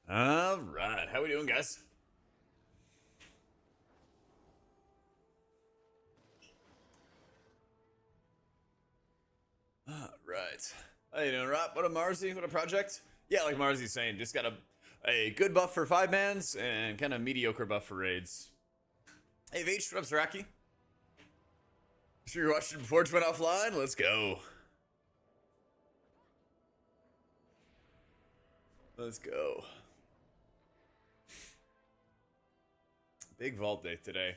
All right, how we doing, guys? All right. How you doing, Rob? What a Marzi? What a project? Yeah, like Marzi's saying, just got a good buff for 5-mans and kind of mediocre buff for raids. Hey, Vach, what up, Zaraki? Sure you're watching before it went offline? Let's go. Let's go. Big vault day today.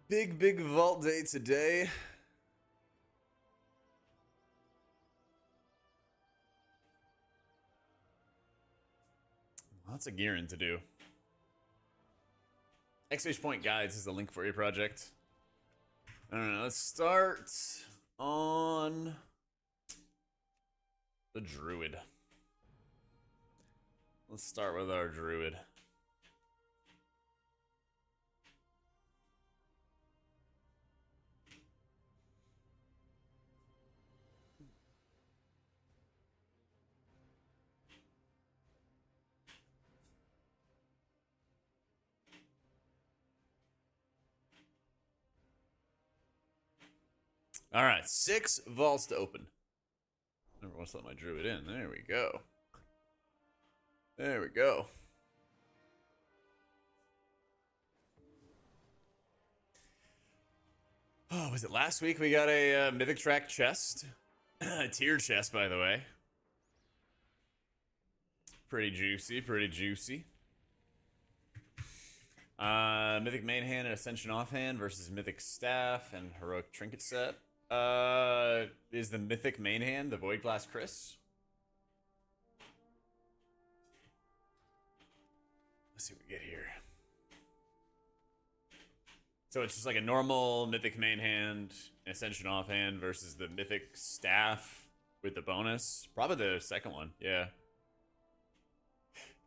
Big vault day today. Lots of gearing to do. Exclamation point guides is the link for your project. I don't know. Let's start on the druid. Let's start with our druid. All right, 6 vaults to open. Never once let my druid in. There we go. There we go. Oh, was it last week we got a mythic track chest? A tier chest, by the way. Pretty juicy, pretty juicy. Mythic main hand and Ascension offhand versus Mythic staff and Heroic trinket set. Is the Mythic main hand the Void Glass Chris? Let's see what we get here. So it's just like a normal Mythic main hand, Ascension offhand versus the Mythic staff with the bonus. Probably the second one, yeah.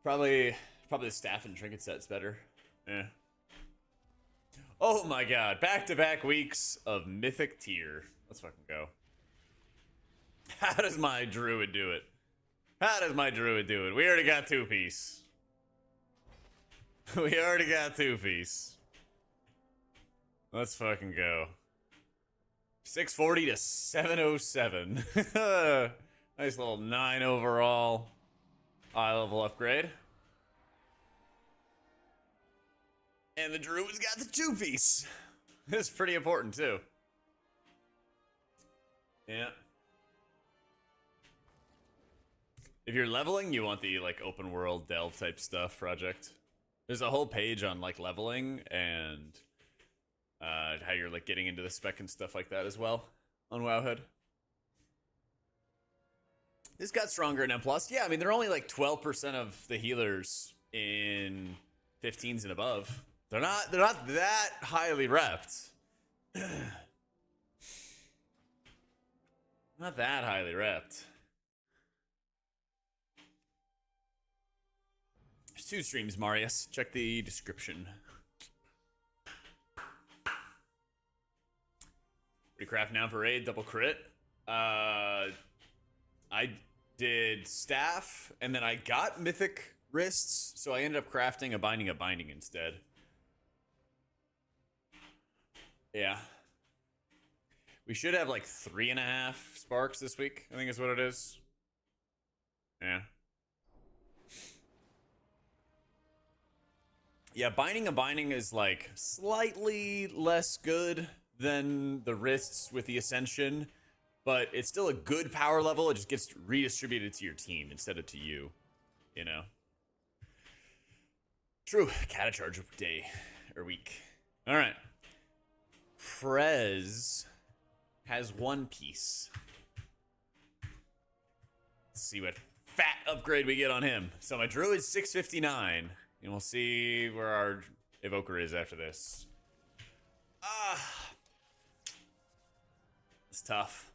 Probably the staff and trinket set's better. Yeah. Oh my god, back-to-back weeks of Mythic tier. Let's fucking go. How does my druid do it? How does my druid do it? We already got 2-piece. We already got 2-piece. Let's fucking go. 640 to 707. Nice little 9 overall eye level upgrade. And the druid's got the 2-piece. That's pretty important too. Yeah. If you're leveling, you want the like open world delve type stuff project. There's a whole page on like leveling and how you're like getting into the spec and stuff like that as well on Wowhead. This got stronger in M+. Yeah, I mean they're only like 12% of the healers in 15s and above. They're not that highly repped. Not that highly repped. There's 2 streams, Marius. Check the description. Recraft now for raid, double crit. I did staff, and then I got mythic wrists, so I ended up crafting a binding instead. Yeah. We should have like 3.5 sparks this week, I think is what it is. Yeah. Yeah, binding is like slightly less good than the wrists with the Ascension, but it's still a good power level. It just gets redistributed to your team instead of to you, you know? True. Catacharge day or week. All right. Prez has 1-piece. Let's see what fat upgrade we get on him. So my druid's 659, and we'll see where our evoker is after this. It's tough.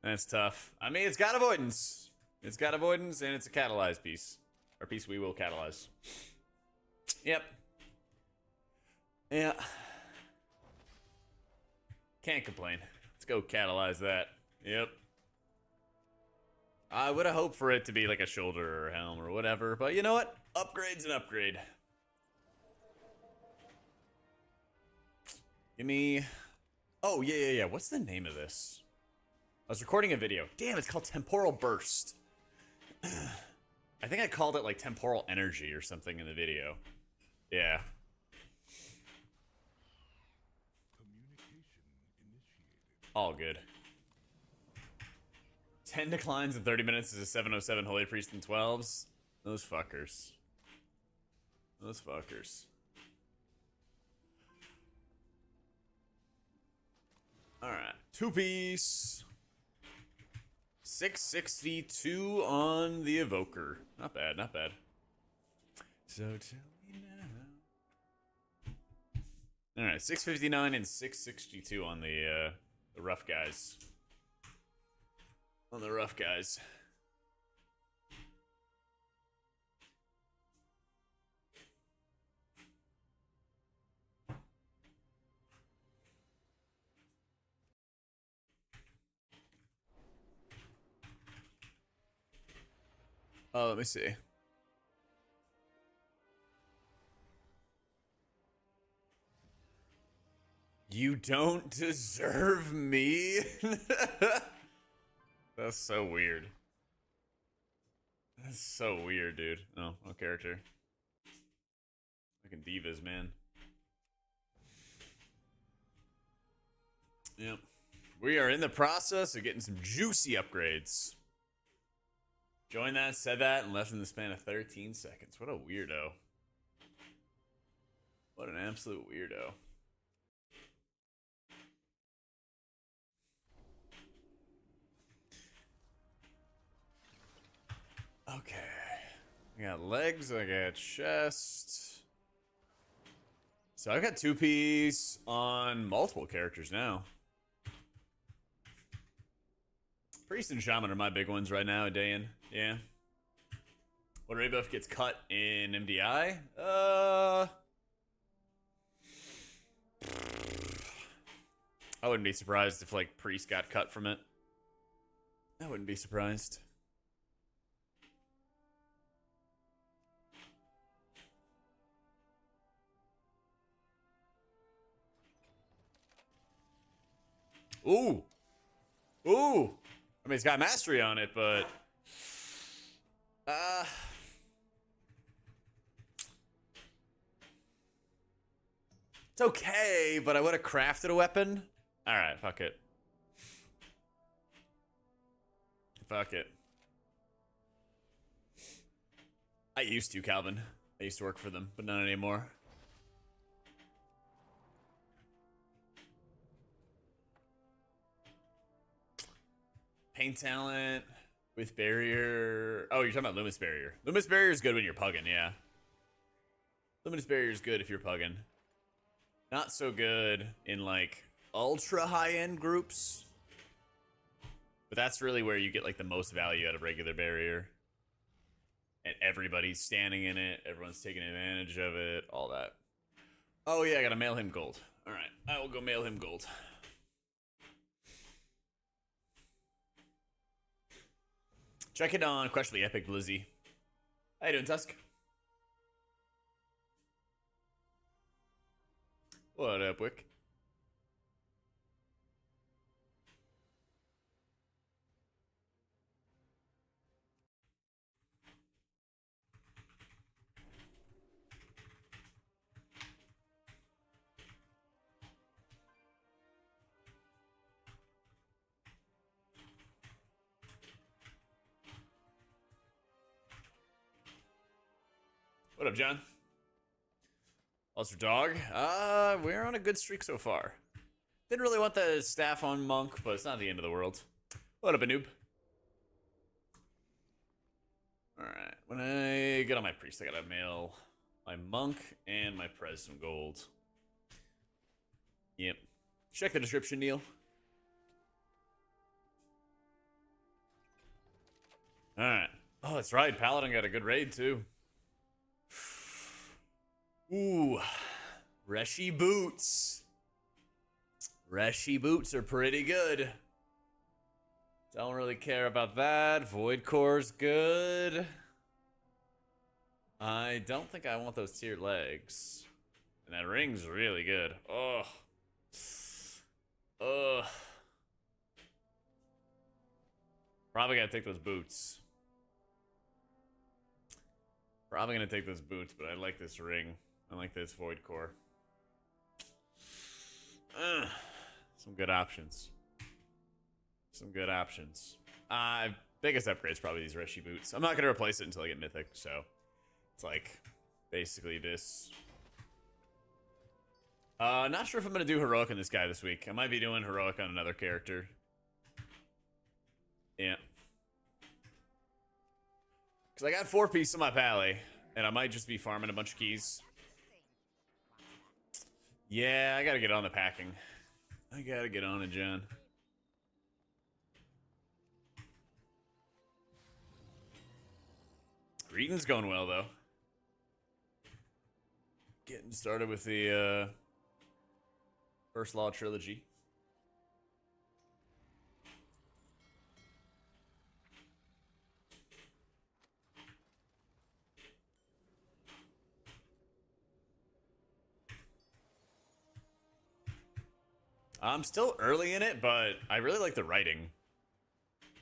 That's tough. I mean, it's got avoidance. It's got avoidance, and it's a catalyzed piece. Or piece we will catalyze. Yep. Yeah. Can't complain. Let's go catalyze that. Yep. I would have hoped for it to be like a shoulder or a helm or whatever, but you know what? Upgrade's an upgrade. Give me... Oh, yeah. What's the name of this? I was recording a video. Damn, it's called Temporal Burst. I think I called it like Temporal Energy or something in the video. Yeah. All good. 10 declines in 30 minutes is a 707 Holy Priest in 12s. Those fuckers. Those fuckers. Alright. 2-piece. 662 on the Evoker. Not bad, not bad. So tell me now. Alright, 659 and 662 on the rough guys. On the rough guys. Oh, let me see. You don't deserve me? That's so weird. That's so weird, dude. Oh, no character. Fucking divas, man. Yep. We are in the process of getting some juicy upgrades. Joined that, said that, and left in the span of 13 seconds. What a weirdo. What an absolute weirdo. Okay. I got legs, I got chest. So I've got 2-piece on multiple characters now. Priest and Shaman are my big ones right now, a day in. Yeah. What rebuff gets cut in MDI? I wouldn't be surprised if, like, Priest got cut from it. I wouldn't be surprised. Ooh. Ooh. I mean, it's got mastery on it, but... It's okay, but I would have crafted a weapon. Alright, fuck it. Fuck it. I used to, Calvin. I used to work for them, but not anymore. Pain talent with barrier. Oh, you're talking about Luminous Barrier. Luminous Barrier is good when you're pugging, yeah. Luminous Barrier is good if you're pugging. Not so good in, like, ultra high-end groups. But that's really where you get, like, the most value out of regular barrier. And everybody's standing in it. Everyone's taking advantage of it. All that. Oh, yeah, I gotta mail him gold. Alright, I will go mail him gold. Check it on Questionably Epic Blizzy. How you doing, Tusk? What up, Wick? What up, John? Ulster Dog. We're on a good streak so far. Didn't really want the staff on Monk, but it's not the end of the world. What up, a noob? Alright, when I get on my priest, I gotta mail my monk and my prez some gold. Yep. Check the description, Neil. Alright. Oh, that's right. Paladin got a good raid, too. Ooh. Reshi boots. Reshi boots are pretty good. Don't really care about that. Void Core's good. I don't think I want those tiered legs. And that ring's really good. Oh. Ugh. Probably gotta take those boots. Probably gonna take those boots, but I like this ring. I like this Void Core. Some good options. Some good options. Biggest upgrade's probably these Reshi boots. I'm not gonna replace it until I get Mythic, so it's like basically this. Not sure if I'm gonna do heroic on this guy this week. I might be doing heroic on another character. Yeah. Because I got 4 pieces on my pally, and I might just be farming a bunch of keys. Yeah, I gotta get on the packing. I gotta get on it, John. Reading's going well, though. Getting started with the First Law trilogy. I'm still early in it, but I really like the writing.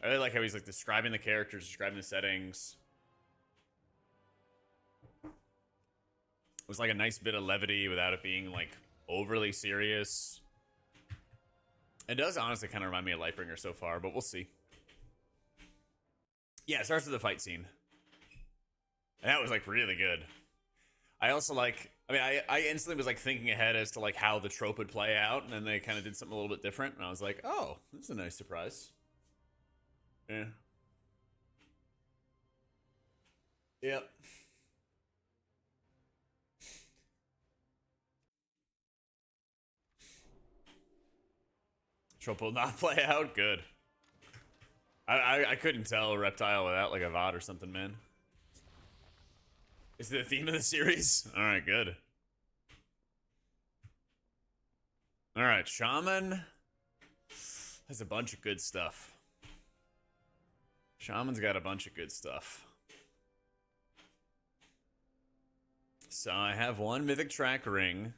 I really like how he's like describing the characters, describing the settings. It was like a nice bit of levity without it being like overly serious. It does honestly kind of remind me of Lightbringer so far, but we'll see. Yeah, it starts with the fight scene. And that was like really good. I also like, I mean, I instantly was like thinking ahead as to like how the trope would play out, and then they kind of did something a little bit different, and I was like, oh, this is a nice surprise. Yeah. Yep. Trope will not play out? Good. I couldn't tell a reptile without like a VOD or something, man. Is it the theme of the series? Alright, good. Alright, Shaman has a bunch of good stuff. Shaman's got a bunch of good stuff. So I have 1 Mythic Track ring.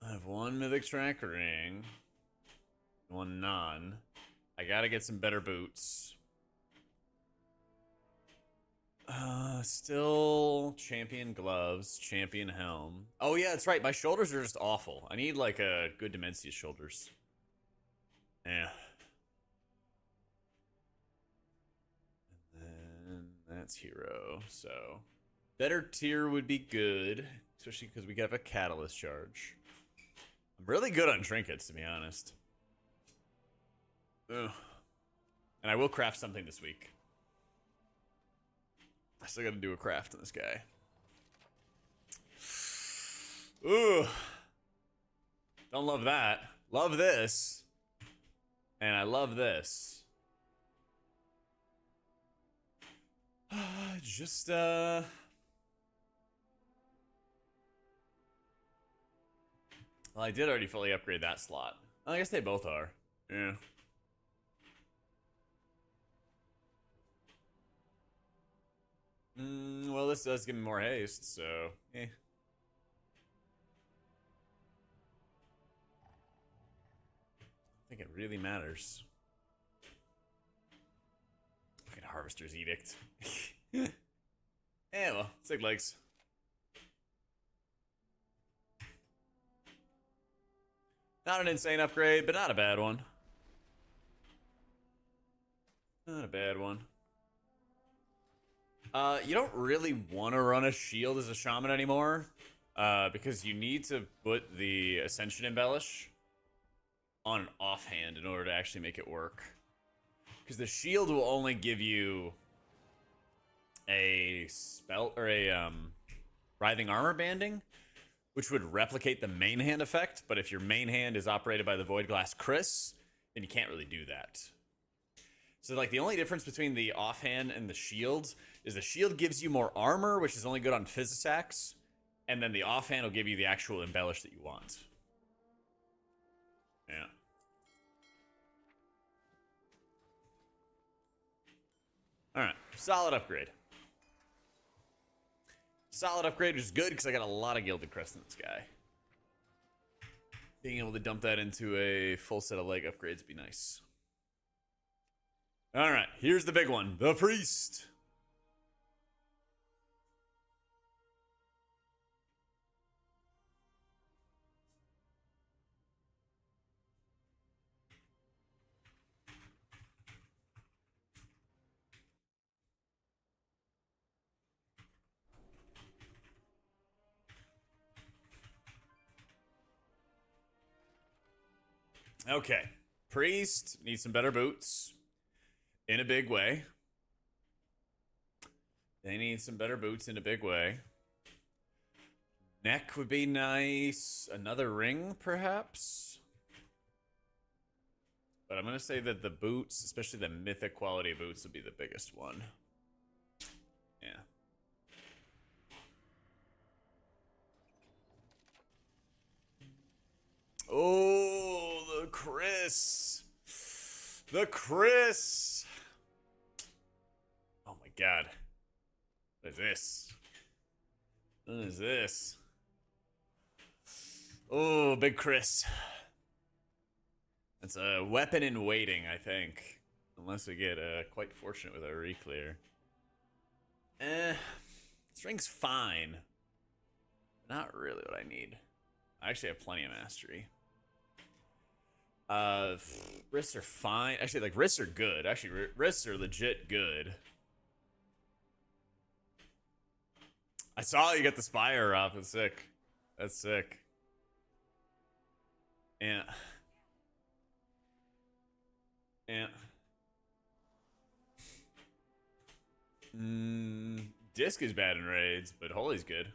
I have 1 Mythic Track ring. 1 non. I gotta get some better boots. Still champion gloves, champion helm. Oh yeah, that's right. My shoulders are just awful. I need like a good Dimensius shoulders. Yeah. And then that's hero. So better tier would be good, especially because we have a catalyst charge. I'm really good on trinkets, to be honest. Ugh. And I will craft something this week. I still gotta do a craft on this guy. Ooh. Don't love that. Love this. And I love this. Just, well, I did already fully upgrade that slot. I guess they both are. Yeah. Well, this does give me more haste, so eh. I think it really matters. Fucking Harvester's Edict. Yeah, well, 6 legs. Not an insane upgrade, but not a bad one. Not a bad one. You don't really want to run a shield as a shaman anymore, because you need to put the Ascension Embellish on an offhand in order to actually make it work. Because the shield will only give you a spell, or a, Writhing Armor banding, which would replicate the main hand effect, but if your main hand is operated by the Void Glass Chris, then you can't really do that. So, like, the only difference between the offhand and the shield is the shield gives you more armor, which is only good on phys attacks, and then the offhand will give you the actual embellish that you want. Yeah. Solid upgrade. Solid upgrade is good because I got a lot of Gilded Crest in this guy. Being able to dump that into a full set of leg upgrades would be nice. Alright, here's the big one. The Priest. Okay. Priest needs some better boots. In a big way. They need some better boots in a big way. Neck would be nice. Another ring, perhaps? But I'm going to say that the boots, especially the mythic quality boots, would be the biggest one. Yeah. Oh, the Chris. The Chris. Oh my god. What is this? What is this? Oh, big Chris. That's a weapon in waiting, I think. Unless we get quite fortunate with our Reclear. This ring's fine. Not really what I need. I actually have plenty of mastery. Wrists are fine. Actually, like, wrists are good. Actually, wrists are legit good. I saw you got the Spire up. That's sick. That's sick. Yeah. Yeah. Disc is bad in raids, but Holy's good.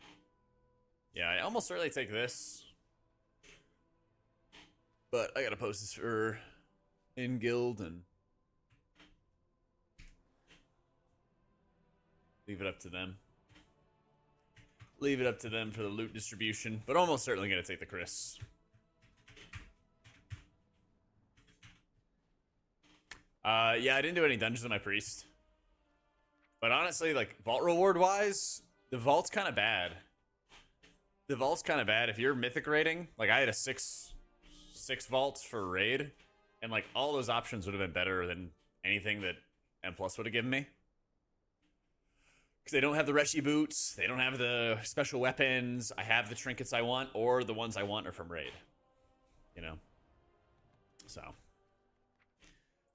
Yeah, I almost certainly take this. But I gotta post this for in guild and leave it up to them. Leave it up to them for the loot distribution, but almost certainly gonna take the Chris. Yeah, I didn't do any dungeons with my priest. But honestly, like, vault reward wise, the vault's kind of bad. The vault's kind of bad. If you're mythic rating, like, I had a six vaults for raid, and like all those options would have been better than anything that M+ would have given me. Because they don't have the Reshi boots, they don't have the special weapons, I have the trinkets I want, or the ones I want are from raid. You know? So.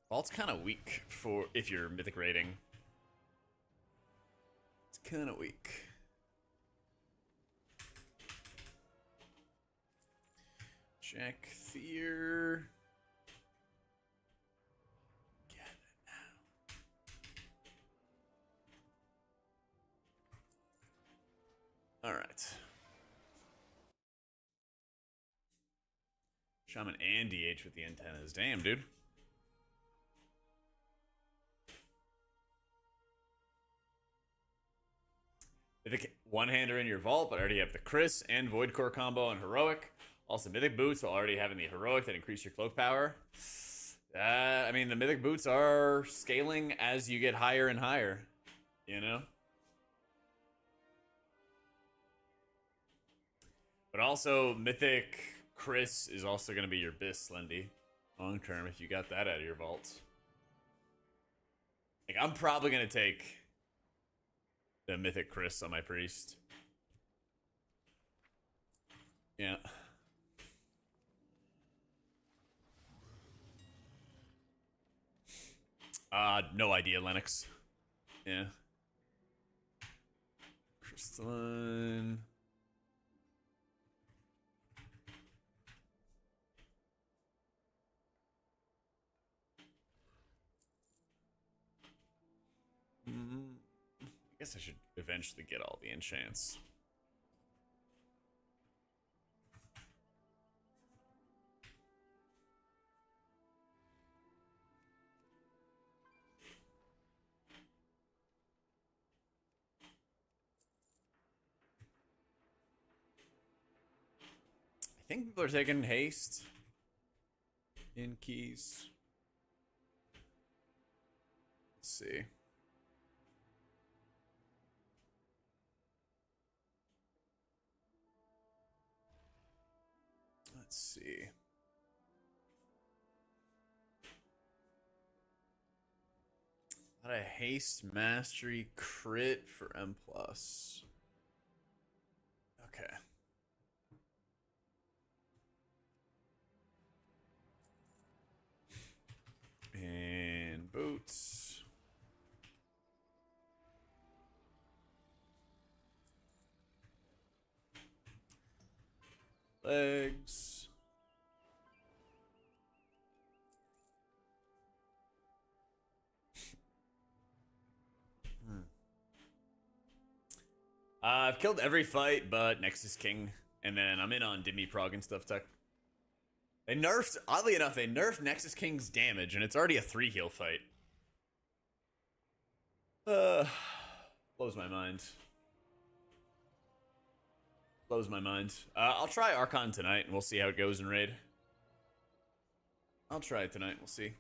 Vault's kind of weak for if you're mythic rating. It's kind of weak. Jack Fear. Get it now. All right. Shaman and DH with the antennas. Damn, dude. Mythic one-hander in your vault, but I already have the Chris and Void Core combo on Heroic. Also, Mythic Boots while already having the Heroic that increase your cloak power. I mean, the Mythic Boots are scaling as you get higher and higher, you know? But also, Mythic Chris is also going to be your Bis, Slendy, long term if you got that out of your vaults. Like, I'm probably going to take the Mythic Chris on my priest. Yeah. No idea, Lennox. Yeah. Crystalline. I guess I should eventually get all the enchants. I think people are taking haste in keys. Let's see. Let's see. Got a haste mastery crit for M+. Okay. And boots. Legs. I've killed every fight but Nexus King, and then I'm in on Dimmy Prog and stuff tech. They nerfed, oddly enough, they nerfed Nexus King's damage, and it's already a 3 heal fight. Blows my mind. Blows my mind. I'll try Archon tonight, and we'll see how it goes in raid. I'll try it tonight, we'll see.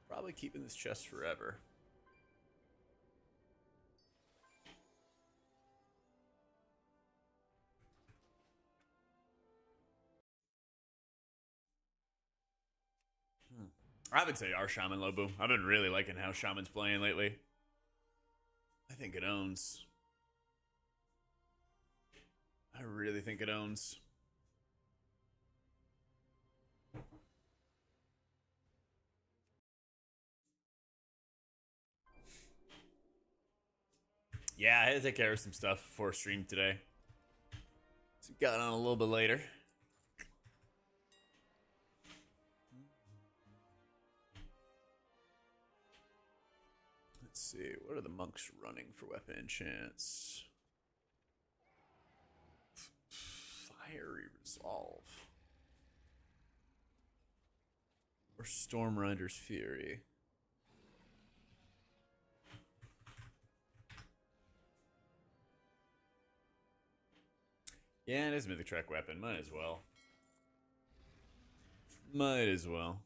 Probably keeping this chest forever. I would say our Shaman Lobu. I've been really liking how Shaman's playing lately. I think it owns. I really think it owns. Yeah, I had to take care of some stuff before stream today. So got on a little bit later. Let's see, what are the monks running for weapon enchants? Fiery Resolve. Or Storm Rider's Fury. Yeah, it is Mythic Track weapon. Might as well. Might as well.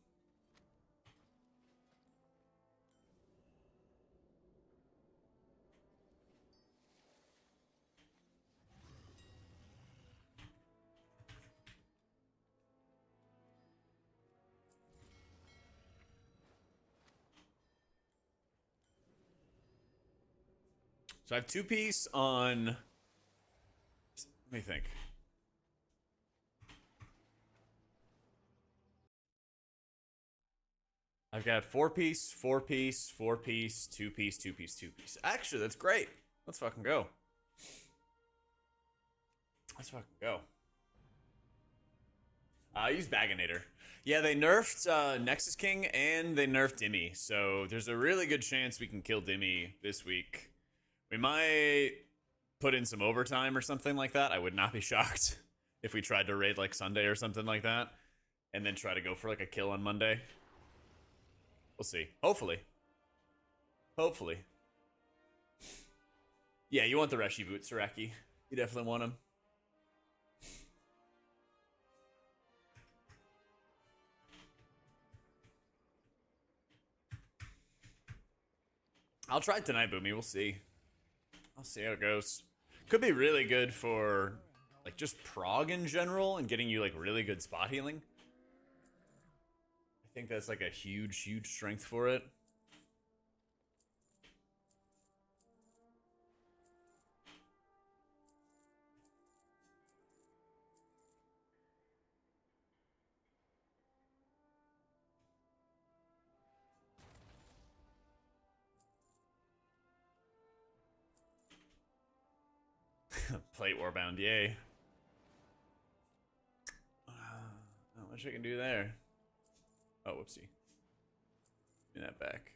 So I have 2-piece on... Let me think. I've got 4-piece, 4-piece, 4-piece, 2-piece, 2-piece, 2-piece. Actually, that's great. Let's fucking go. Let's fucking go. I use Baginator. Yeah, they nerfed Nexus King and they nerfed Dimmy. So there's a really good chance we can kill Dimmy this week. We might put in some overtime or something like that. I would not be shocked if we tried to raid like Sunday or something like that. And then try to go for like a kill on Monday. We'll see. Hopefully. Hopefully. Yeah, you want the Reshi boots, Saraki. You definitely want them. I'll try tonight, Boomy. We'll see. I'll see how it goes. Could be really good for like just prog in general and getting you like really good spot healing. I think that's like a huge, huge strength for it. Plate Warbound, yay. Not much I can do there. Oh, whoopsie. Give me that back.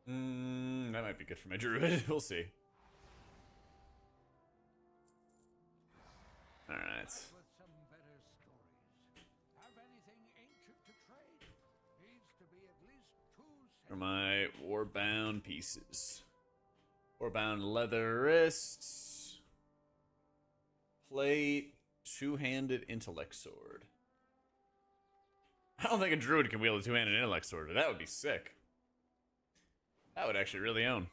That might be good for my druid. We'll see. Alright. For my warbound pieces. 4-bound leather wrists. Plate. Two-handed intellect sword. I don't think a druid can wield a two-handed intellect sword, but that would be sick. That would actually really own.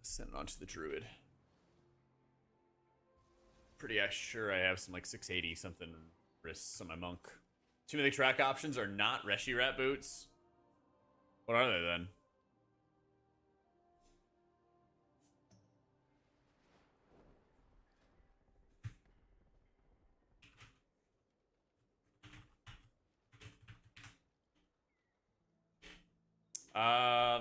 Send it on to the druid. Pretty sure I have some like 680 something wrists on my monk. Too many track options are not Reshi Rat boots. What are they then?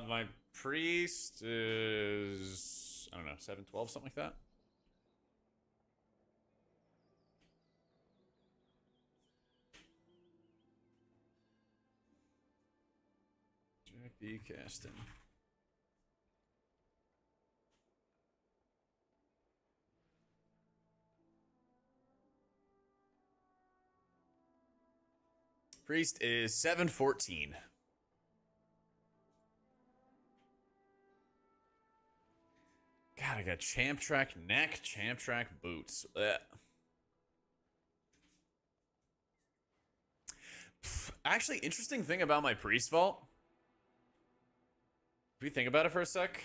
My priest is, I don't know, 712, something like that. Jack B. Caston. Priest is 714. God, I got Champ Track neck, Champ Track boots. Ugh. Actually, interesting thing about my Priest Vault. If we think about it for a sec.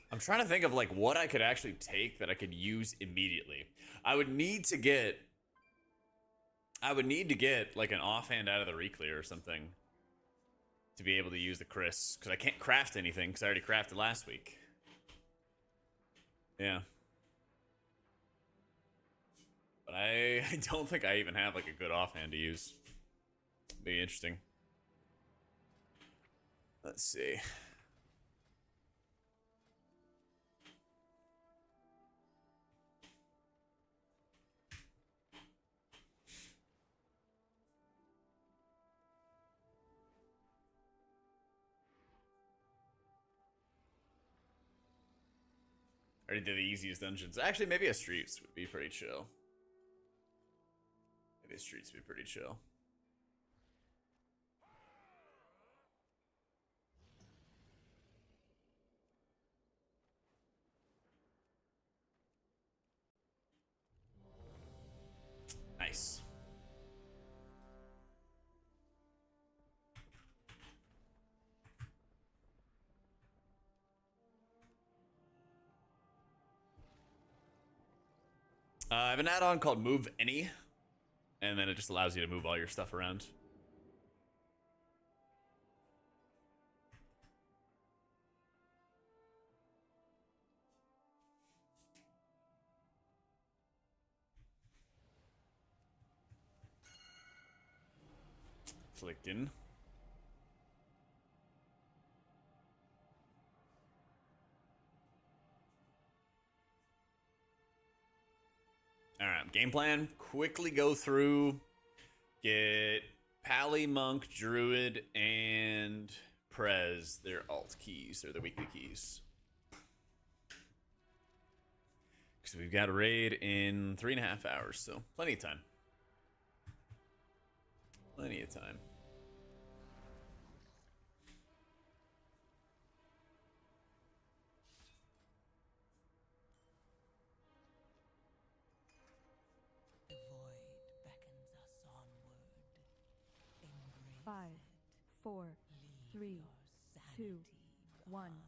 I'm trying to think of like what I could actually take that I could use immediately. I would need to get like an offhand out of the Reclear or something to be able to use the Chris, because I can't craft anything because I already crafted last week. Yeah. But I don't think I even have like a good offhand to use. Be interesting. Let's see. I already did the easiest dungeons. Actually, maybe a streets would be pretty chill. Maybe a streets would be pretty chill. Nice. I have an add-on called Move Any, and then it just allows you to move all your stuff around. Clicked in. Alright, game plan. Quickly go through. Get Pally, Monk, Druid, and Prez. Their alt keys, or their weekly keys. Because we've got a raid in 3.5 hours, so plenty of time. Plenty of time. The void beckons us onward. Embrace 5, it. 4, Leave 3, your 2, sanity 1. behind.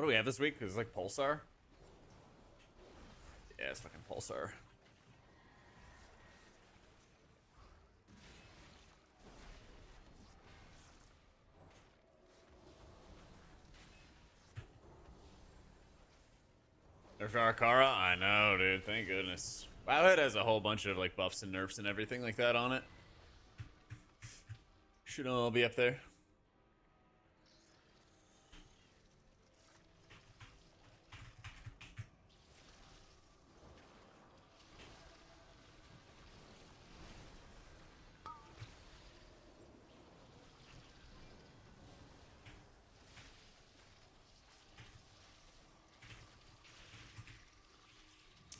What do we have this week? Is it like Pulsar? Yeah, it's fucking Pulsar. Nerf Arakara? I know, dude. Thank goodness. Wowhead has a whole bunch of like buffs and nerfs and everything like that on it. Should all be up there.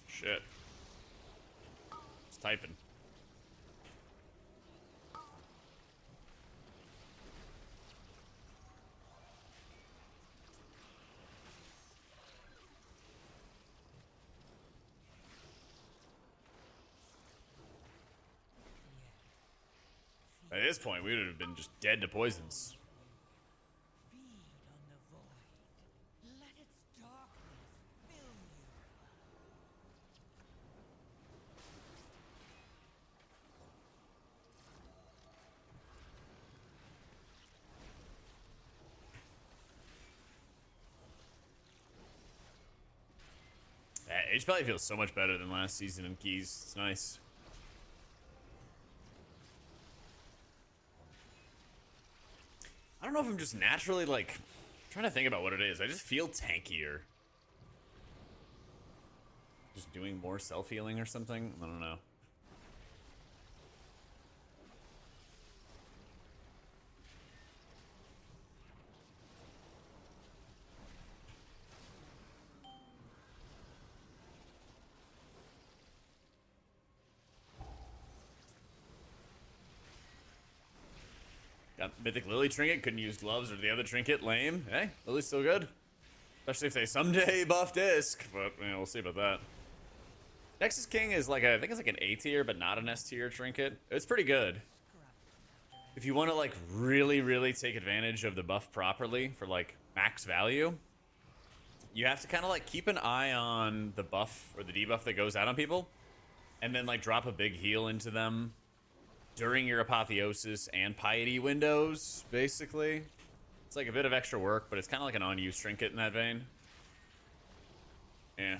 Shit. It's typing. At this point, we would have been just dead to poisons. Feed on the void. Let its darkness fill you. Age probably feels so much better than last season in keys. It's nice. I don't know if I'm just naturally like trying to think about what it is. I just feel tankier. Just doing more self-healing or something? I don't know. Got Mythic Lily trinket, couldn't use gloves or the other trinket, lame. Hey, Lily's still good. Especially if they someday buff disc, but you know, we'll see about that. Nexus King is like I think it's like an A tier, but not an S tier trinket. It's pretty good. If you want to like really take advantage of the buff properly for like max value, you have to kind of like keep an eye on the buff or the debuff that goes out on people, and then like drop a big heal into them during your apotheosis and piety windows, basically. It's like a bit of extra work, but it's kind of like an on-use trinket in that vein. Yeah.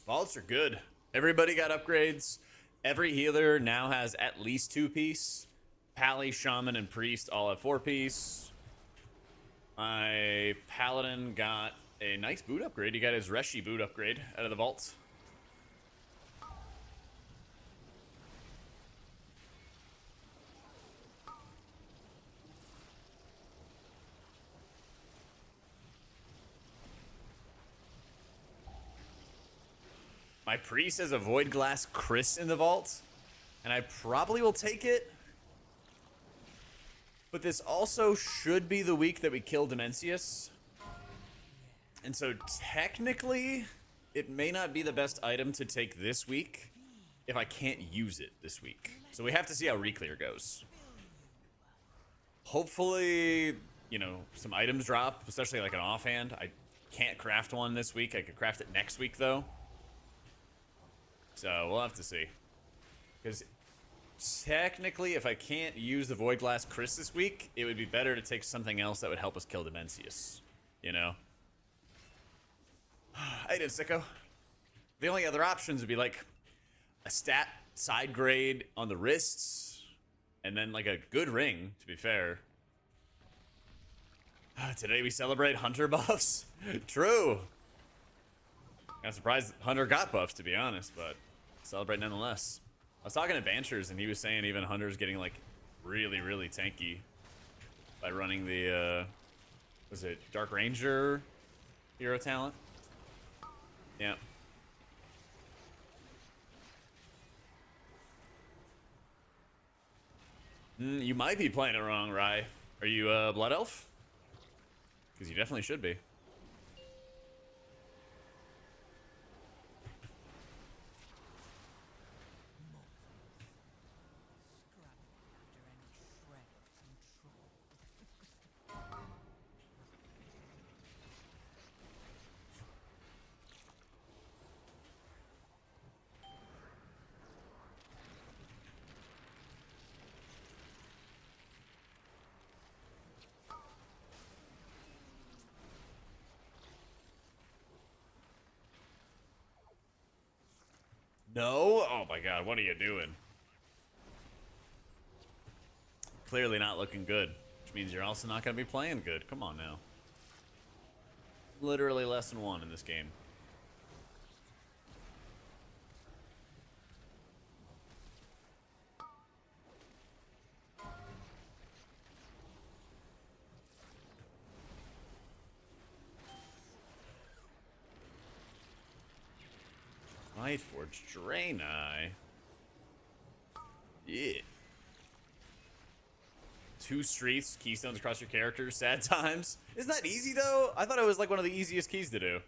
Vaults are good. Everybody got upgrades. Every healer now has at least 2-piece. Pally, Shaman, and Priest all have 4-piece. My Paladin got a nice boot upgrade. He got his Reshi boot upgrade out of the vault. My Priest has a Void Glass Chris in the vault, and I probably will take it. But this also should be the week that we kill Dimensius. And so technically, it may not be the best item to take this week if I can't use it this week. So we have to see how Reclear goes. Hopefully, you know, some items drop, especially like an offhand. I can't craft one this week. I could craft it next week, though. So we'll have to see. Because technically, if I can't use the Void Glass Chris this week, it would be better to take something else that would help us kill Dimensius. You know? I did, sicko. The only other options would be like a stat side grade on the wrists, and then like a good ring, to be fair. Today we celebrate Hunter buffs. True. I'm surprised Hunter got buffs, to be honest, but celebrate nonetheless. I was talking to Banchers, and he was saying even Hunter's getting like really tanky by running the was it Dark Ranger hero talent? Yeah. You might be playing it wrong, Rye. Are you Blood Elf? Because you definitely should be. No? Oh my god, what are you doing? Clearly not looking good, which means you're also not going to be playing good. Come on now. Literally less than 1 in this game. Lightforge Draenei. Yeah. 2 streets, keystones across your character, sad times. Isn't that easy though? I thought it was like one of the easiest keys to do.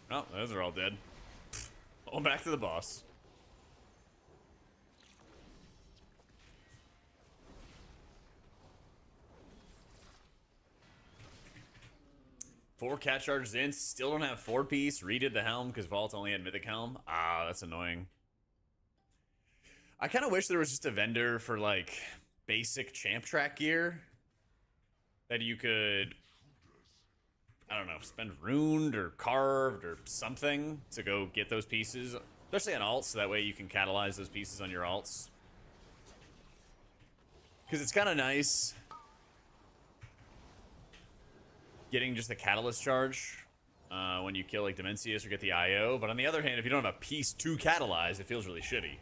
Oh, those are all dead. All back to the boss. Four cat charges in, still don't have 4-piece. Redid the helm because Vault only had mythic helm. Ah, that's annoying. I kind of wish there was just a vendor for like basic champ track gear that you could, I don't know, spend runed or carved or something to go get those pieces, especially on alts, so that way you can catalyze those pieces on your alts. Because it's kind of nice getting just the catalyst charge when you kill like Dimensius or get the IO, but on the other hand, if you don't have a piece to catalyze, it feels really shitty.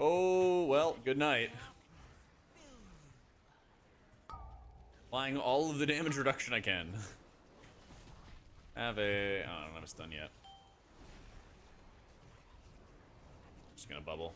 Oh, well, good night. Applying all of the damage reduction I can. Have a... oh, I don't have a stun yet. Just gonna bubble.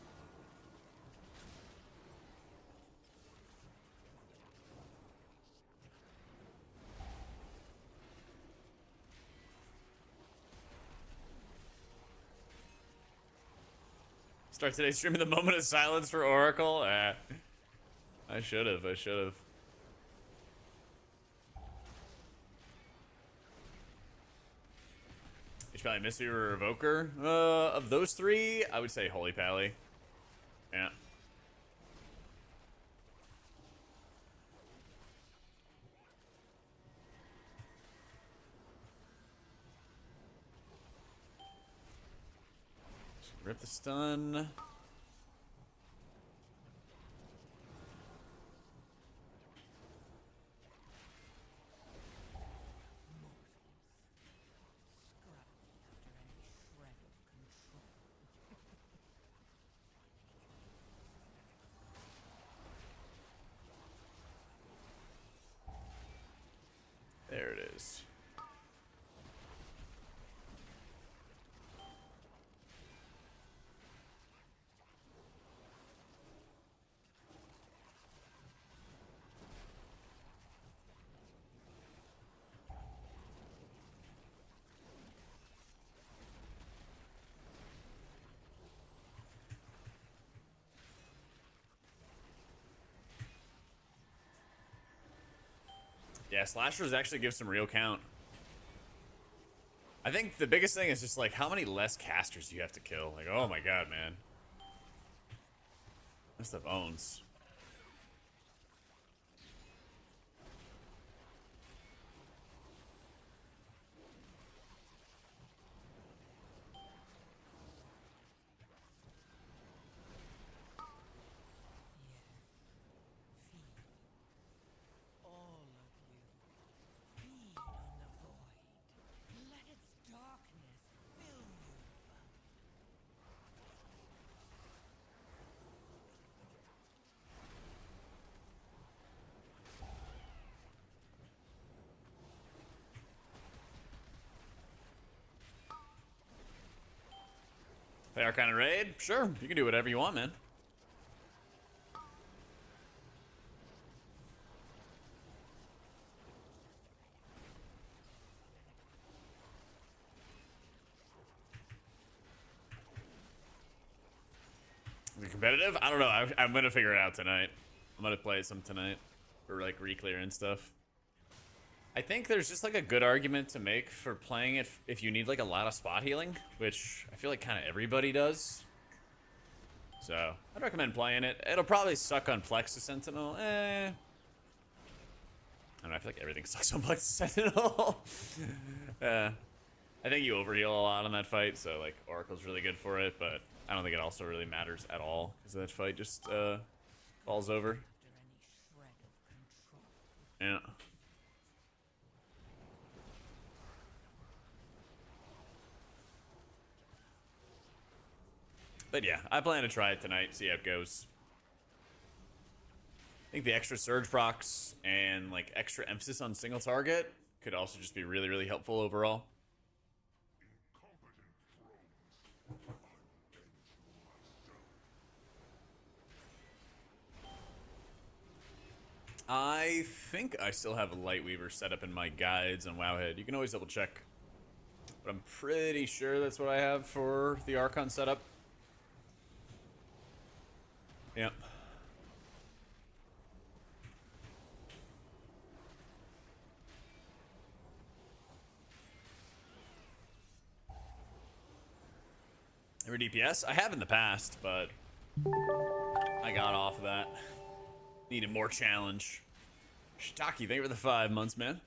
Start today's stream in the moment of silence for Oracle? I should've. You should probably Mystery or Evoker. Of those 3, I would say Holy Pally. Yeah. Rip the stun. There it is. Yeah, slashers actually give some real count. I think the biggest thing is just like how many less casters you have to kill. Like, oh my god, man. That stuff owns. Play Archon and Raid? Sure, you can do whatever you want, man. Is it competitive? I don't know. I'm gonna figure it out tonight. I'm gonna play some tonight for like Reclear and stuff. I think there's just like a good argument to make for playing it if you need like a lot of spot healing, which I feel like kind of everybody does. So I'd recommend playing it. It'll probably suck on Plexus Sentinel. I don't know. I feel like everything sucks on Plexus Sentinel. I think you overheal a lot on that fight, so like Oracle's really good for it, but I don't think it also really matters at all because that fight just falls over. Yeah. But yeah, I plan to try it tonight, see how it goes. I think the extra surge procs and like extra emphasis on single target could also just be really, really helpful overall. I think I still have a Lightweaver set up in my guides on Wowhead. You can always double check. But I'm pretty sure that's what I have for the Archon setup. Yep. Ever DPS? I have in the past, but I got off of that. Needed more challenge. Shiitake, thank you for the 5 months, man.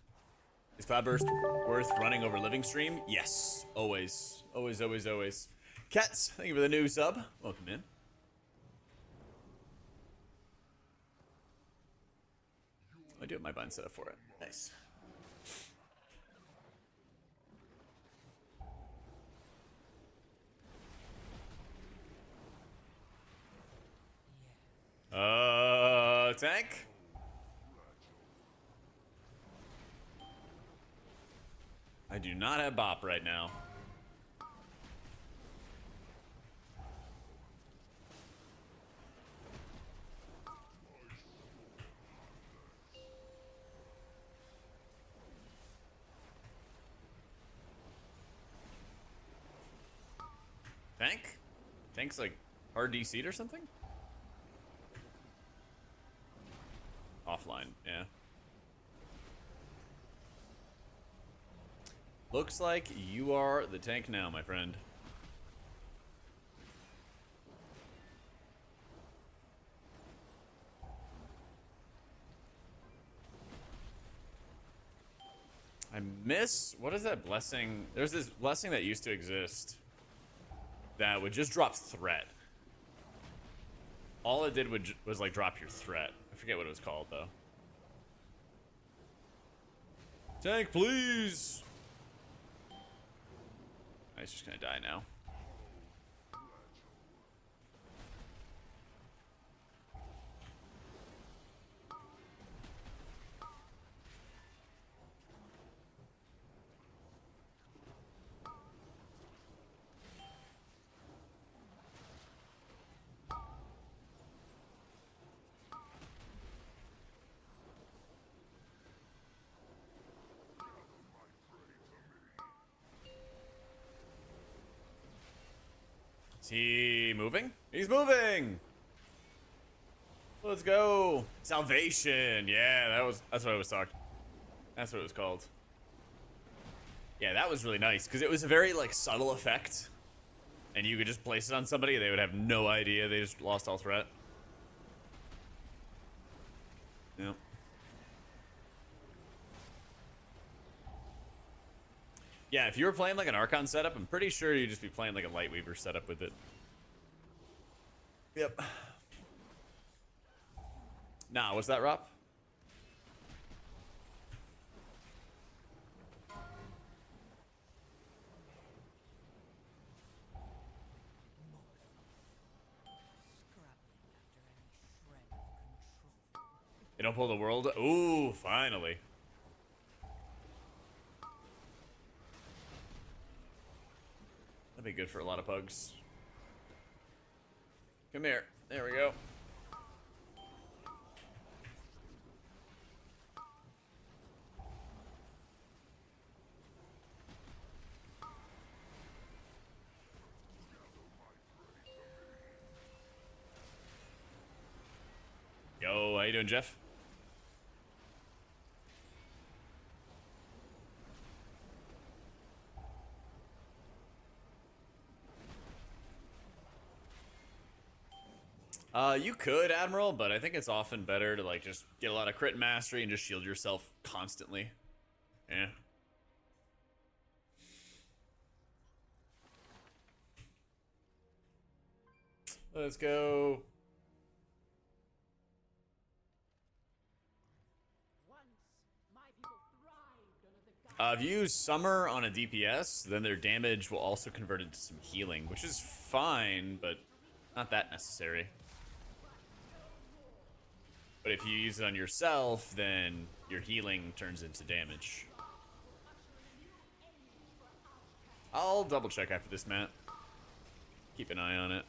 Is Cloudburst worth running over living stream? Yes. Always. Always, always, always. Cats, thank you for the new sub. Welcome in. I do have my bind set up for it. Nice. Tank? I do not have bop right now. Tank? Tank's like hard DC'd or something? Offline, yeah. Looks like you are the tank now, my friend. I miss... What is that blessing? There's this blessing that used to exist that would just drop threat. All it did was like drop your threat. I forget what it was called though. Tank, please. He's just gonna die now. Is he moving? He's moving! Let's go! Salvation! Yeah, that's what I was talking. That's what it was called. Yeah, that was really nice, because it was a very, like, subtle effect. And you could just place it on somebody, they would have no idea they just lost all threat. Yep. Yeah, if you were playing like an Archon setup, I'm pretty sure you'd just be playing like a Lightweaver setup with it. Yep. Nah, what's that, Rob? You don't pull the world? Ooh, finally. That'd be good for a lot of pugs. Come here. There we go. Yo, how you doing, Jeff? You could, Admiral, but I think it's often better to like just get a lot of crit mastery and just shield yourself constantly. Yeah. Let's go. If you use Summer on a DPS, then their damage will also convert into some healing, which is fine, but not that necessary. But if you use it on yourself, then your healing turns into damage. I'll double check after this, Matt. Keep an eye on it.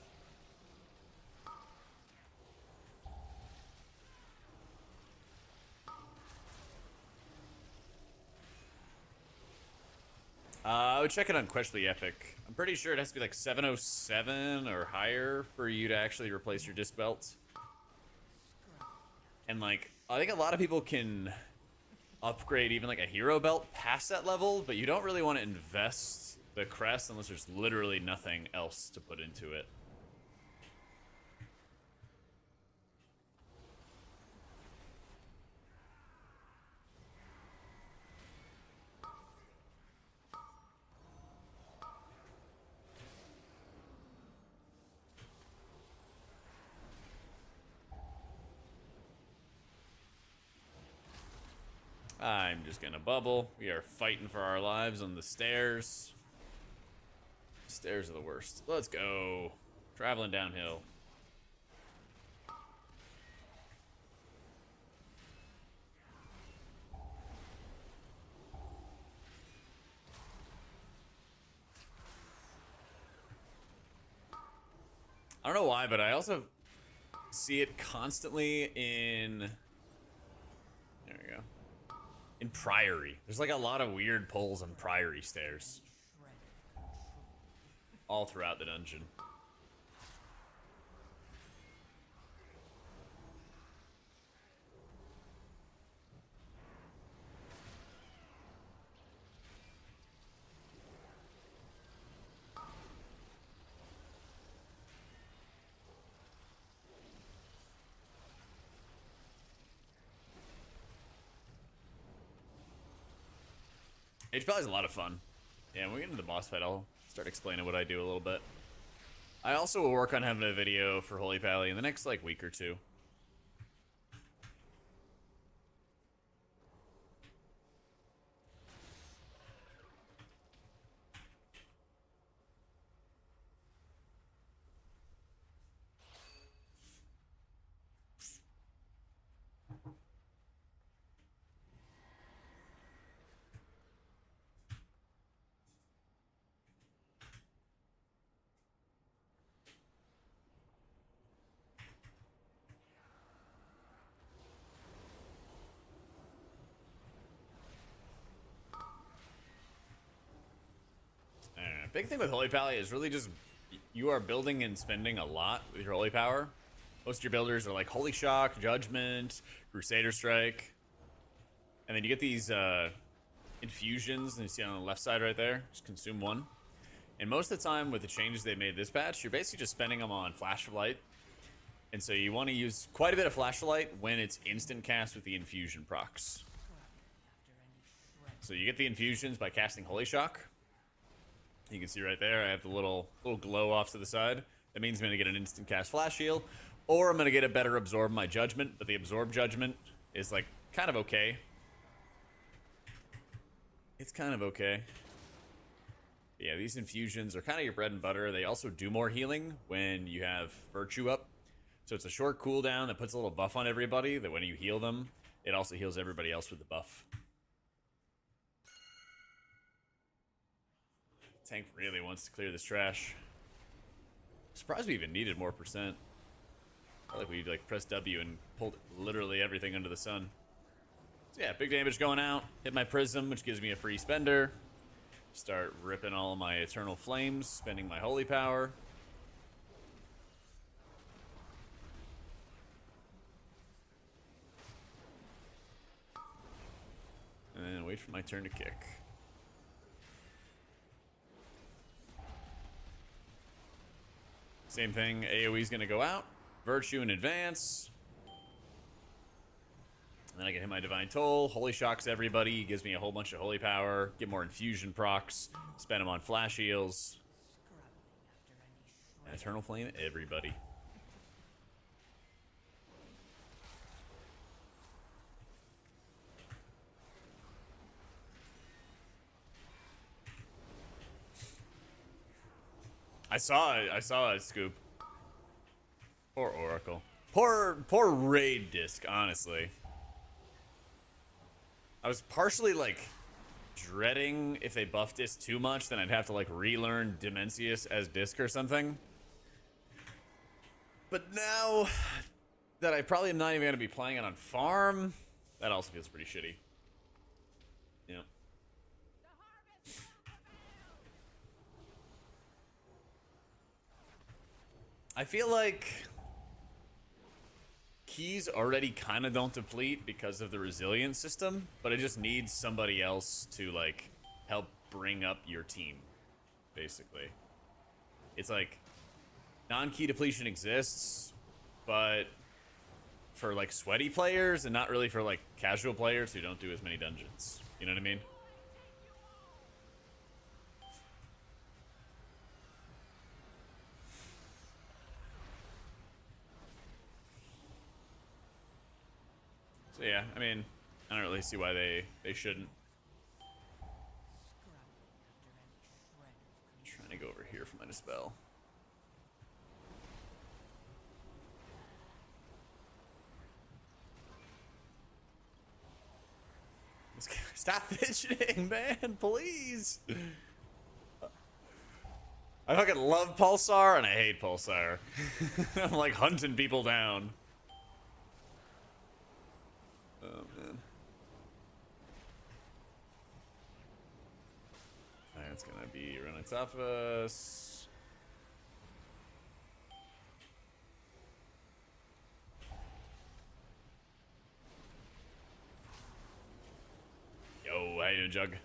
I would check it on Questley Epic. I'm pretty sure it has to be like 707 or higher for you to actually replace your disc belt. And like, I think a lot of people can upgrade even like a hero belt past that level, but you don't really want to invest the crest unless there's literally nothing else to put into it. I'm just gonna bubble. We are fighting for our lives on the stairs. Stairs are the worst. Let's go. Traveling downhill. I don't know why, but I also see it constantly in... There we go. In Priory. There's like a lot of weird pulls on Priory stairs. All throughout the dungeon. HPL is a lot of fun. Yeah, when we get into the boss fight, I'll start explaining what I do a little bit. I also will work on having a video for Holy Pally in the next like week or two. Big thing with Holy Pally is really just you are building and spending a lot with your Holy Power. Most of your builders are like Holy Shock, Judgment, Crusader Strike. And then you get these infusions, and you see on the left side right there, just consume one. And most of the time with the changes they made this patch, you're basically just spending them on Flash of Light. And so you want to use quite a bit of Flash of Light when it's instant cast with the infusion procs. So you get the infusions by casting Holy Shock. You can see right there, I have the little glow off to the side. That means I'm going to get an instant cast Flash Heal, or I'm going to get a better Absorb my Judgment, but the Absorb Judgment is like kind of okay. It's kind of okay. Yeah, these infusions are kind of your bread and butter. They also do more healing when you have Virtue up. So it's a short cooldown that puts a little buff on everybody, that when you heal them, it also heals everybody else with the buff. Tank really wants to clear this trash. Surprised we even needed more percent. I felt like we like pressed W and pulled literally everything under the sun. So yeah, big damage going out. Hit my prism, which gives me a free spender. Start ripping all of my eternal flames, spending my holy power. And then wait for my turn to kick. Same thing, AoE's gonna go out. Virtue in advance. And then I can hit my Divine Toll. Holy Shocks everybody. Gives me a whole bunch of holy power. Get more infusion procs. Spend them on flash heals. And Eternal Flame everybody. I saw a scoop. Poor Oracle. Poor raid disc, honestly. I was partially like dreading if they buffed disc too much, then I'd have to like relearn Dimensius as disc or something. But now that I probably am not even gonna be playing it on farm, that also feels pretty shitty. Yeah. I feel like keys already kind of don't deplete because of the resilience system, but it just needs somebody else to like help bring up your team, basically. It's like non-key depletion exists, but for like sweaty players and not really for like casual players who don't do as many dungeons. You know what I mean? So yeah, I mean, I don't really see why they shouldn't. I'm trying to go over here for my dispel. Stop fidgeting, man, please. I fucking love Pulsar and I hate Pulsar. I'm like hunting people down. Oh man. Alright, it's gonna be right on top of us. Yo, how you doing, Jug?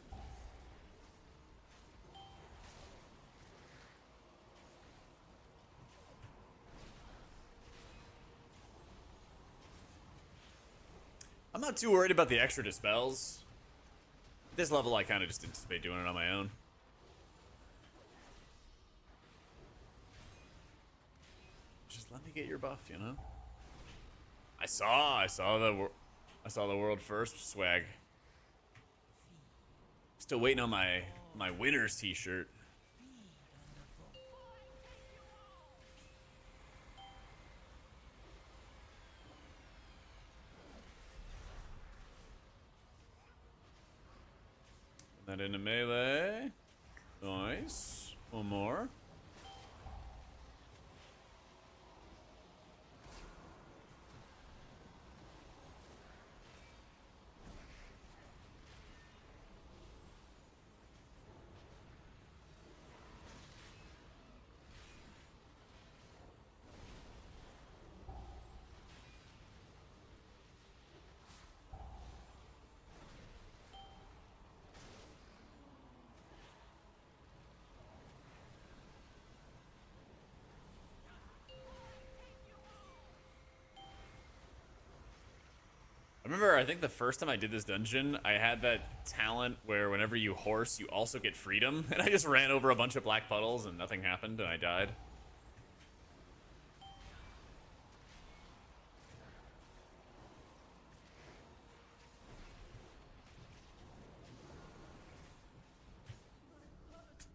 I'm not too worried about the extra dispels. At this level, I kind of just anticipate doing it on my own. Just let me get your buff, you know. I saw the world first swag. Still waiting on my winner's t-shirt. That into melee. Nice. One more. I remember, I think the first time I did this dungeon, I had that talent where whenever you horse, you also get freedom. And I just ran over a bunch of black puddles and nothing happened and I died.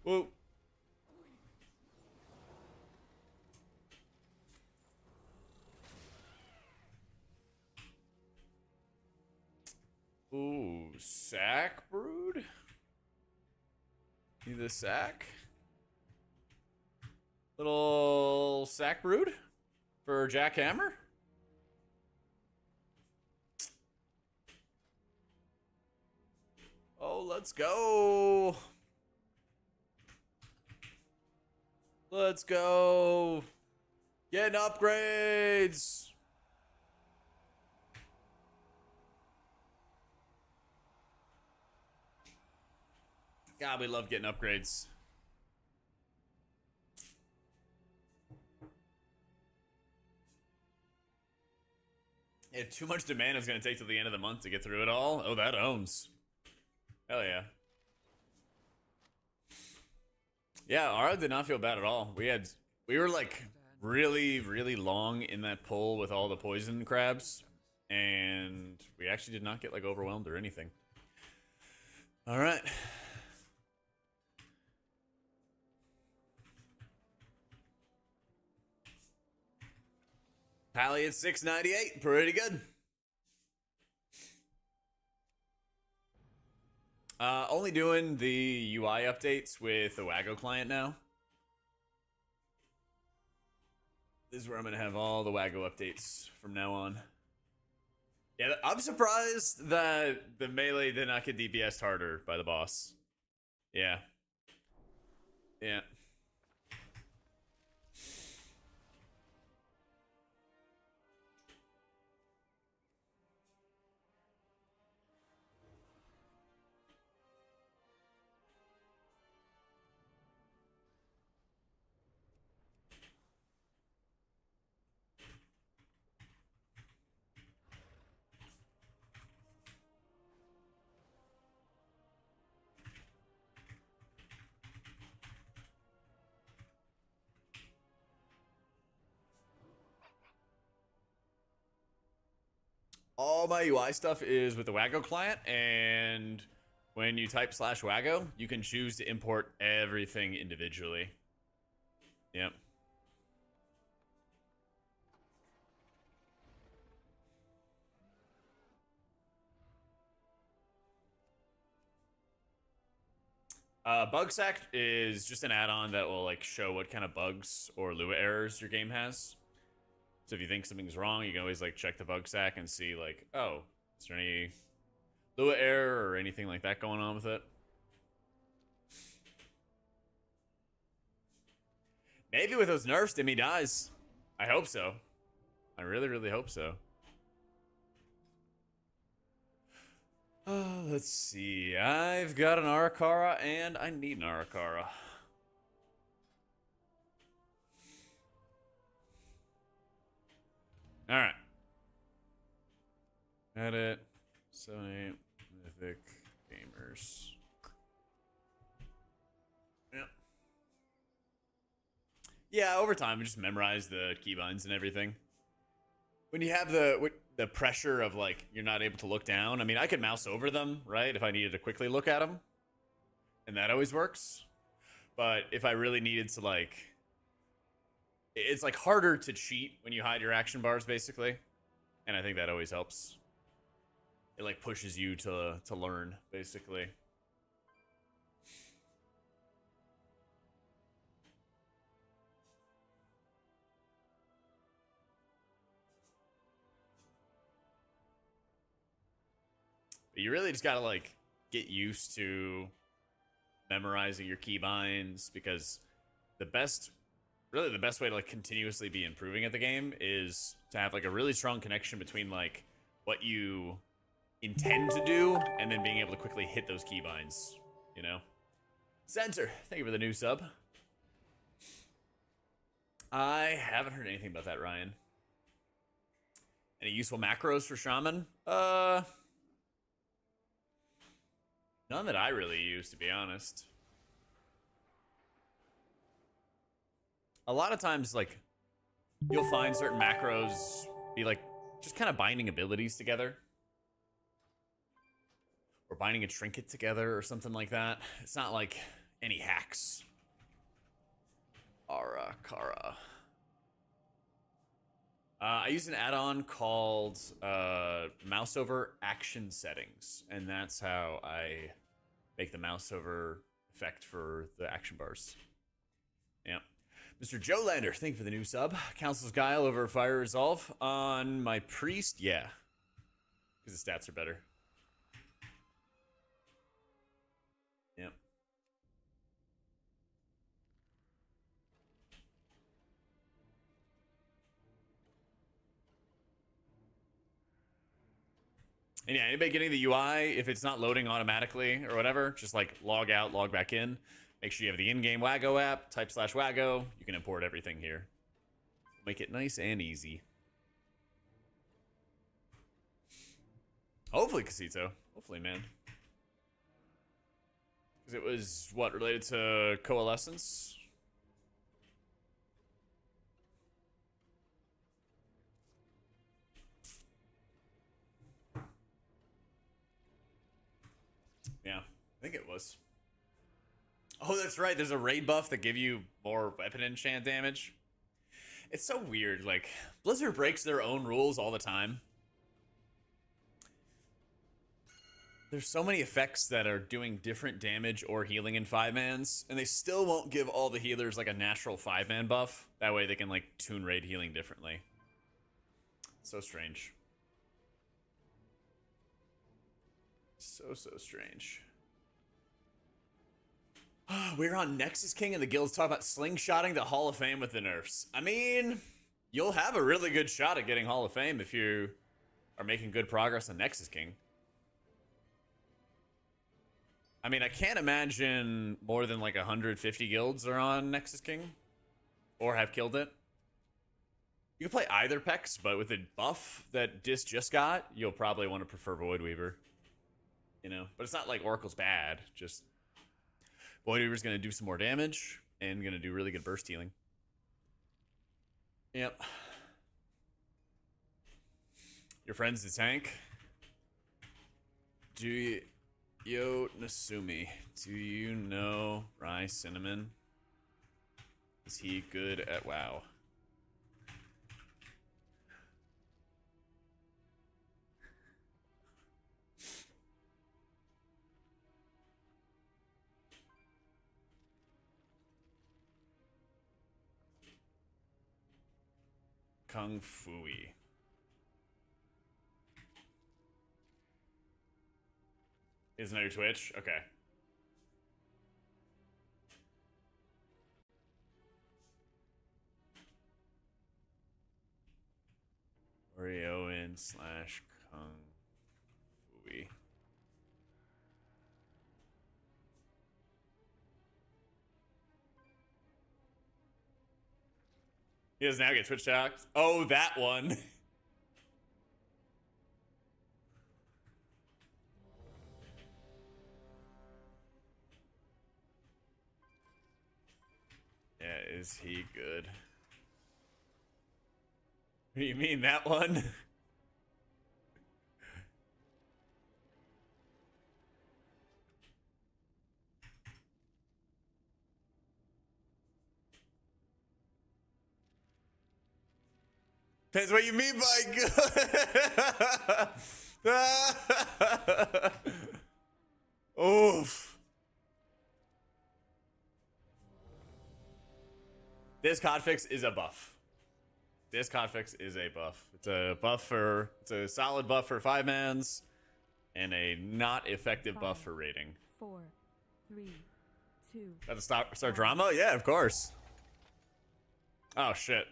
Whoa. Ooh, sack brood? Need the sack? Little sack brood for Jackhammer. Oh, let's go. Let's go. Getting upgrades. God, we love getting upgrades. Yeah, too much demand is going to take till the end of the month to get through it all. Oh, that owns. Hell yeah. Yeah, Ara did not feel bad at all. We were like really long in that pull with all the poison crabs, and we actually did not get like overwhelmed or anything. All right. Pally at 698, pretty good. Only doing the UI updates with the Wago client now. This is where I'm gonna have all the Wago updates from now on. Yeah, I'm surprised that the melee did not get DPS'd harder by the boss. Yeah. Yeah. All my UI stuff is with the Wago client, and when you type /Wago, you can choose to import everything individually. Yep. Bugsack is just an add-on that will like show what kind of bugs or Lua errors your game has. So if you think something's wrong, you can always like check the Bugsack and see like, oh, is there any Lua error or anything like that going on with it? Maybe with those nerfs, Dimmy dies. I hope so. I really hope so. Let's see. I've got an Arakara, and I need an Arakara. All right. Edit. Sony Mythic Gamers. Yeah. Yeah, over time, we just memorize the keybinds and everything. When you have the pressure of like you're not able to look down, I mean, I could mouse over them, right? If I needed to quickly look at them, and that always works. But if I really needed to like, it's like harder to cheat when you hide your action bars, basically, and I think that always helps. It like pushes you to learn, basically. But you really just gotta like get used to memorizing your keybinds, because the best way to like continuously be improving at the game is to have like a really strong connection between like what you intend to do and then being able to quickly hit those keybinds, you know? Censor, thank you for the new sub. I haven't heard anything about that, Ryan. Any useful macros for Shaman? None that I really use, to be honest. A lot of times, like, you'll find certain macros be like just kind of binding abilities together, or binding a trinket together or something like that. It's not like any hacks. Arakara. I use an add-on called mouse over action settings, and that's how I make the mouse over effect for the action bars. Yeah. Mr. Joe Lander, thank you for the new sub. Council's Guile over Fire Resolve. On my Priest, yeah. Because the stats are better. Yep. And yeah, anybody getting the UI, if it's not loading automatically or whatever, just like log out, log back in. Make sure you have the in-game Wago app, type /Wago. You can import everything here. Make it nice and easy. Hopefully, Casito. Hopefully, man. Because it was, what, related to Coalescence? Yeah, I think it was. Oh, that's right. There's a raid buff that give you more weapon enchant damage. It's so weird. Like, Blizzard breaks their own rules all the time. There's so many effects that are doing different damage or healing in 5-mans, and they still won't give all the healers like a natural 5-man buff. That way they can like tune raid healing differently. So strange. So strange. We're on Nexus King and the guild's talking about slingshotting the Hall of Fame with the nerfs. I mean, you'll have a really good shot at getting Hall of Fame if you are making good progress on Nexus King. I mean, I can't imagine more than like 150 guilds are on Nexus King or have killed it. You can play either Pex, but with the buff that Dis just got, you'll probably want to prefer Voidweaver. You know, but it's not like Oracle's bad. Just Voidweaver's going to do some more damage and going to do really good burst healing. Yep. Your friend's the tank. Do you... Yo, Nasumi, do you know Rye Cinnamon? Is he good at WoW? Kung Fui. Isn't that your Twitch? Okay. Oreo / Kung Fui. He does now get Twitch talks. Oh, that one. Yeah, is he good? What do you mean, that one? Depends what you mean by good. Oof. This confix is a buff. This confix is a buff. It's a buff for, it's a solid buff for 5-mans and a not effective buff for raiding. 4, 3, 2. Got to start drama? Yeah, of course. Oh shit.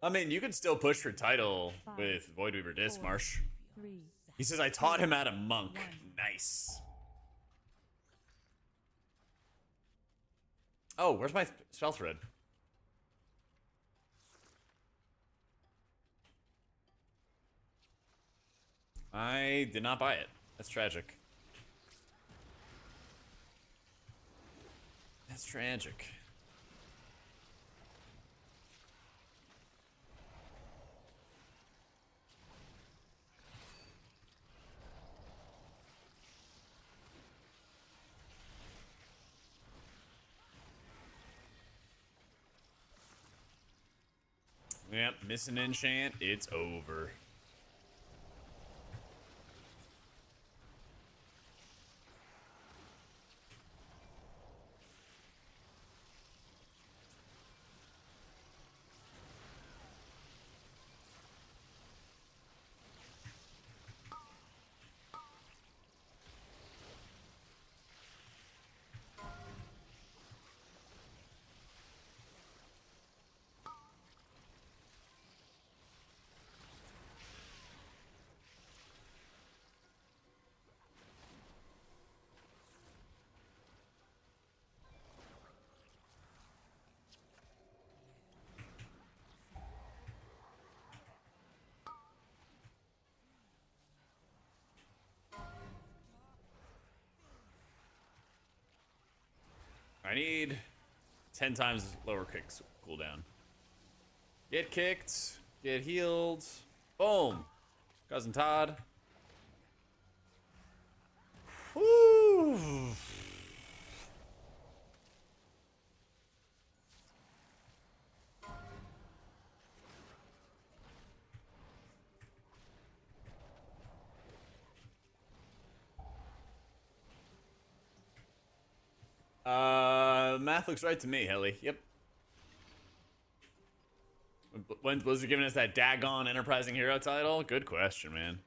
I mean, you could still push for title with Voidweaver Disc, Marsh. 3. He says, I taught him how to monk. Nice. Oh, where's my spell thread? I did not buy it. That's tragic. That's tragic. Yep, missing enchant, it's over. I need 10 times lower kicks cooldown. Get kicked, get healed. Boom. Cousin Todd. Woo. Math looks right to me, Helly. Yep. When's Blizzard giving us that daggone enterprising hero title? Good question, man.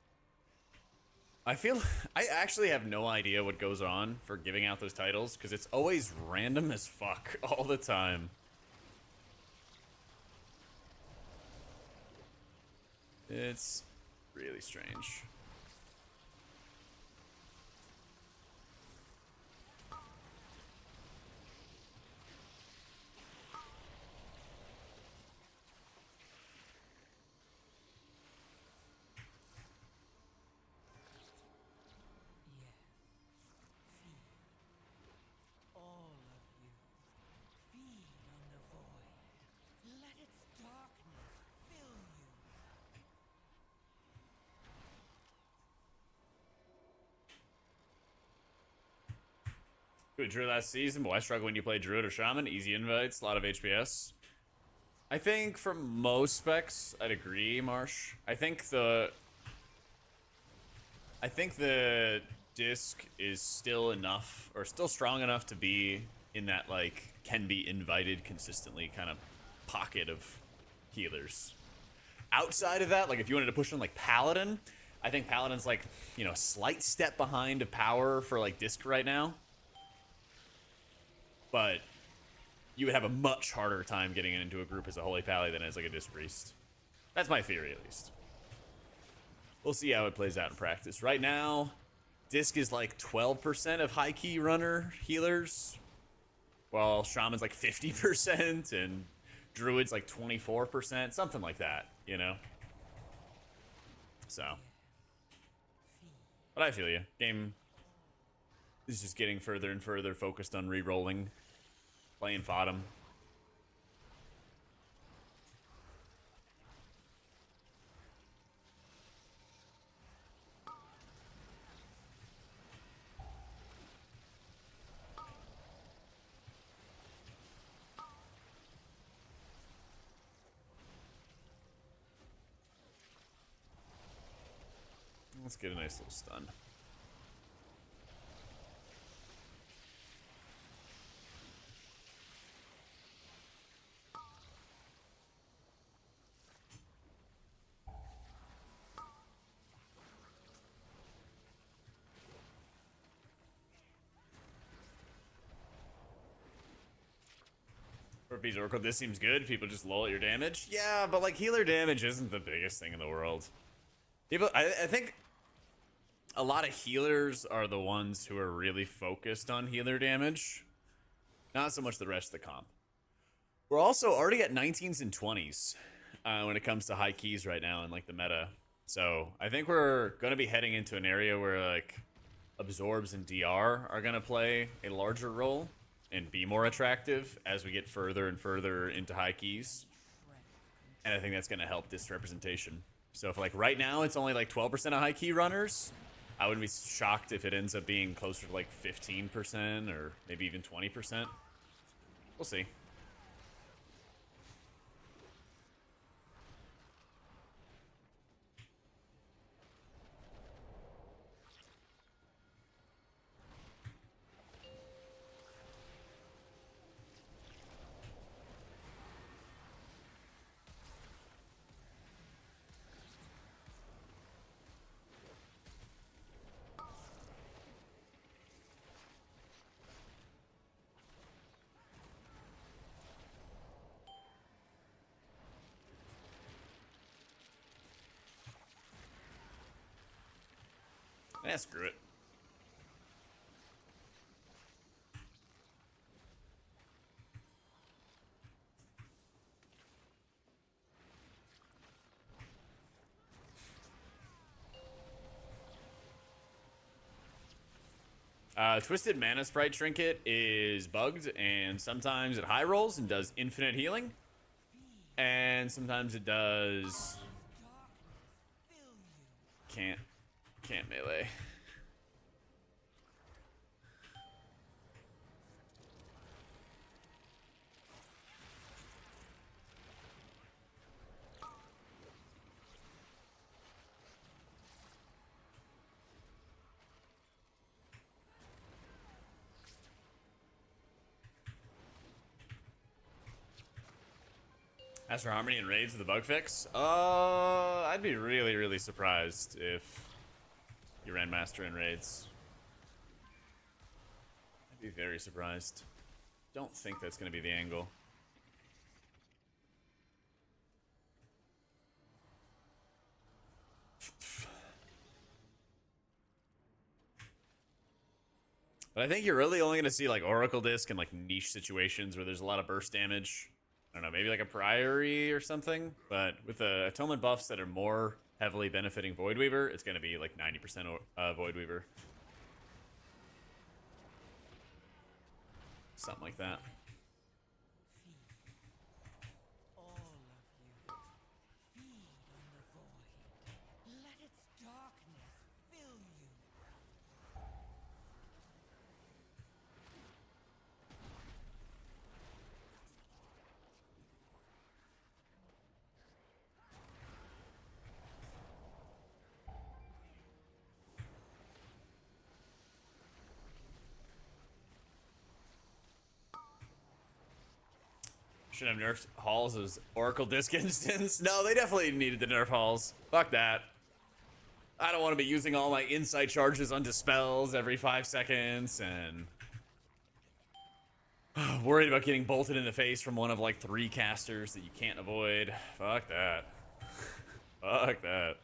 I actually have no idea what goes on for giving out those titles because it's always random as fuck all the time. It's really strange. All of you, feed on the void. Let its darkness fill you. Good Druid last season, but why struggle when you play Druid or Shaman? Easy invites, a lot of HPS. I think for most specs, I'd agree, Marsh. I think the disc is still enough, or still strong enough to be in that, like, can be invited consistently kind of pocket of healers. Outside of that, like, if you wanted to push on, like, Paladin, I think Paladin's, like, you know, a slight step behind of power for, like, disc right now. But you would have a much harder time getting into a group as a Holy Pally than as, like, a Disc Priest. That's my theory, at least. We'll see how it plays out in practice. Right now, Disc is like 12% of high key runner healers, while Shaman's like 50% and Druid's like 24%, something like that, you know? So. But I feel you. Game is just getting further and further focused on re-rolling, playing Fodom. Let's get a nice little stun. For Beach Oracle, this seems good. People just lull at your damage. Yeah, but like healer damage isn't the biggest thing in the world. People, I think a lot of healers are the ones who are really focused on healer damage. Not so much the rest of the comp. We're also already at 19s and 20s when it comes to high keys right now in like the meta. So I think we're going to be heading into an area where like absorbs and DR are going to play a larger role and be more attractive as we get further and further into high keys. And I think that's going to help this representation. So if like right now it's only like 12% of high key runners, I wouldn't be shocked if it ends up being closer to like 15% or maybe even 20%. We'll see. Eh, screw it. Twisted Mana Sprite Trinket is bugged, and sometimes it high rolls and does infinite healing, and sometimes it does can't melee. As for Harmony and Raids with the bug fix, I'd be really, really surprised if you ran Master and Raids. I'd be very surprised. Don't think that's going to be the angle. But I think you're really only going to see like Oracle Disc in like niche situations where there's a lot of burst damage. I don't know, maybe like a Priory or something. But with the Atonement buffs that are more heavily benefiting Void Weaver, it's going to be like 90% Void Weaver. Something like that. All of you, feed on the void. Let its darkness fill you. Should have nerfed Halls as Oracle Disc instance. No, they definitely needed to nerf Halls. Fuck that. I don't want to be using all my insight charges on dispels every 5 seconds and worried about getting bolted in the face from one of like 3 casters that you can't avoid. Fuck that. Fuck that.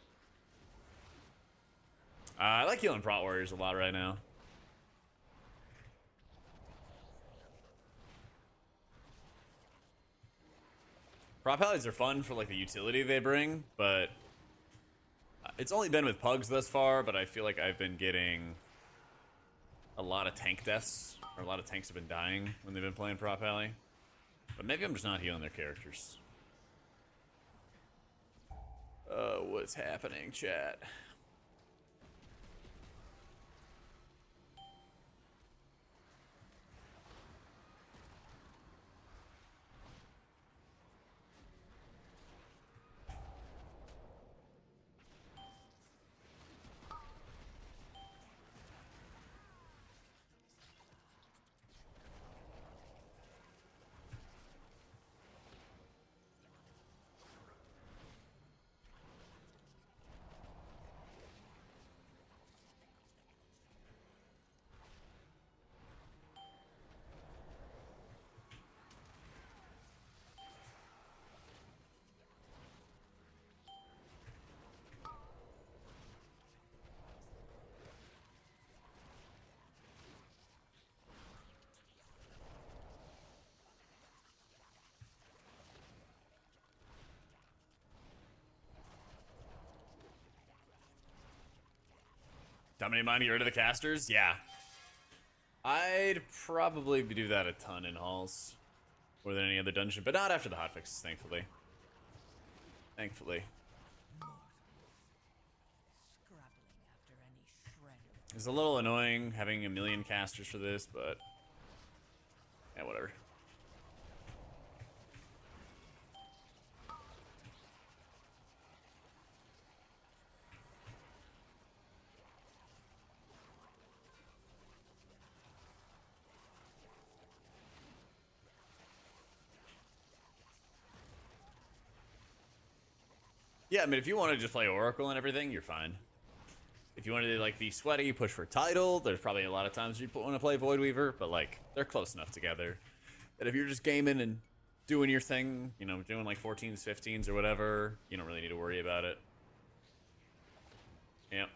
I like healing Prot Warriors a lot right now. Prop Allies are fun for like the utility they bring, but it's only been with Pugs thus far, but I feel like I've been getting a lot of tank deaths, or a lot of tanks have been dying when they've been playing Prop Ally. But maybe I'm just not healing their characters. What's happening, chat? Dominating Mind to get rid of the casters? Yeah. I'd probably do that a ton in Halls. More than any other dungeon, but not after the hotfixes, thankfully. Thankfully. Scrabbling after any shred of It's a little annoying having a million casters for this, but yeah, whatever. Yeah, I mean, if you want to just play Oracle and everything, you're fine. If you want to like be sweaty, push for title, there's probably a lot of times you want to play Void Weaver, but like they're close enough together that if you're just gaming and doing your thing, you know, doing like 14s, 15s or whatever, you don't really need to worry about it. Yep.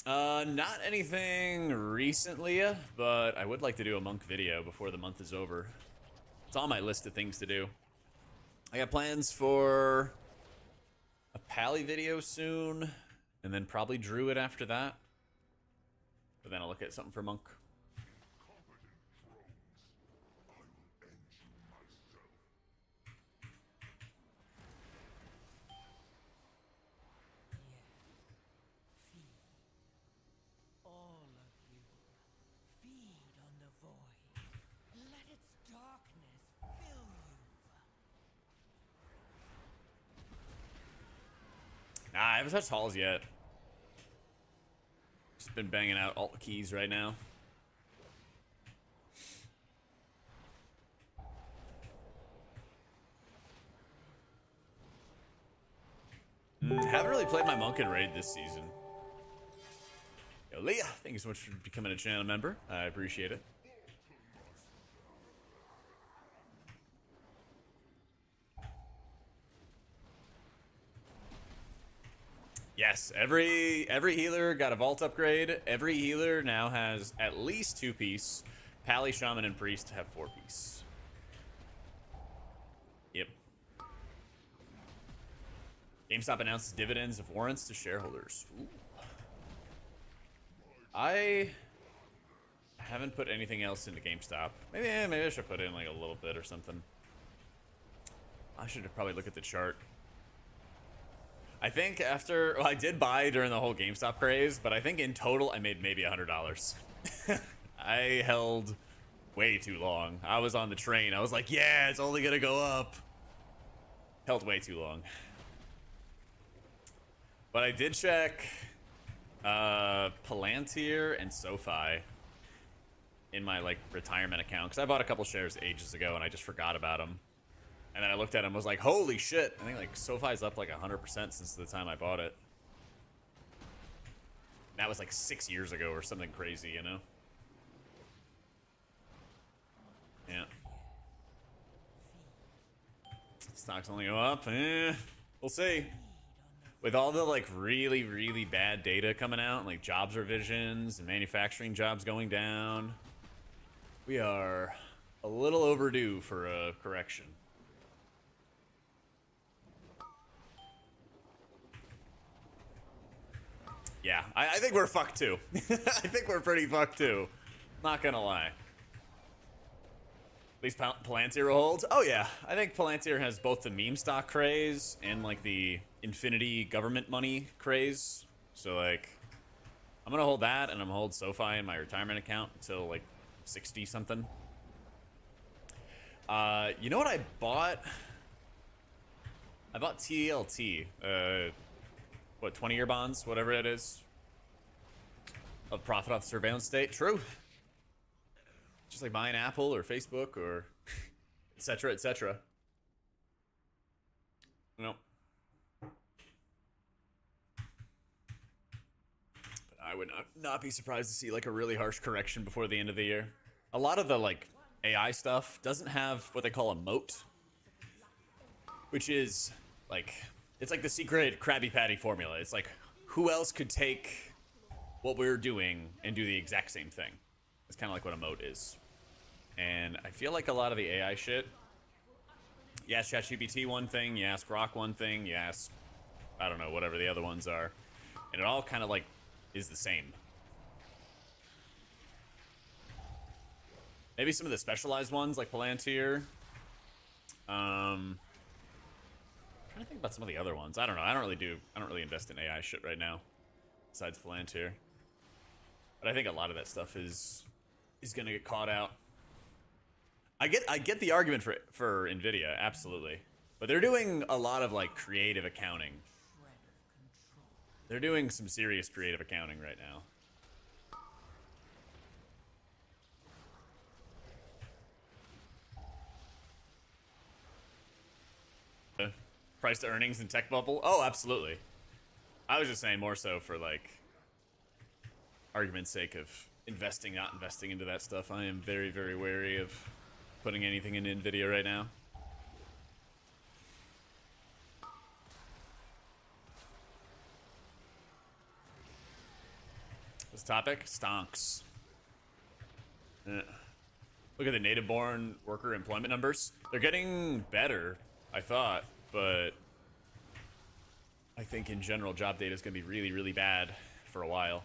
Not anything recently, but I would like to do a monk video before the month is over. It's on my list of things to do. I got plans for a Pally video soon, and then probably Druid after that. But then I'll look at something for Monk. All of you, feed on the void. Let its darkness fill you. Nah, I haven't touched halls yet. Just been banging out alt keys right now. Haven't really played my Monk and Raid this season. Yo, Leah, thank you so much for becoming a channel member. I appreciate it. Yes, every healer got a vault upgrade. Every healer now has at least 2-piece. Pally, Shaman, and Priest have 4-piece. Yep. GameStop announces dividends of warrants to shareholders. Ooh. I haven't put anything else into GameStop. Maybe I should put in like a little bit or something. I should probably look at the chart. I think after, well, I did buy during the whole GameStop craze, but I think in total I made maybe $100. I held way too long. I was on the train. I was like, yeah, it's only gonna go up. Held way too long. But I did check Palantir and SoFi in my like retirement account, because I bought a couple shares ages ago and I just forgot about them. And then I looked at them and was like, holy shit. I think like SoFi's up like 100% since the time I bought it. And that was like 6 years ago or something crazy, you know? Yeah. Stocks only go up. We'll see. With all the like really, really bad data coming out, like jobs revisions and manufacturing jobs going down, we are a little overdue for a correction. Yeah, I think we're fucked too. I think we're pretty fucked too. Not gonna lie. At least Palantir holds. Oh yeah, I think Palantir has both the meme stock craze and like the infinity government money craze. So like, I'm gonna hold that, and I'm gonna hold SoFi in my retirement account until like 60 something. You know what I bought? I bought TLT. What, 20-year bonds, whatever it is, of profit off the surveillance state. True. Just like buying Apple or Facebook or etc. etc. Nope. But I would not be surprised to see like a really harsh correction before the end of the year. A lot of the like AI stuff doesn't have what they call a moat, which is like, it's like the secret Krabby Patty formula. It's like, who else could take what we're doing and do the exact same thing? It's kind of like what a moat is. And I feel like a lot of the AI shit, you ask ChatGPT one thing, you ask Grok one thing, you ask, I don't know, whatever the other ones are, and it all kind of like is the same. Maybe some of the specialized ones like Palantir. Trying to think about some of the other ones. I don't know. I don't really invest in AI shit right now, besides Palantir. But I think a lot of that stuff is gonna get caught out. I get the argument for Nvidia, absolutely, but they're doing a lot of like creative accounting. They're doing some serious creative accounting right now. Price to earnings and tech bubble? Oh, absolutely. I was just saying more so for like argument's sake of investing, not investing into that stuff. I am very, very wary of putting anything in Nvidia right now. This topic? Stonks. Look at the native-born worker employment numbers. They're getting better, I thought, but I think in general, job data is going to be really, really bad for a while.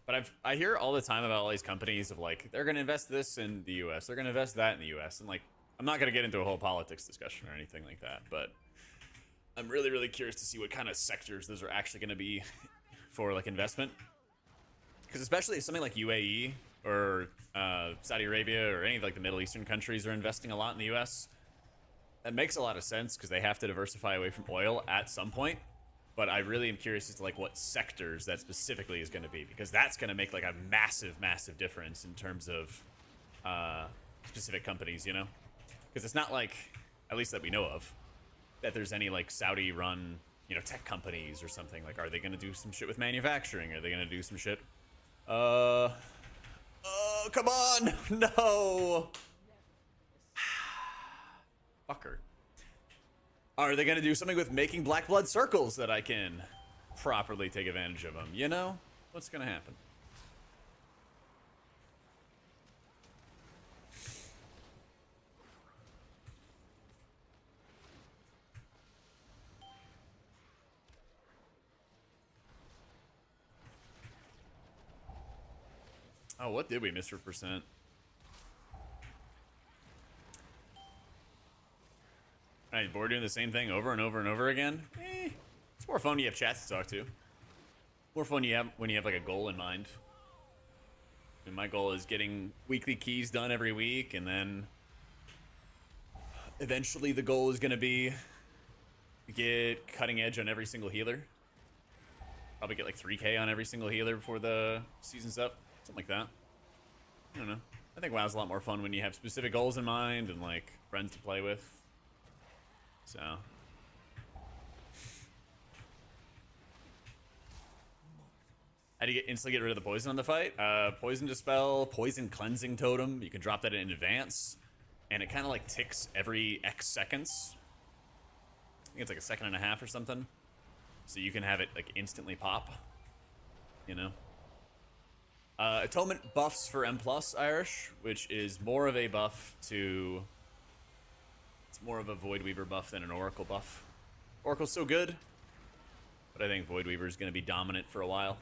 But I hear all the time about all these companies of like, they're going to invest this in the US, they're going to invest that in the US. And like, I'm not going to get into a whole politics discussion or anything like that, but I'm really, really curious to see what kind of sectors those are actually going to be for like investment. Because especially something like UAE or Saudi Arabia or any of like the Middle Eastern countries are investing a lot in the US. That makes a lot of sense because they have to diversify away from oil at some point. But I really am curious as to like what sectors that specifically is going to be, because that's going to make like a massive, massive difference in terms of specific companies, you know? Because it's not like, at least that we know of, that there's any like Saudi-run, you know, tech companies or something. Like, are they going to do some shit with manufacturing? Are they going to do some shit? Oh, come on! No! Fucker. Are they going to do something with making black blood circles that I can properly take advantage of them? You know? What's going to happen? Oh, what did we miss for percent? Alright, bored doing the same thing over and over and over again? It's more fun when you have chats to talk to. More fun when you have like a goal in mind. And my goal is getting weekly keys done every week, and then eventually the goal is going to be get cutting edge on every single healer. Probably get like 3k on every single healer before the season's up. Something like that. I don't know. I think WoW's a lot more fun when you have specific goals in mind and like friends to play with. So. How do you instantly get rid of the poison on the fight? Poison Dispel, Poison Cleansing Totem. You can drop that in advance. And it kind of like ticks every X seconds. I think it's like a second and a half or something. So you can have it like instantly pop. You know? Atonement buffs for M+, Irish, which is more of a buff to... It's more of a Void Weaver buff than an Oracle buff. Oracle's so good, but I think Void Weaver is going to be dominant for a while.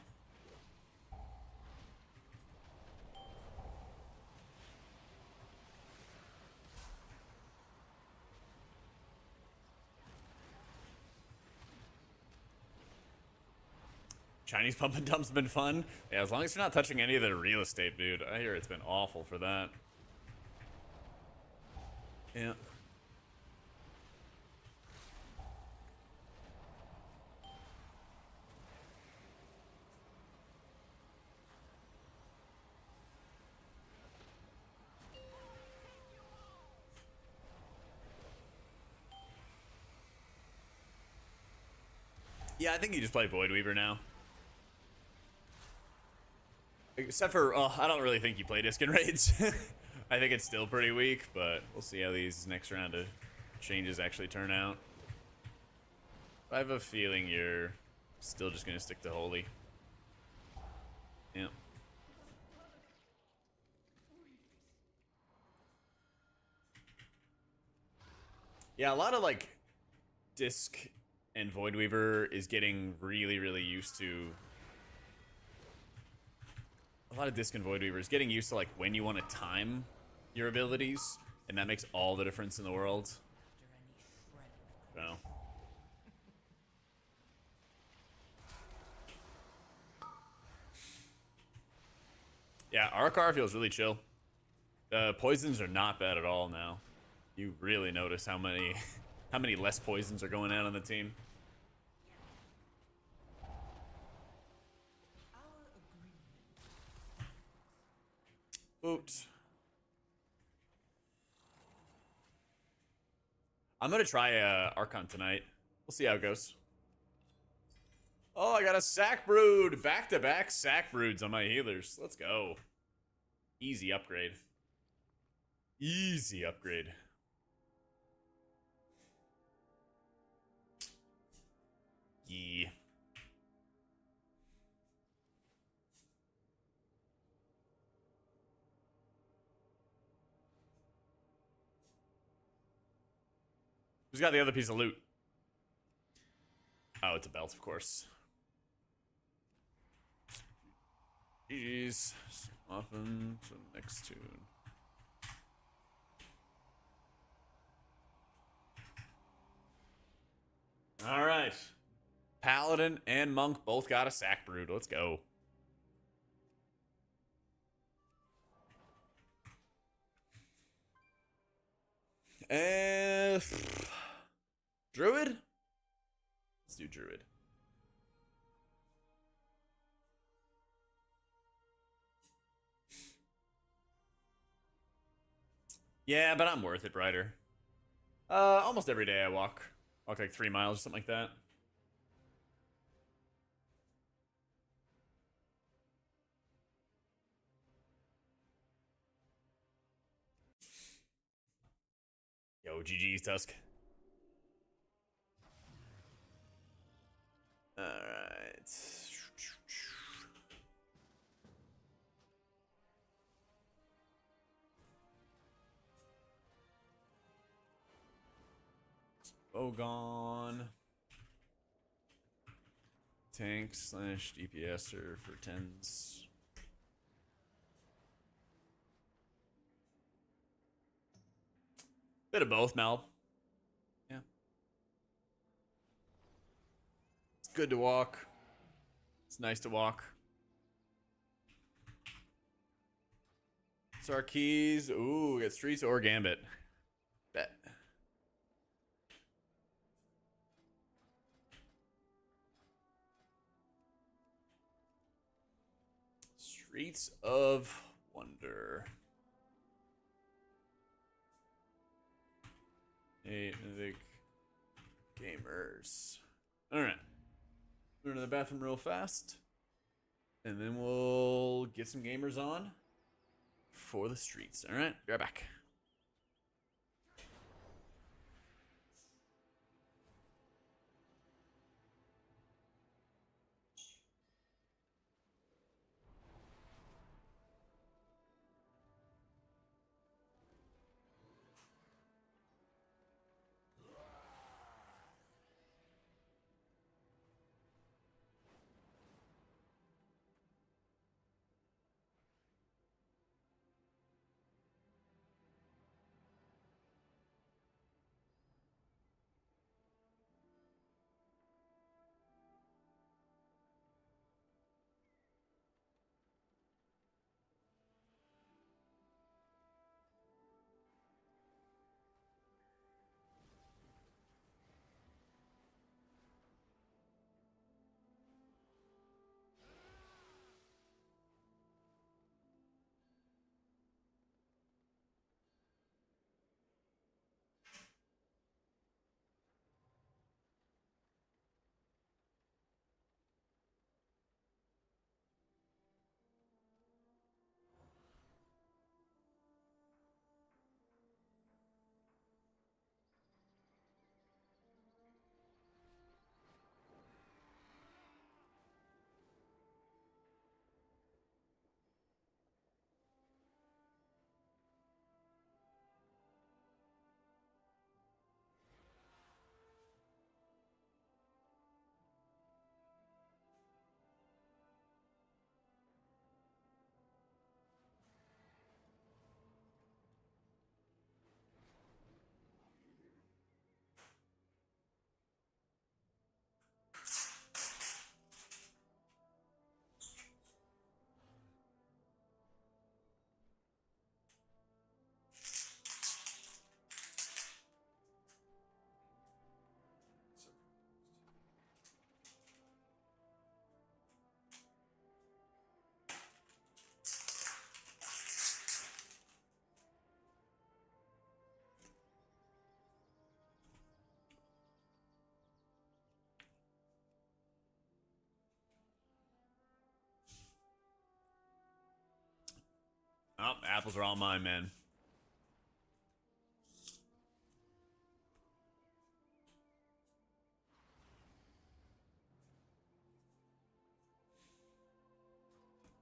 Chinese pump and dump's been fun. Yeah, as long as you're not touching any of the real estate, dude. I hear it's been awful for that. Yeah. Yeah, I think you just play Void Weaver now. Except for, I don't really think you play Disc and Raids. I think it's still pretty weak, but we'll see how these next round of changes actually turn out. I have a feeling you're still just going to stick to Holy. Yeah. Yeah, a lot of like Disc and Void Weaver is getting really, really used to. A lot of Disc and Void Weaver is getting used to like when you want to time your abilities, and that makes all the difference in the world. So. Yeah, Arcar feels really chill. Poisons are not bad at all now. You really notice how many less poisons are going out on the team. Oops. I'm gonna try Archon tonight. We'll see how it goes. Oh, I got a sack brood. Back-to-back sack broods on my healers. Let's go. Easy upgrade. Easy upgrade. Yeah. Who's got the other piece of loot? Oh, it's a belt, of course. GG's. Often to the next tune. All right. Paladin and Monk both got a sack brood. Let's go. Druid? Let's do Druid. Yeah, but I'm worth it, Ryder. Almost every day I walk. Walk like 3 miles or something like that. Yo, GG's, Tusk. Alright. Bogon. Tank / DPSer for 10s. Bit of both, Mal. Yeah. It's good to walk. It's nice to walk. Sarkeys. Ooh, we got Streets or Gambit. Bet. Streets of Wonder. 8 Mythic Gamers. Alright. Go to the bathroom real fast. And then we'll get some gamers on for the streets. Alright, be right back. Oh, apples are all mine, man.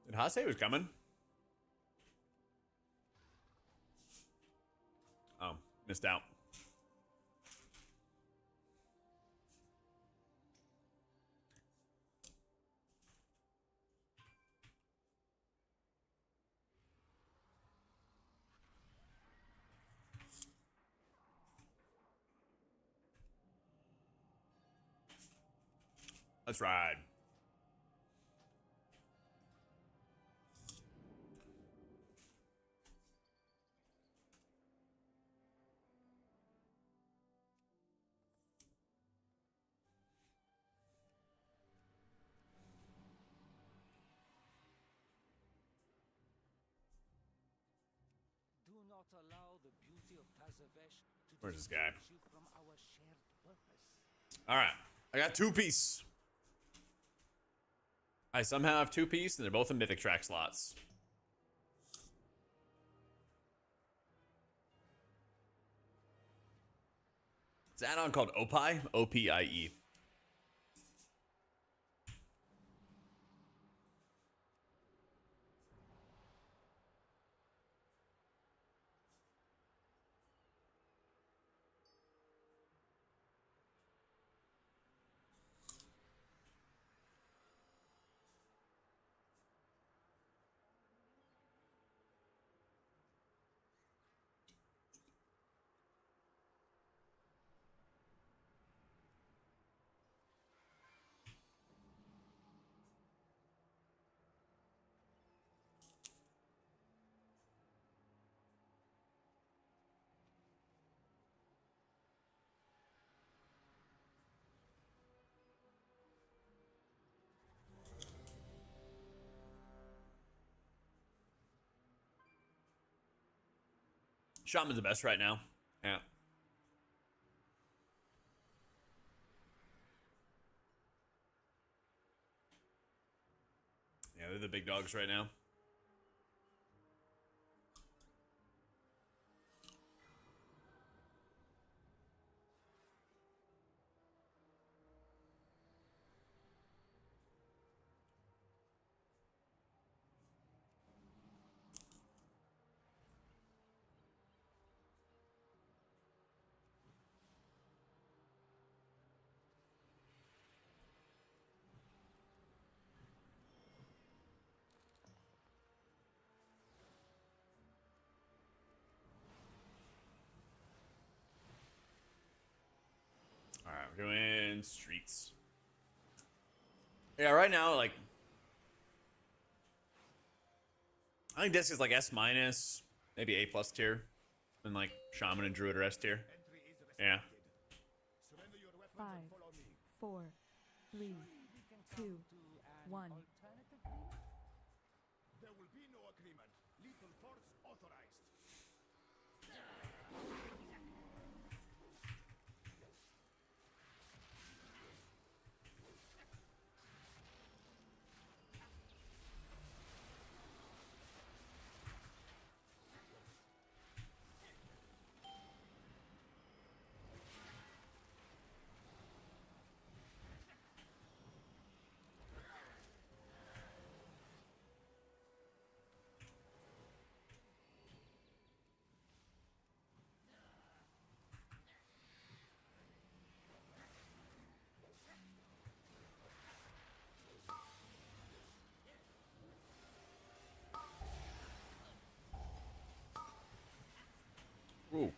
Did Haas say he was coming? Oh, missed out. Let's ride. Do not allow the beauty of Tazavesh to Where's this guy? distract you from our shared purpose. All right, I got 2-piece. I somehow have 2-piece, and they're both in mythic track slots. It's an add-on called Opie, O-P-I-E. Shaman's the best right now. Yeah. Yeah, they're the big dogs right now. All right, we're doing streets. Yeah, right now, like, I think this is like S minus, maybe A plus tier, and like Shaman and Druid are S tier. Yeah. 5, 4, 3, 2, 1. There will be no agreement. Lethal force authorized. Ooh.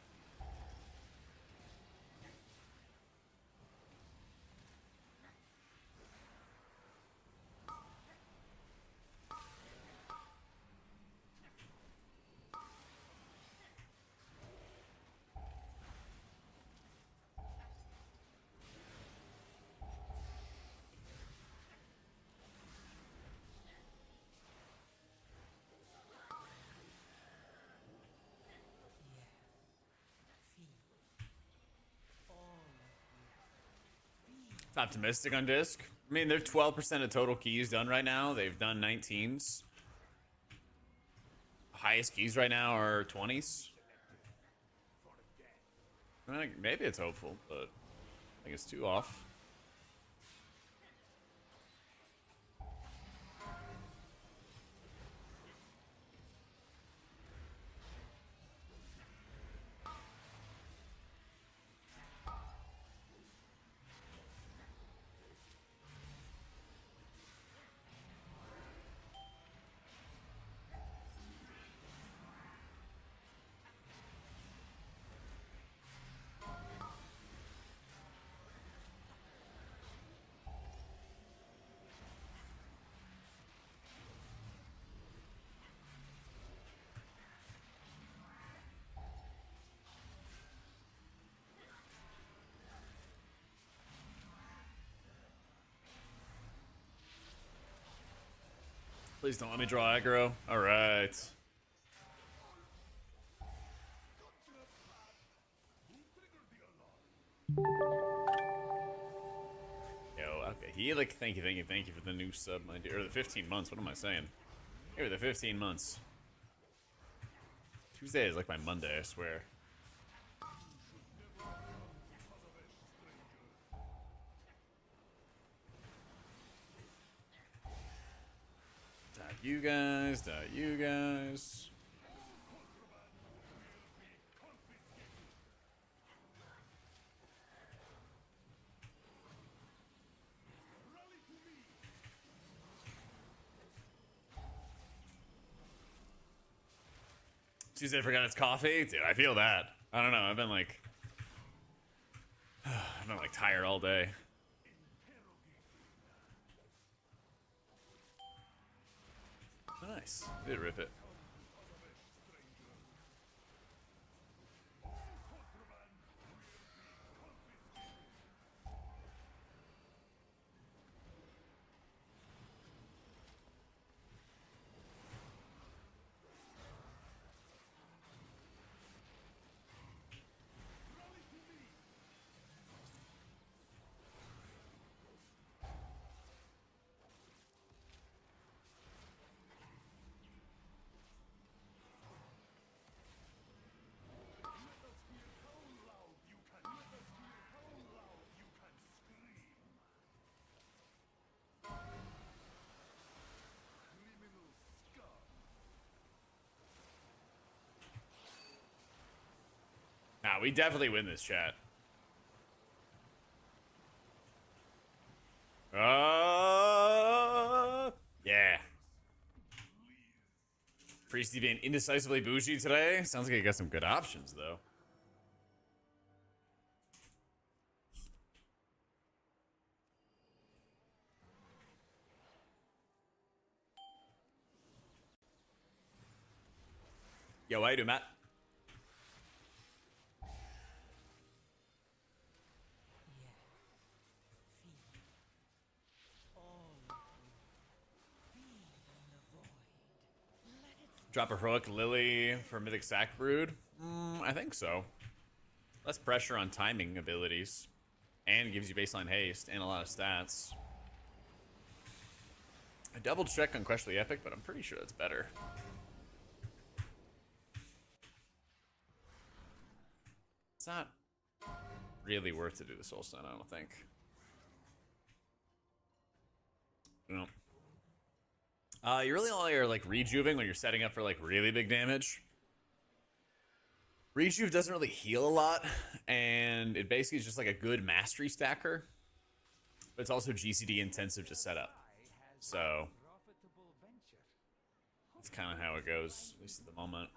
It's optimistic on disc. I mean, they're 12% of total keys done right now. They've done 19s. Highest keys right now are 20s. I mean, maybe it's hopeful, but I think it's too off. Please don't let me draw aggro. All right. Yo, okay. He like, thank you for the new sub, my dear. Or the 15 months. What am I saying? Here, the 15 months. Tuesday is like my Monday, I swear. Dot you guys, dot you guys. Tuesday forgot its coffee? Dude, I feel that. I don't know, I've been like tired all day. Oh, nice. Did rip it. Nah, we definitely win this, chat. Yeah. Priesty being indecisively bougie today. Sounds like he got some good options, though. Yo, how you doing, Matt? Drop a heroic Lily for Mythic Sack Brood? I think so. Less pressure on timing abilities. And gives you baseline haste and a lot of stats. I double check on Questionably Epic, but I'm pretty sure that's better. It's not really worth to do the Soul Stone, I don't think. No. You really only are like rejuving when you're setting up for like really big damage. Rejuve doesn't really heal a lot, and it basically is just like a good mastery stacker. But it's also GCD intensive to set up. So that's kind of how it goes, at least at the moment.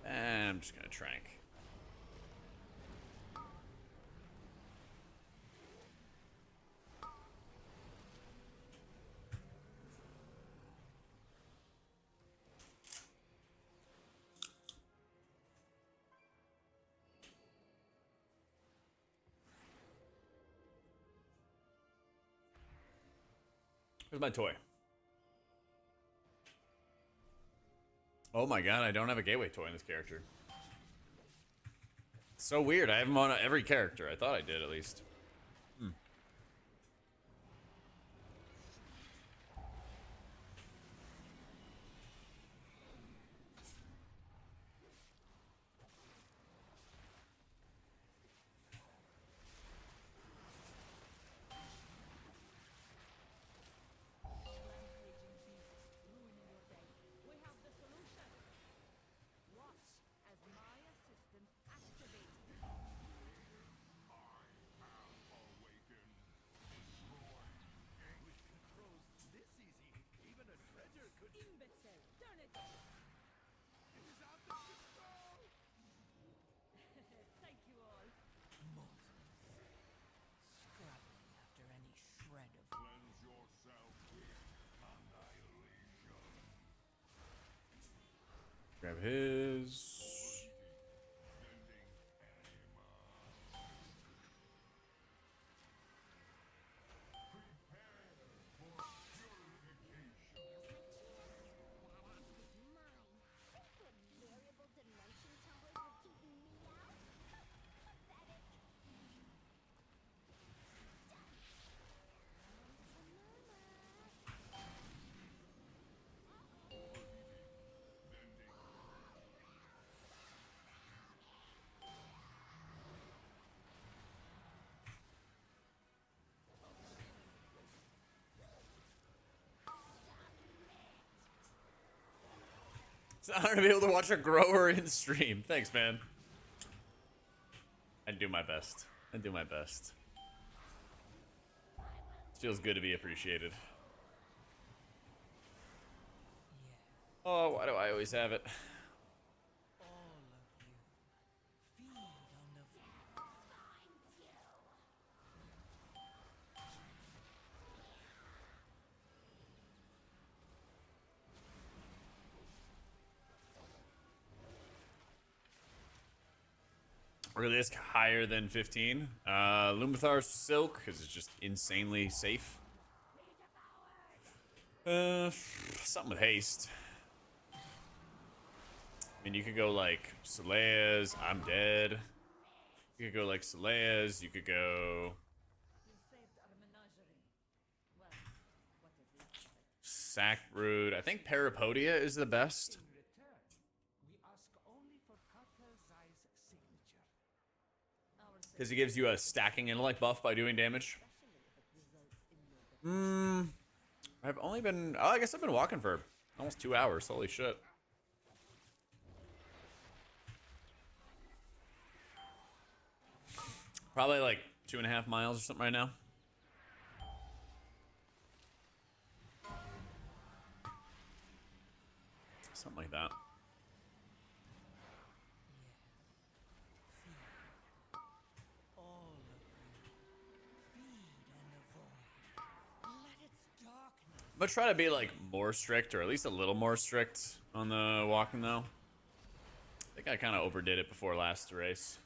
And I'm just gonna trank. Here's my toy. Oh my god, I don't have a gateway toy in this character. So weird, I have them on every character. I thought I did, at least. Grab his. It's an honor to be able to watch a grower in stream. Thanks, man. I do my best. I do my best. It feels good to be appreciated. Oh, why do I always have it? All of you. Feed on the void. Really is higher than 15. Lumithar's Silk, because it's just insanely safe. Something with haste. I mean, you could go like Selea's, I'm dead. You could go like Selea's, you could go Sackbrood. I think Parapodia is the best. In return, we ask only for Katakai's signature. Because he gives you a stacking intellect buff by doing damage. I've only been... Oh, I guess I've been walking for almost 2 hours. Holy shit. Probably like 2.5 miles or something right now. Something like that. All of you. Feed on the void. Let its darkness. I'm gonna try to be like more strict, or at least a little more strict on the walking though. I think I kind of overdid it before last race.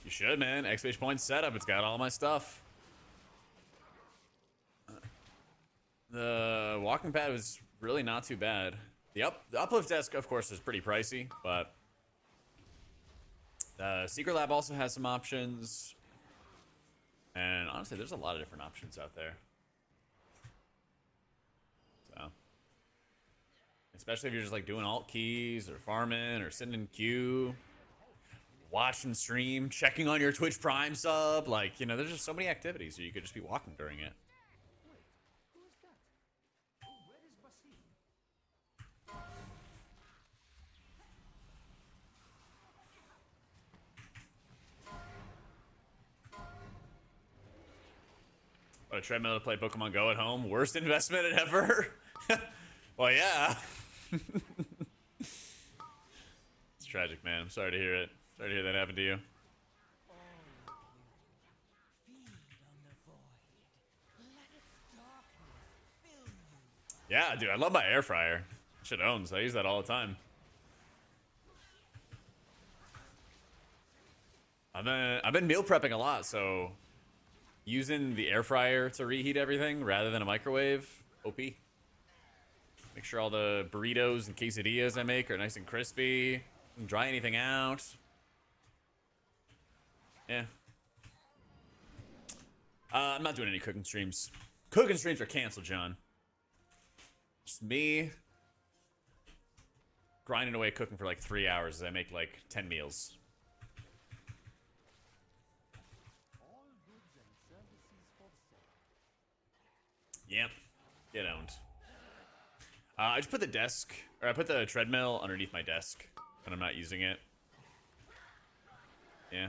You should, man. Exclamation point setup. It's got all my stuff. The walking pad was really not too bad. The uplift desk, of course, is pretty pricey, but the Secret Lab also has some options. And honestly, there's a lot of different options out there. So, especially if you're just like doing alt keys or farming or sitting in queue, watching stream, checking on your Twitch Prime sub, like, you know, there's just so many activities, so you could just be walking during it. Who is that? Oh, where is Basim? What, a treadmill to play Pokemon Go at home? Worst investment ever? Well, yeah. It's tragic, man. I'm sorry to hear it. Sorry to hear that happened to you. All of you. Feed on the void. Let its darkness fill you. Yeah, dude, I love my air fryer. Shit owns. I use that all the time. I've been meal prepping a lot, so using the air fryer to reheat everything rather than a microwave, OP. Make sure all the burritos and quesadillas I make are nice and crispy. Don't dry anything out. Yeah. I'm not doing any cooking streams. Cooking streams are canceled, John. Just me grinding away cooking for like 3 hours as I make like 10 meals. All goods and services for sale. Yep. Get owned. I just put the desk, or I put the treadmill underneath my desk when I'm not using it. Yeah.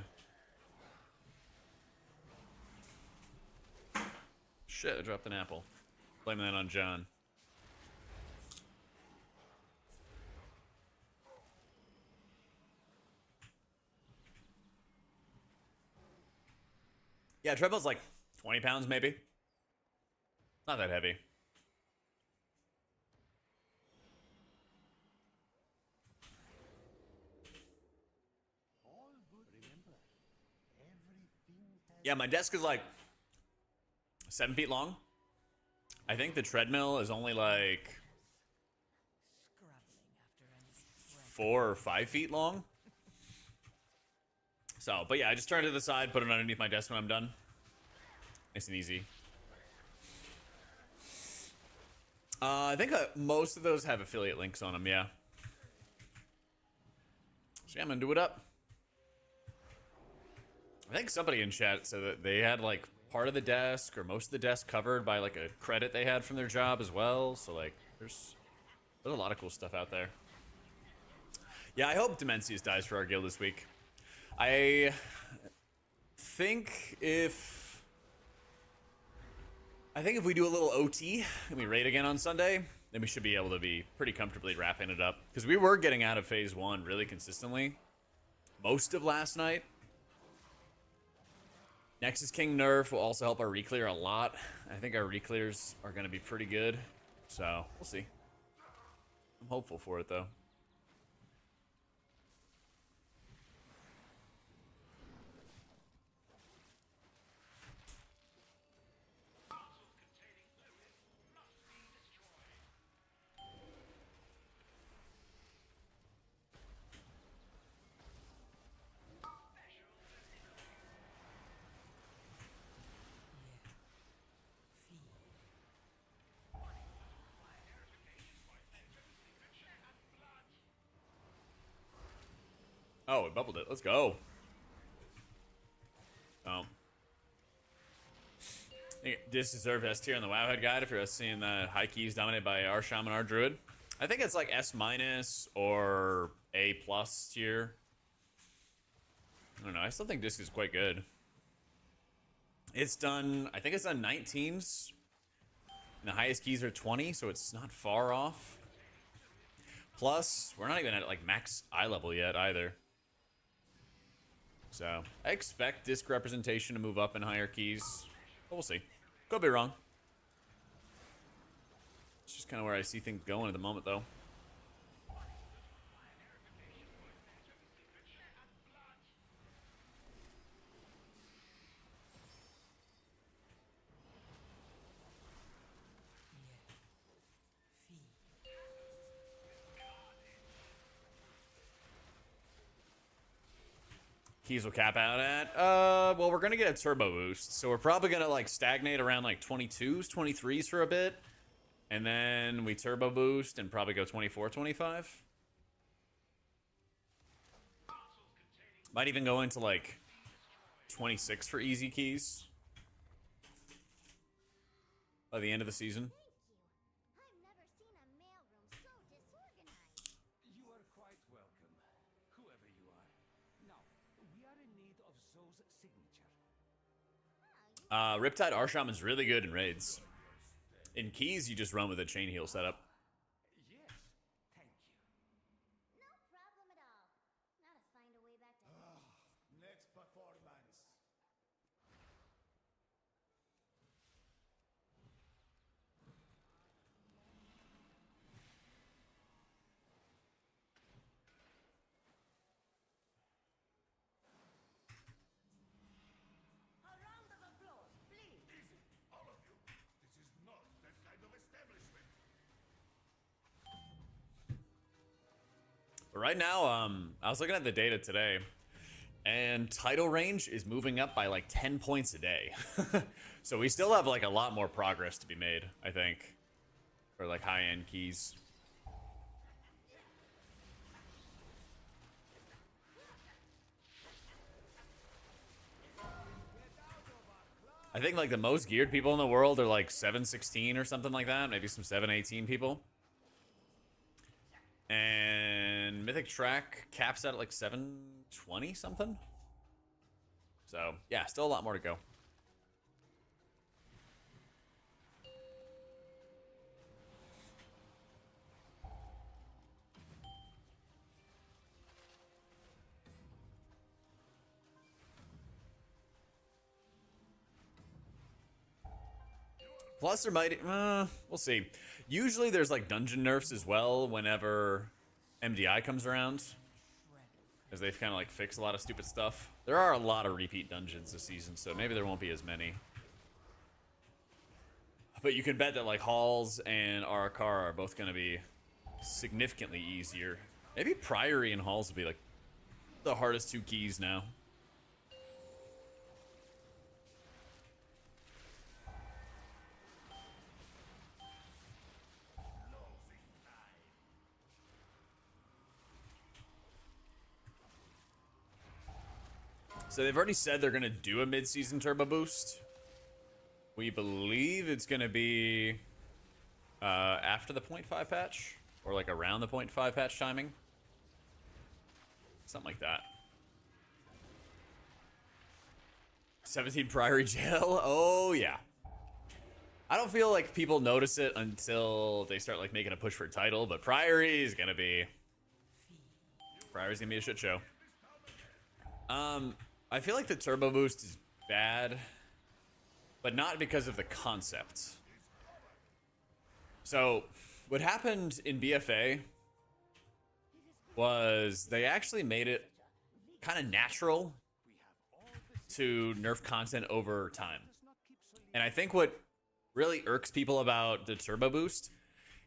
Shit, I dropped an apple. Blaming that on John. Yeah, treadmill's like 20 pounds maybe. Not that heavy. Yeah, my desk is like 7 feet long. I think the treadmill is only like 4 or 5 feet long. So, but yeah, I just turn it to the side, put it underneath my desk when I'm done. Nice and easy. I think most of those have affiliate links on them, yeah. So yeah, I'm gonna do it up. I think somebody in chat said that they had like part of the desk or most of the desk covered by like a credit they had from their job as well. So like there's a lot of cool stuff out there. Yeah, I hope Demencius dies for our guild this week. I think if we do a little OT and we raid again on Sunday, then we should be able to be pretty comfortably wrapping it up. Because we were getting out of phase 1 really consistently most of last night. Nexus King nerf will also help our Reclear a lot. I think our Reclears are going to be pretty good. So, we'll see. I'm hopeful for it, though. Oh, it bubbled it. Let's go. Oh. This deserves S tier on the Wowhead guide if you're seeing the high keys dominated by our Shaman, our Druid. I think it's like S- or A+ tier. I don't know. I still think Disc is quite good. It's done, I think it's done 19s. And the highest keys are 20, so it's not far off. Plus, we're not even at like max eye level yet either. So, I expect disc representation to move up in higher keys. But we'll see. Could be wrong. It's just kind of where I see things going at the moment, though. Keys will cap out at, well, we're gonna get a turbo boost, so we're probably gonna like stagnate around like 22s, 23s for a bit, and then we turbo boost and probably go 24, 25. Might even go into like 26 for easy keys by the end of the season. I've never seen a mailroom so disorganized. You are quite welcome, whoever you are. Now, we are in need of Zoe's signature. Riptide Arshaman's really good in raids. In keys, you just run with a chain heal setup. Yes, thank you. No problem at all. Let us find a way back to Next performance. a round of applause, please. Easy, all of you. This is not that kind of establishment. But right now, I was looking at the data today, and title range is moving up by like 10 points a day. So we still have like a lot more progress to be made, I think, for like high-end keys. I think like the most geared people in the world are like 716 or something like that, maybe some 718 people. And Mythic Track caps out at like 720 something. So yeah, still a lot more to go. Plus, there might. We'll see. Usually, there's like dungeon nerfs as well whenever MDI comes around, as they've kind of like fixed a lot of stupid stuff. There are a lot of repeat dungeons this season, so maybe there won't be as many. But you can bet that like Halls and Arakar are both going to be significantly easier. Maybe Priory and Halls will be like the hardest 2 keys now. So they've already said they're going to do a mid-season turbo boost. We believe it's going to be after the 0.5 patch, or like around the 0.5 patch timing. Something like that. 17 Priory Jail? Oh, yeah. I don't feel like people notice it until they start like making a push for a title, but Priory is going to be... Priory's going to be a shit show. I feel like the turbo boost is bad, but not because of the concept. So, what happened in BFA was they actually made it kind of natural to nerf content over time. And I think what really irks people about the turbo boost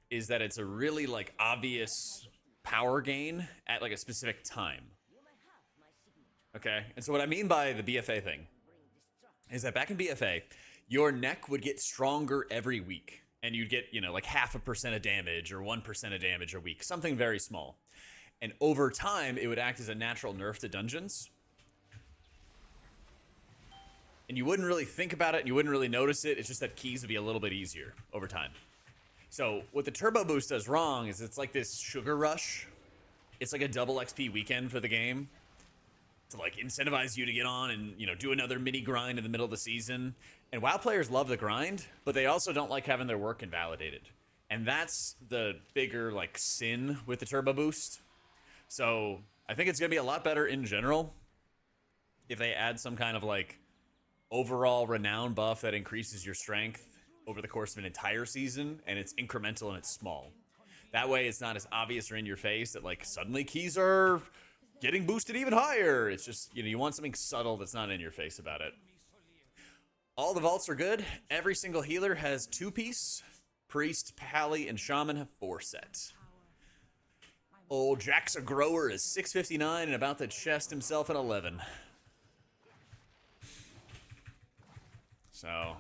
is that it's a really like obvious power gain at like a specific time. Okay, and so what I mean by the BFA thing is that back in BFA, your neck would get stronger every week, and you'd get, you know, like 0.5% of damage or 1% of damage a week, something very small. And over time, it would act as a natural nerf to dungeons. And you wouldn't really think about it, and you wouldn't really notice it. It's just that keys would be a little bit easier over time. So what the turbo boost does wrong is it's like this sugar rush. It's like a double XP weekend for the game, to like incentivize you to get on and, you know, do another mini grind in the middle of the season. And WoW players love the grind, but they also don't like having their work invalidated. And that's the bigger like sin with the turbo boost. So I think it's gonna be a lot better in general if they add some kind of like overall renown buff that increases your strength over the course of an entire season, and it's incremental and it's small. That way it's not as obvious or in your face that like suddenly keys are getting boosted even higher. It's just, you know, you want something subtle that's not in your face about it. All the vaults are good. Every single healer has 2-piece. Priest, Pally, and Shaman have 4 sets. Old Jack's a grower is 659 and about to chest himself an 11. So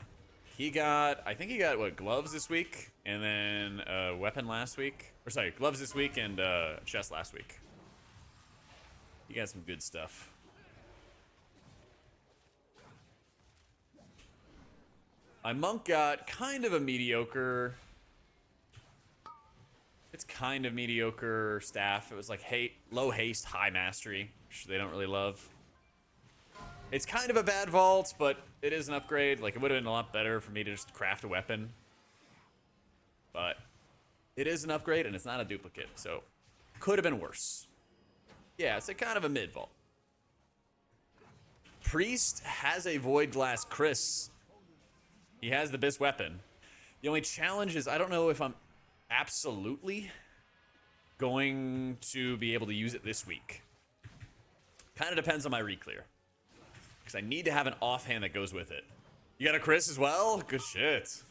he got, I think he got what, gloves this week, and then a weapon last week. Or sorry, gloves this week and chest last week. You got some good stuff. My monk got kind of a mediocre. It's kind of mediocre staff. It was like low haste, high mastery, which they don't really love. It's kind of a bad vault, but it is an upgrade. Like, it would have been a lot better for me to just craft a weapon. But it is an upgrade, and it's not a duplicate, so could have been worse. Yeah, it's a kind of a mid vault. Priest has a Void Glass Chris. He has the best weapon. The only challenge is I don't know if I'm absolutely going to be able to use it this week. Kind of depends on my Reclear, because I need to have an offhand that goes with it. You got a Chris as well? Good shit.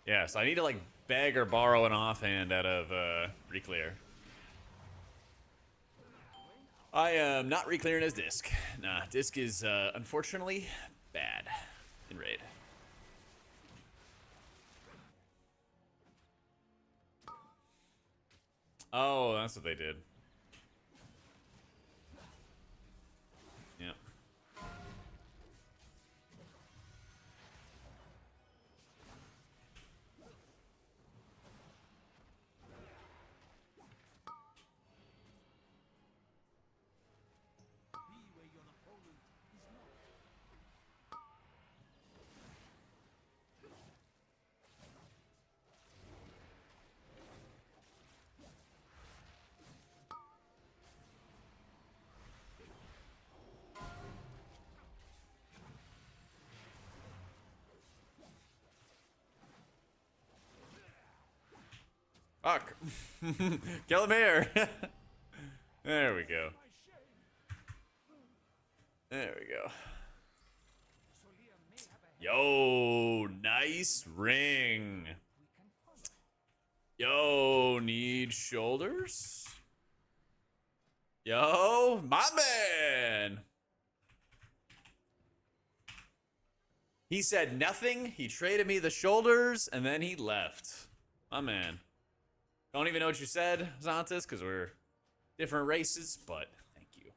Yeah, so I need to like beg or borrow an offhand out of Reclear. I am not Reclearing as Disc. Nah, Disc is unfortunately bad in Raid. Oh, that's what they did. Yeah. Fuck. Kill him here. There we go. There we go. Yo, nice ring. Yo, need shoulders? Yo, my man. He said nothing. He traded me the shoulders, and then he left. My man. Don't even know what you said, Xantus, because we're different races, but thank you.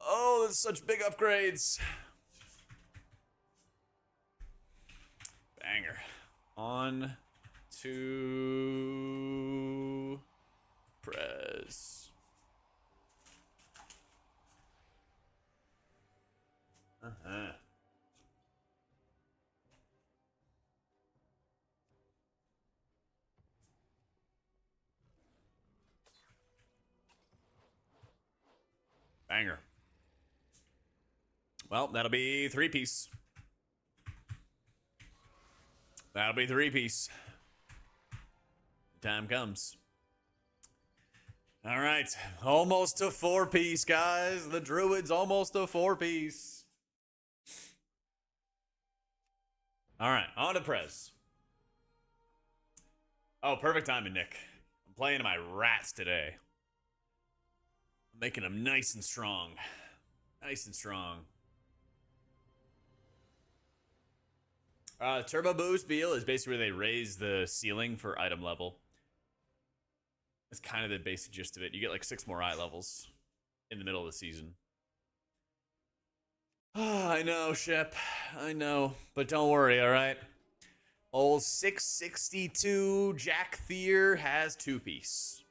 Oh, that's such big upgrades. Banger. On to Prez. Uh-huh. Banger. Well, that'll be 3-piece. That'll be 3-piece. Time comes. All right. Almost to 4-piece, guys. The Druid's almost a 4-piece. All right. On to Prez. Oh, perfect timing, Nick. I'm playing my rats today. I'm making them nice and strong. Nice and strong. Turbo Boost Beal is basically where they raise the ceiling for item level. That's kind of the basic gist of it. You get like 6 more eye levels in the middle of the season. Oh, I know, Shep. I know. But don't worry, all right? Old 662 Jack Thier has 2-piece.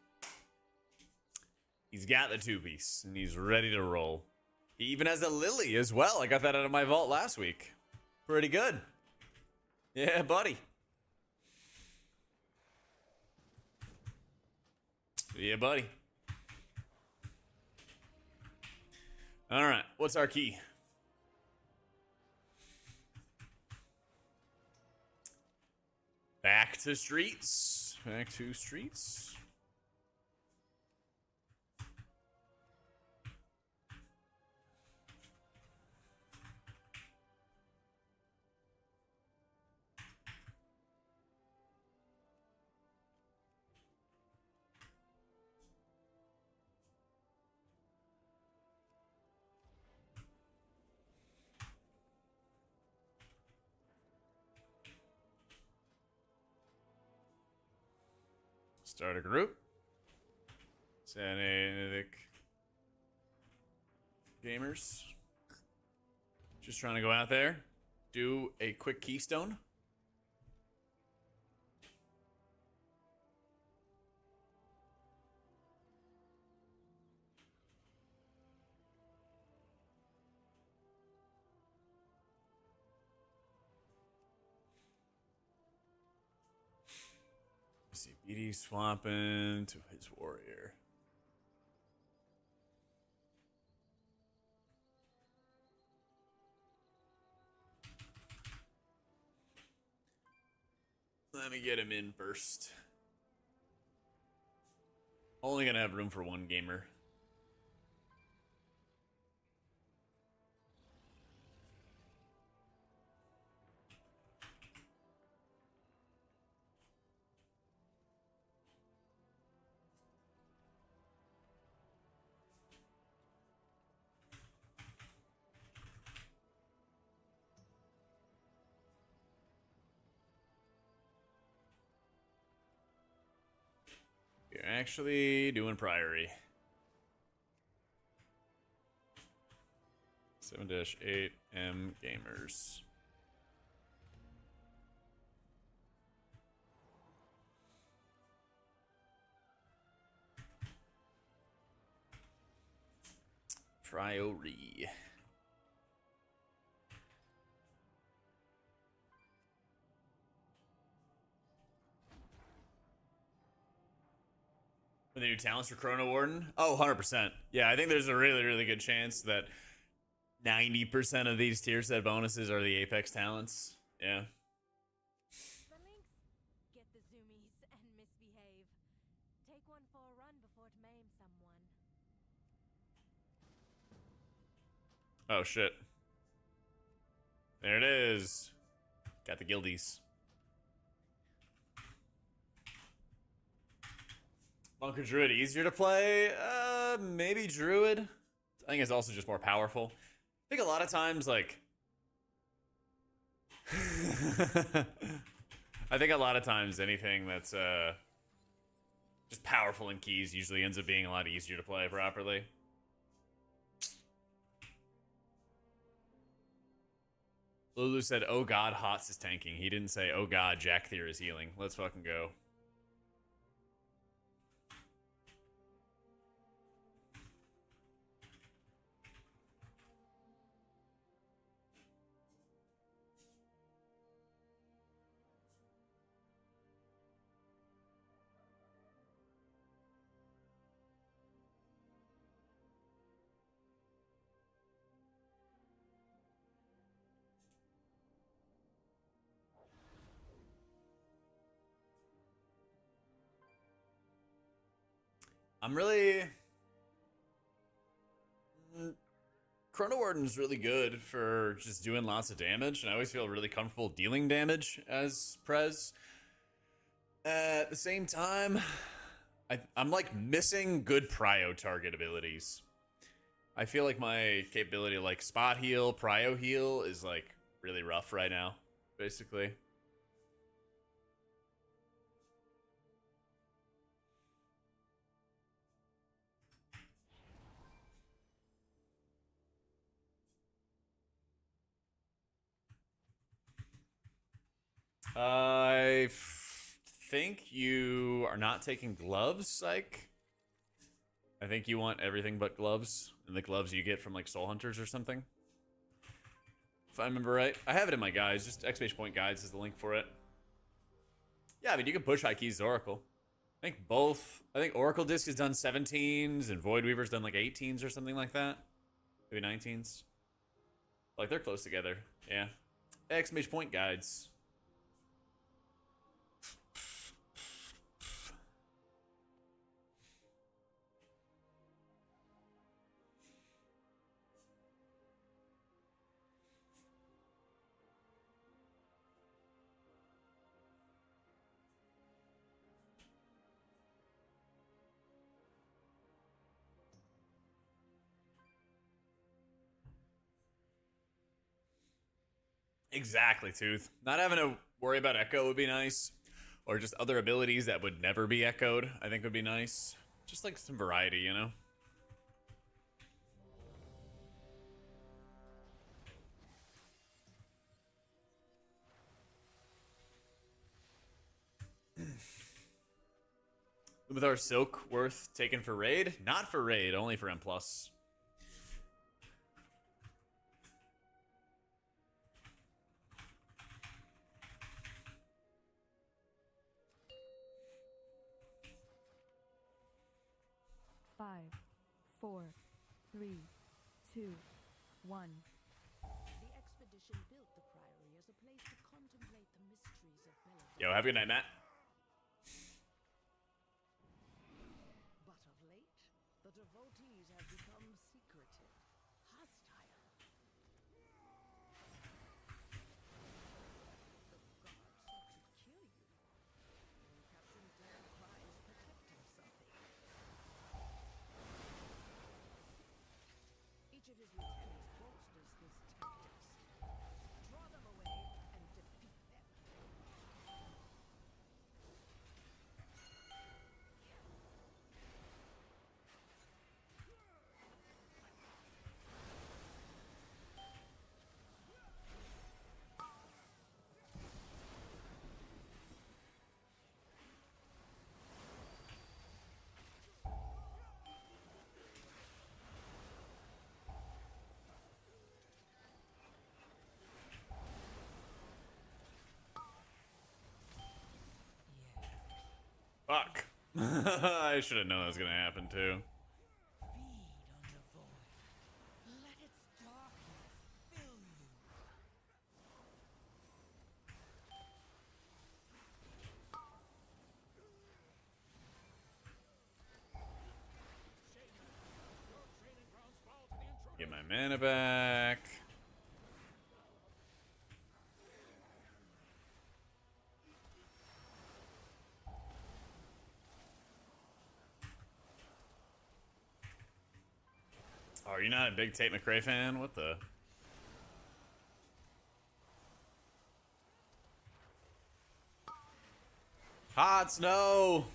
He's got the 2-piece, and he's ready to roll. He even has a Lily as well. I got that out of my vault last week. Pretty good. Yeah, buddy. Yeah, buddy. All right, what's our key? Back to streets. Back to streets. Start a group. Sanitic gamers. Just trying to go out there, do a quick keystone. See, BD swapping to his warrior. Let me get him in first. Only gonna have room for one gamer. You're actually doing Priory. 7-8M gamers. Priory. The new talents for Chrono Warden? Oh, 100%. Yeah, I think there's a really, really good chance that 90% of these tier set bonuses are the Apex talents. Yeah. The links get the zoomies and Oh shit. There it is. Got the guildies. Monk or Druid easier to play? Maybe Druid. I think it's also just more powerful. I think a lot of times, like... I think a lot of times anything that's just powerful in keys usually ends up being a lot easier to play properly. Lulu said, oh god, Hots is tanking. He didn't say, oh god, Jack Thier is healing. Let's fucking go. I'm really... Chrono Warden's really good for just doing lots of damage, and I always feel really comfortable dealing damage as Prez. At the same time, I'm like missing good prio target abilities. I feel like my capability to like spot heal, prio heal is like really rough right now, basically. I think you are not taking gloves, Psych. I think you want everything but gloves, and the gloves you get from like Soul Hunters or something. If I remember right. I have it in my guides, just exclamation point guides is the link for it. Yeah, I mean, you can push high keys Oracle. I think Oracle Disc has done 17s, and Void Weaver's done like 18s or something like that. Maybe 19s. Like, they're close together. Yeah. Exclamation point guides. Exactly, Tooth. Not having to worry about Echo would be nice. Or just other abilities that would never be echoed, I think would be nice. Just like some variety, you know? With our Silk worth taken for raid? Not for raid, only for M+. 5, 4, 3, 2, 1. The expedition built the Priory as a place to contemplate the mysteries of Belladonna. Yo, have a good night, Matt. But of late, the devotees have become secretive, hostile. The guards sought to kill you. Captain Dan cries protecting something. Each of his lieutenants bolsters his tactics. Draw them away and defeat them. Fuck. I should have known that was gonna happen too. Feed on the void. Let its darkness fill you. Get my mana back. Oh, are you not a big Tate McRae fan? What the? Hot snow!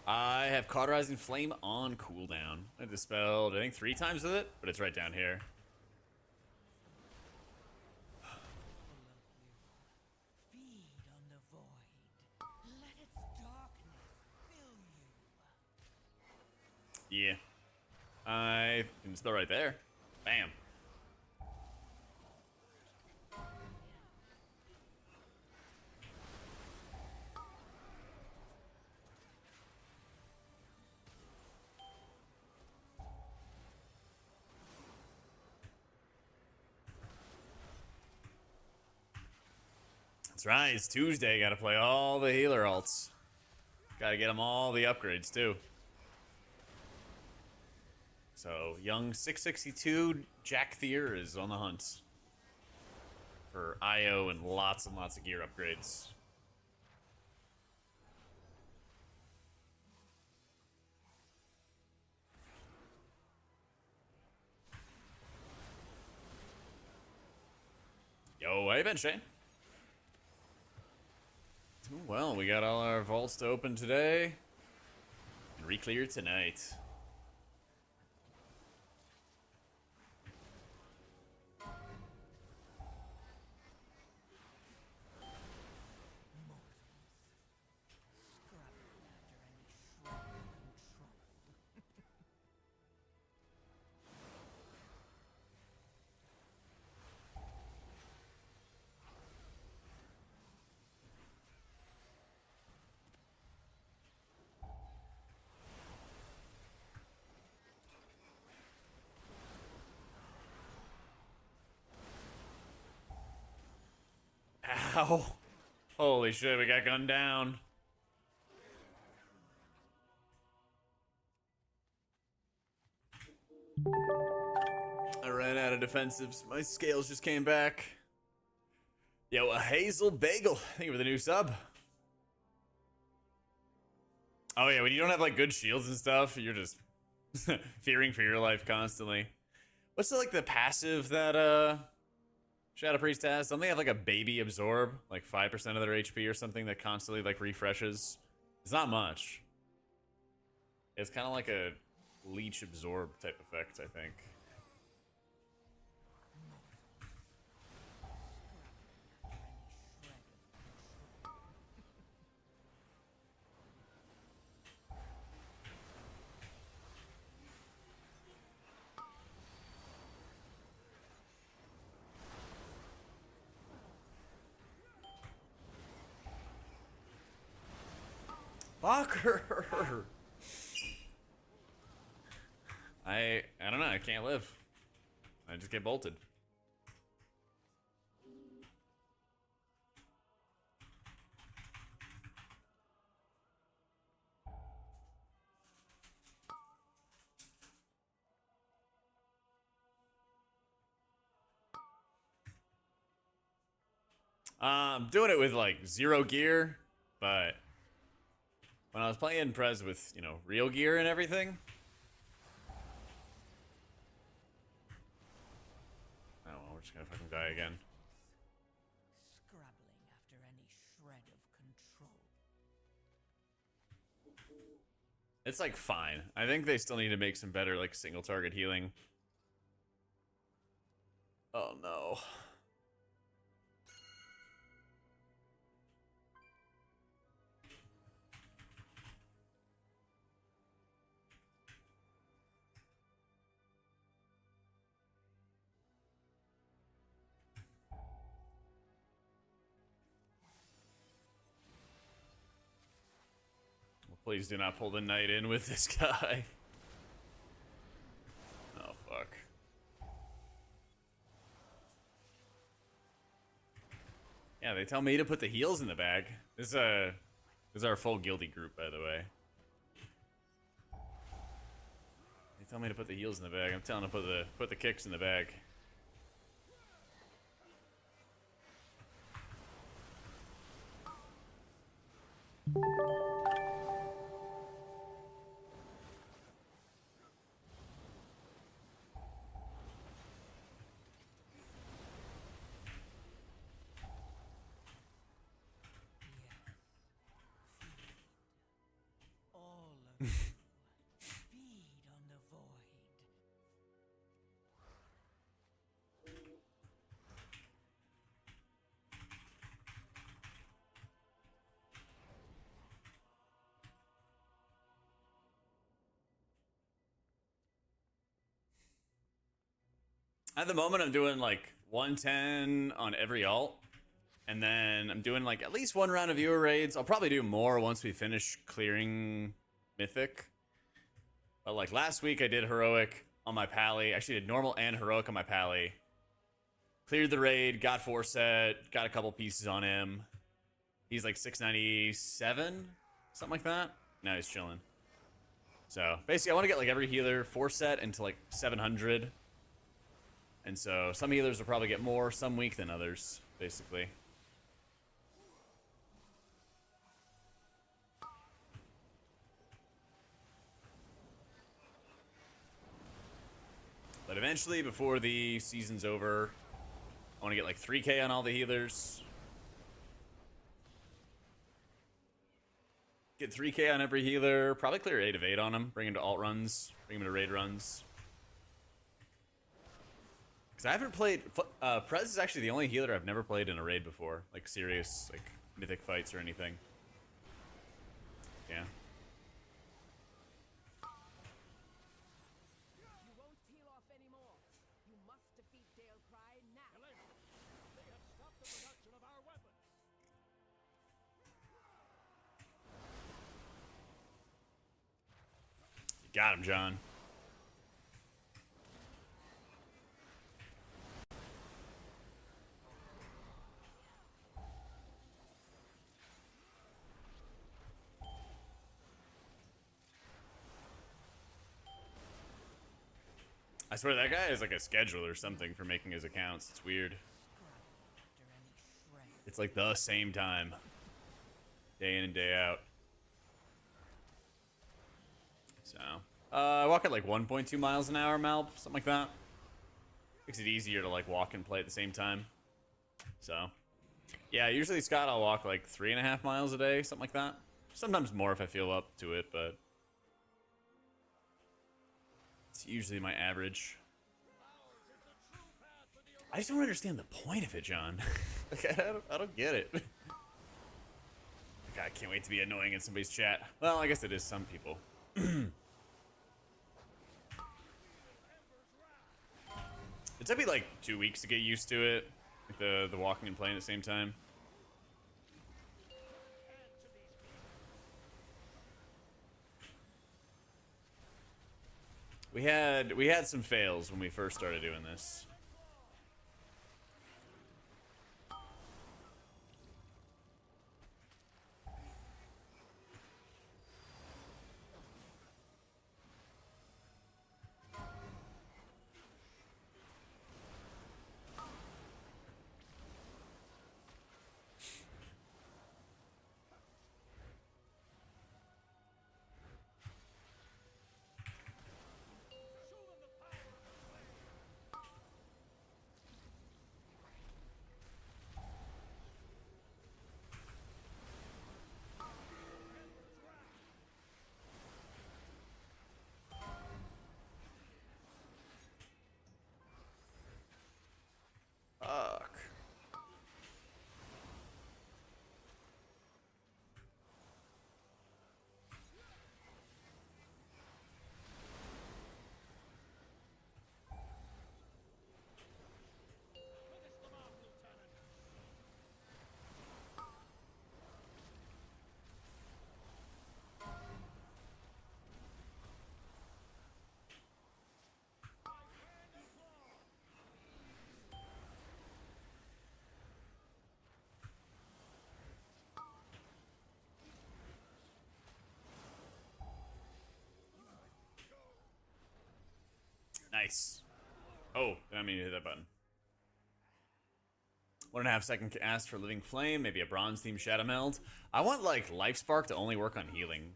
I have Cauterizing Flame on cooldown. I dispelled, I think, 3 times with it, but it's right down here. Feed on the void. Let its darkness fill you. Yeah. I can spell right there. Bam. That's right, it's Tuesday. Gotta play all the healer alts. Gotta get them all the upgrades, too. So, young 662 Jack Thier is on the hunt for IO and lots of gear upgrades. Yo, how you been, Shane? Well, we got all our vaults to open today and Reclear tonight. Ow. Holy shit, we got gunned down. I ran out of defensives. My scales just came back. Yo, a Hazel Bagel. Thank you for the new sub. Oh yeah, when you don't have like good shields and stuff, you're just fearing for your life constantly. What's the passive that Shadow Priest has? Don't they have like a baby absorb, like 5% of their HP or something that constantly like refreshes? It's not much. It's kind of like a leech absorb type effect, I think. Fucker! I don't know, I can't live. I just get bolted. I'm doing it with like 0 gear, but when I was playing Prez with, you know, real gear and everything. I don't know, we're just gonna fucking die again. Scrabbling after any shred of control. It's like fine. I think they still need to make some better like single target healing. Oh no. Please do not pull the knight in with this guy. Oh, fuck. Yeah, they tell me to put the heals in the bag. This is our full guilty group, by the way. They tell me to put the heals in the bag. I'm telling them to put the kicks in the bag. All of you, feed on the void. At the moment, I'm doing like 110 on every alt. And then I'm doing like at least one round of viewer raids. I'll probably do more once we finish clearing Mythic. But like last week I did Heroic on my Pally. Actually did normal and Heroic on my Pally. Cleared the raid, got 4 set, got a couple pieces on him. He's like 697, something like that. Now he's chilling. So basically I want to get like every healer 4 set into like 700. And so some healers will probably get more, some weak than others, basically. But eventually, before the season's over, I want to get like 3K on all the healers. Get 3K on every healer. Probably clear 8 of 8 on them. Bring him to alt runs. Bring him to raid runs. Because I haven't played... Prez is actually the only healer I've never played in a raid before. Like serious, like mythic fights or anything. Yeah. You won't peel off anymore. You must defeat Dale Cry now. They have stopped the production of our weapons. You got him, John. I swear that guy is like a schedule or something for making his accounts. It's weird. After any shred. It's like the same time. Day in and day out. So, I walk at like 1.2 miles an hour, Malp, something like that. Makes it easier to like walk and play at the same time. So, yeah, usually Scott, I'll walk like 3.5 miles a day, something like that. Sometimes more if I feel up to it, but it's usually my average. I just don't understand the point of it, John. Like, I don't get it. God, I can't wait to be annoying in somebody's chat. Well, I guess it is some people. It took me like 2 weeks to get used to it. Like the walking and playing at the same time. We had some fails when we first started doing this. Nice. Oh, I didn't mean to hit that button. 1.5 second cast for Living Flame, maybe a bronze themed Shadow Meld. I want like Life Spark to only work on healing.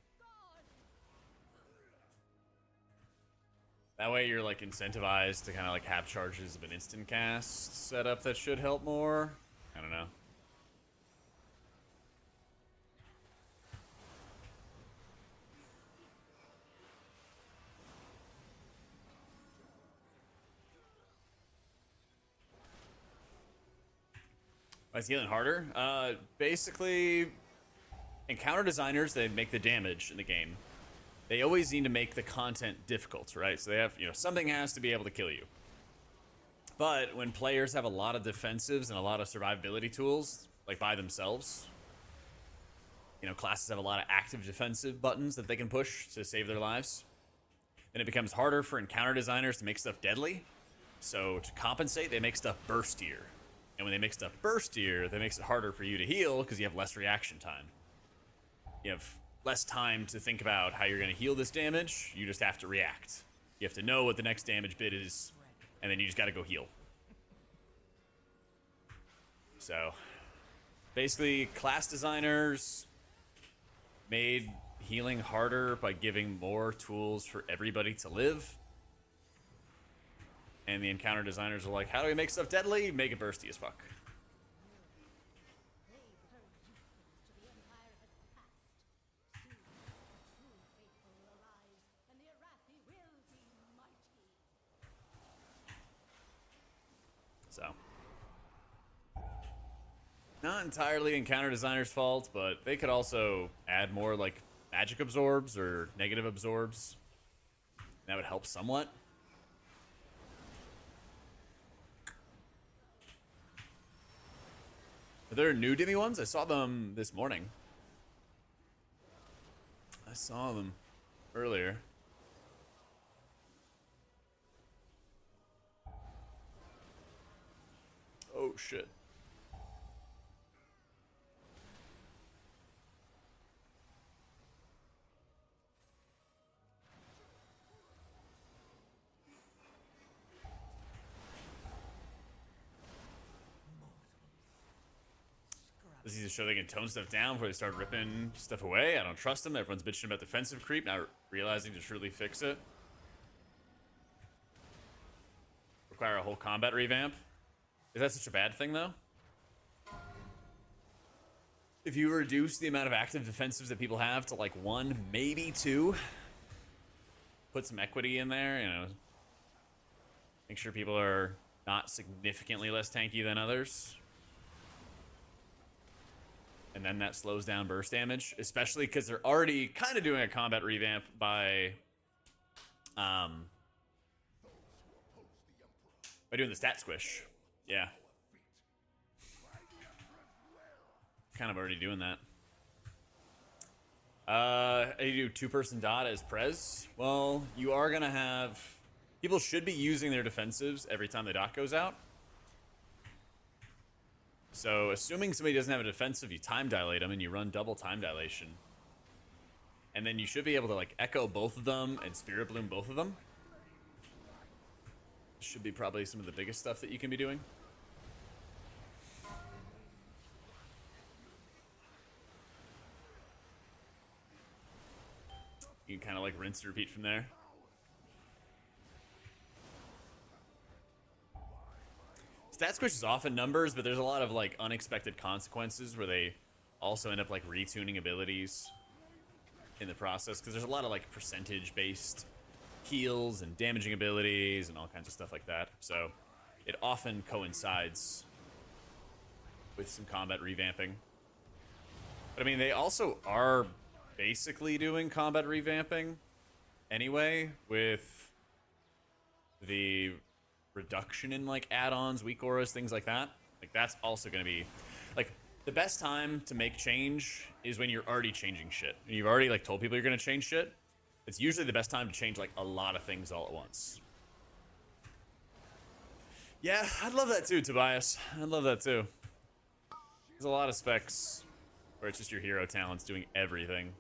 That way you're like incentivized to kind of like have charges of an instant cast setup that should help more. I don't know. Why is healing harder? Basically, encounter designers, they make the damage in the game. They always need to make the content difficult, right? So they have, something has to be able to kill you. But when players have a lot of defensives and a lot of survivability tools, like by themselves, classes have a lot of active defensive buttons that they can push to save their lives. Then it becomes harder for encounter designers to make stuff deadly. So to compensate, they make stuff burstier. And when they make stuff burstier, that makes it harder for you to heal because you have less reaction time. You have less time to think about how you're going to heal this damage. You just have to react. You have to know what the next damage bit is, and then you just got to go heal. So, basically, class designers made healing harder by giving more tools for everybody to live. And the encounter designers are like, how do we make stuff deadly? Make it bursty as fuck. So, not entirely encounter designers' fault, but they could also add more like magic absorbs or negative absorbs. That would help somewhat. Are there new Dimmy ones? I saw them this morning. I saw them earlier. Oh shit. This is to show they can tone stuff down before they start ripping stuff away. I don't trust them. Everyone's bitching about defensive creep, not realizing to truly fix it. Require a whole combat revamp. Is that such a bad thing, though? If you reduce the amount of active defensives that people have to like 1, maybe 2, put some equity in there, make sure people are not significantly less tanky than others. And then that slows down burst damage, especially because they're already kind of doing a combat revamp by doing the stat squish. Yeah. Kind of already doing that. You do 2-person dot as Prez. Well, you are going to have... People should be using their defensives every time the dot goes out. So, assuming somebody doesn't have a defensive, you time dilate them and you run double time dilation. And then you should be able to like echo both of them and spirit bloom both of them. Should be probably some of the biggest stuff that you can be doing. You can kind of like rinse and repeat from there. Stat squish is often numbers, but there's a lot of like unexpected consequences where they also end up like retuning abilities in the process, because there's a lot of like percentage based heals and damaging abilities and all kinds of stuff like that. So it often coincides with some combat revamping. But I mean, they also are basically doing combat revamping anyway, with the reduction in like add-ons, weak auras, things like that. Like that's also going to be like the best time to make change is when you're already changing shit. You've already like told people you're going to change shit. It's usually the best time to change like a lot of things all at once. Yeah, I'd love that too, Tobias. I'd love that too. There's a lot of specs where it's just your hero talents doing everything.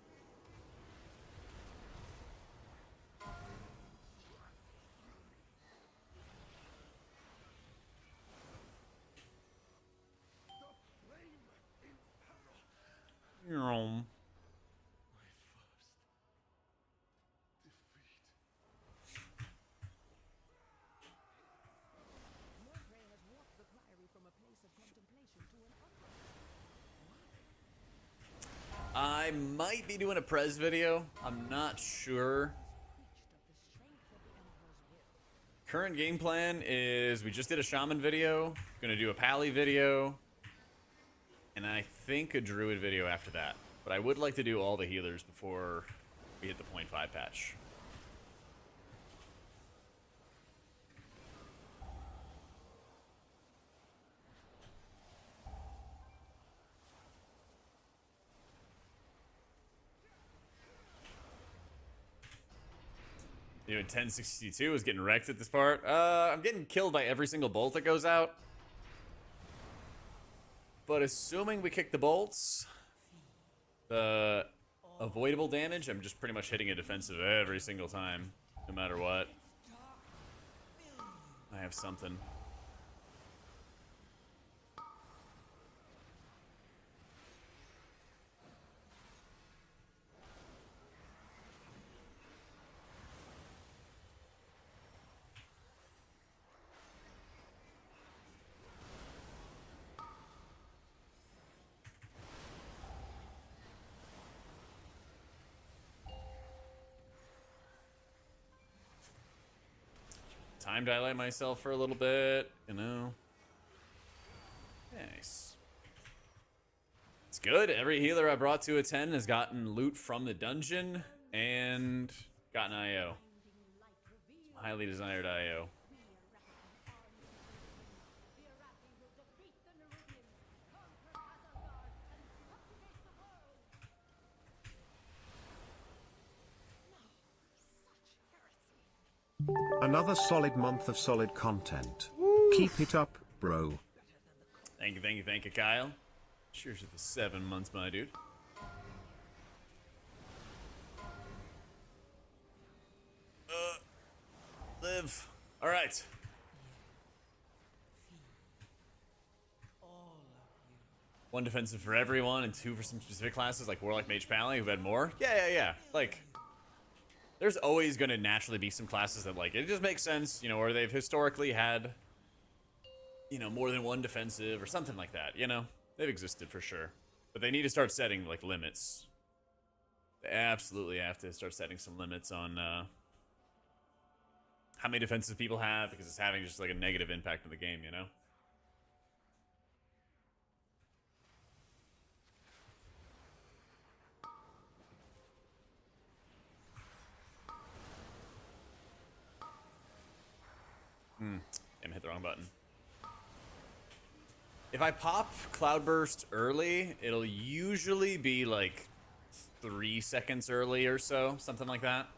I might be doing a Prez video. I'm not sure. Current game plan is we just did a Shaman video. Gonna do a Pally video. And I think a Druid video after that. But I would like to do all the healers before we hit the 0.5 patch. Doing 1062 is getting wrecked at this part. I'm getting killed by every single bolt that goes out. But assuming we kick the bolts, the avoidable damage, I'm just pretty much hitting a defensive every single time, no matter what. I have something. Time dilate myself for a little bit, you know. Nice. It's good. Every healer I brought to a 10 has gotten loot from the dungeon and gotten IO. Highly desired IO. Another solid month of solid content. Keep it up, bro. Thank you, Kyle. Cheers to the 7 months, my dude. Live. All right. One defensive for everyone and 2 for some specific classes like Warlock, Mage, Pally, who had more. Yeah. Like, there's always going to naturally be some classes that, like, it just makes sense, you know, or they've historically had, you know, more than one defensive or something like that, you know? They've existed for sure. But they need to start setting, like, limits. They absolutely have to start setting some limits on how many defenses people have, because it's having just, like, a negative impact on the game, you know? Damn, I hit the wrong button. If I pop Cloudburst early, it'll usually be like 3 seconds early or so, something like that.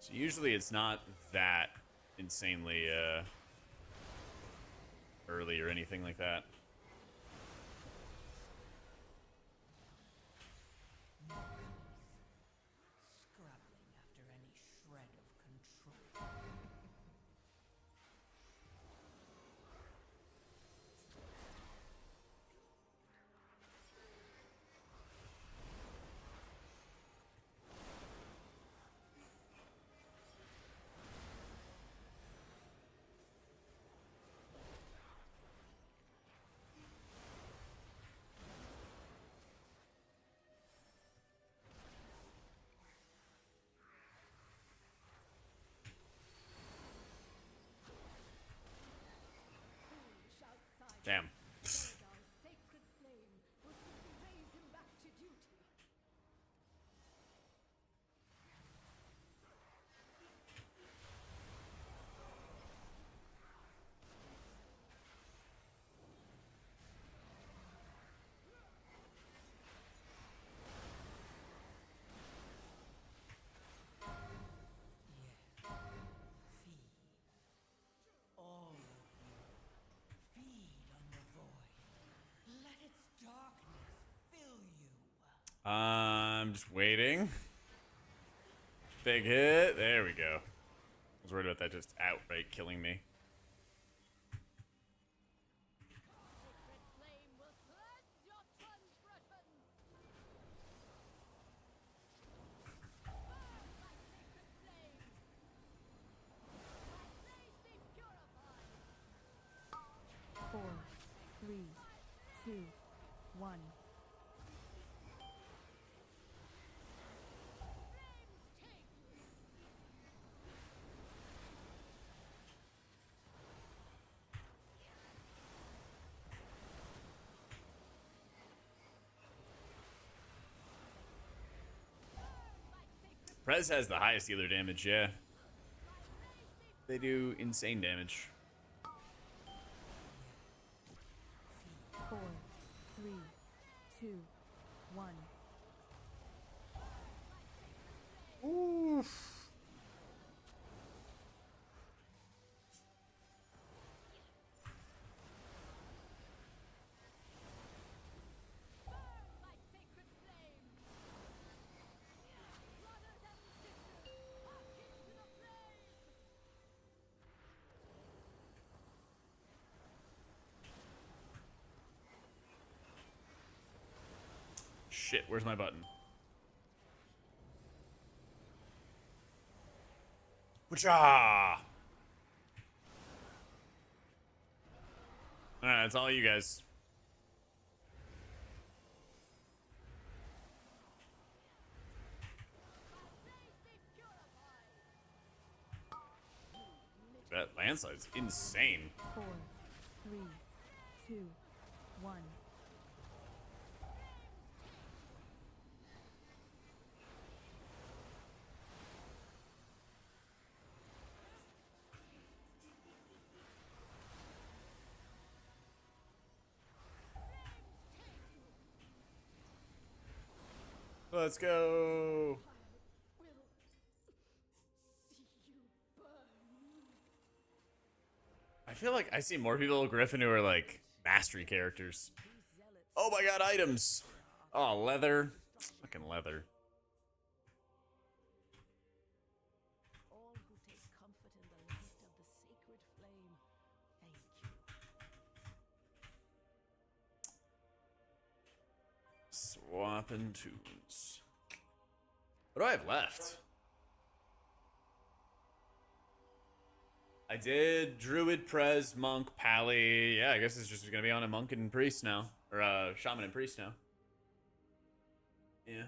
So usually it's not that insanely early or anything like that. Scrabbling after any shred of control. Damn. All of you, feed on the void. Let its darkness fill you. I'm just waiting. Big hit. There we go. I was worried about that just outright killing me. Sacred flame will cleanse your transgressions. Burn, my sacred flame. 2, 1. Prez has the highest healer damage, yeah. They do insane damage. 4, 3, 2, 1. Oof. Shit, where's my button? Whatcha? Alright, it's all you guys. That landslide's insane. 4, 3, 2, 1. Let's go. I feel like I see more people with Griffin who are like mastery characters. Oh my god, items. Oh, leather. Fucking leather. All who take comfort in the light of the sacred flame, thank you. Swapping tunes. What do I have left? I did Druid, Prez, Monk, Pally. Yeah, I guess it's just gonna be on a Monk and Priest now. Or Shaman and Priest now. Yeah.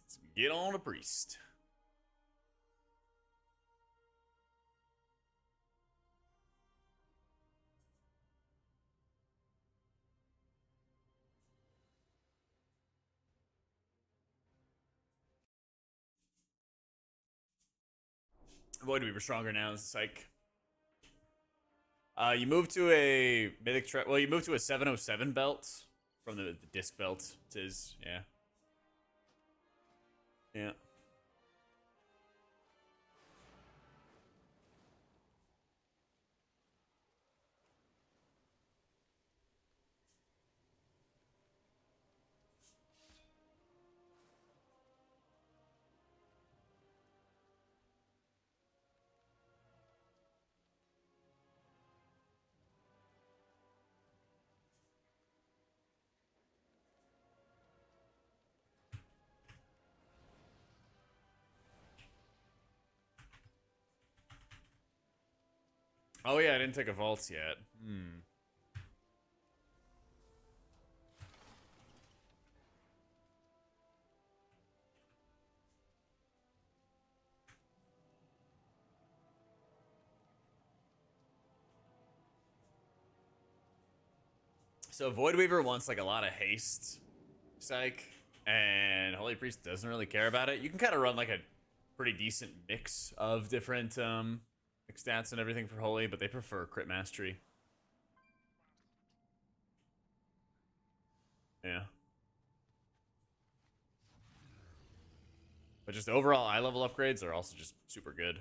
Let's get on a Priest. Void Weaver stronger now. It's like you move to a mythic. Well, you move to a 707 belt from the disc belt. It is, yeah, yeah. Oh yeah, I didn't take a vault yet. Hmm. So Void Weaver wants like a lot of haste, psych, and Holy Priest doesn't really care about it. You can kind of run like a pretty decent mix of different stats and everything for Holy, but they prefer crit mastery. Yeah. But just overall eye level upgrades are also just super good.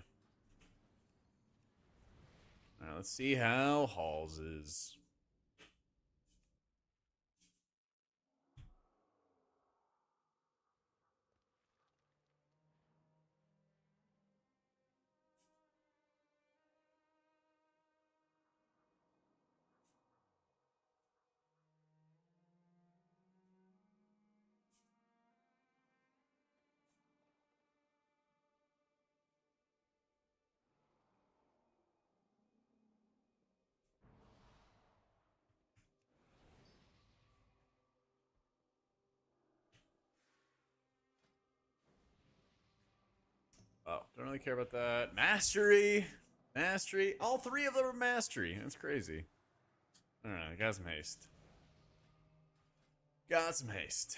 All right, let's see how Halls is. Oh, don't really care about that. Mastery. Mastery. All three of them are mastery. That's crazy. Alright, got some haste. Got some haste.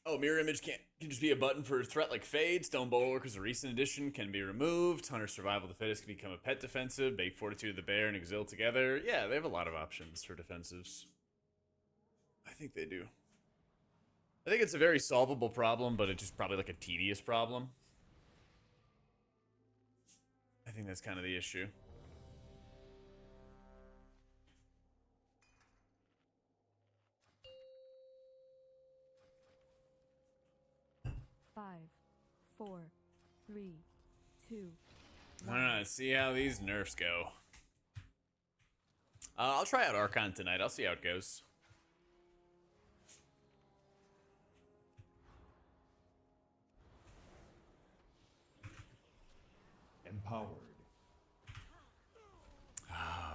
Oh, mirror image can just be a button for a threat like Fade. Stone Bulwark is a recent addition, can be removed. Hunter Survival of the Fittest can become a pet defensive. Bake Fortitude of the Bear and Exil together. Yeah, they have a lot of options for defensives. I think they do. I think it's a very solvable problem, but it's just probably like a tedious problem. I think that's kind of the issue. Five, four, three, two. Alright, see how these nerfs go. I'll try out Archon tonight. I'll see how it goes. Empowered.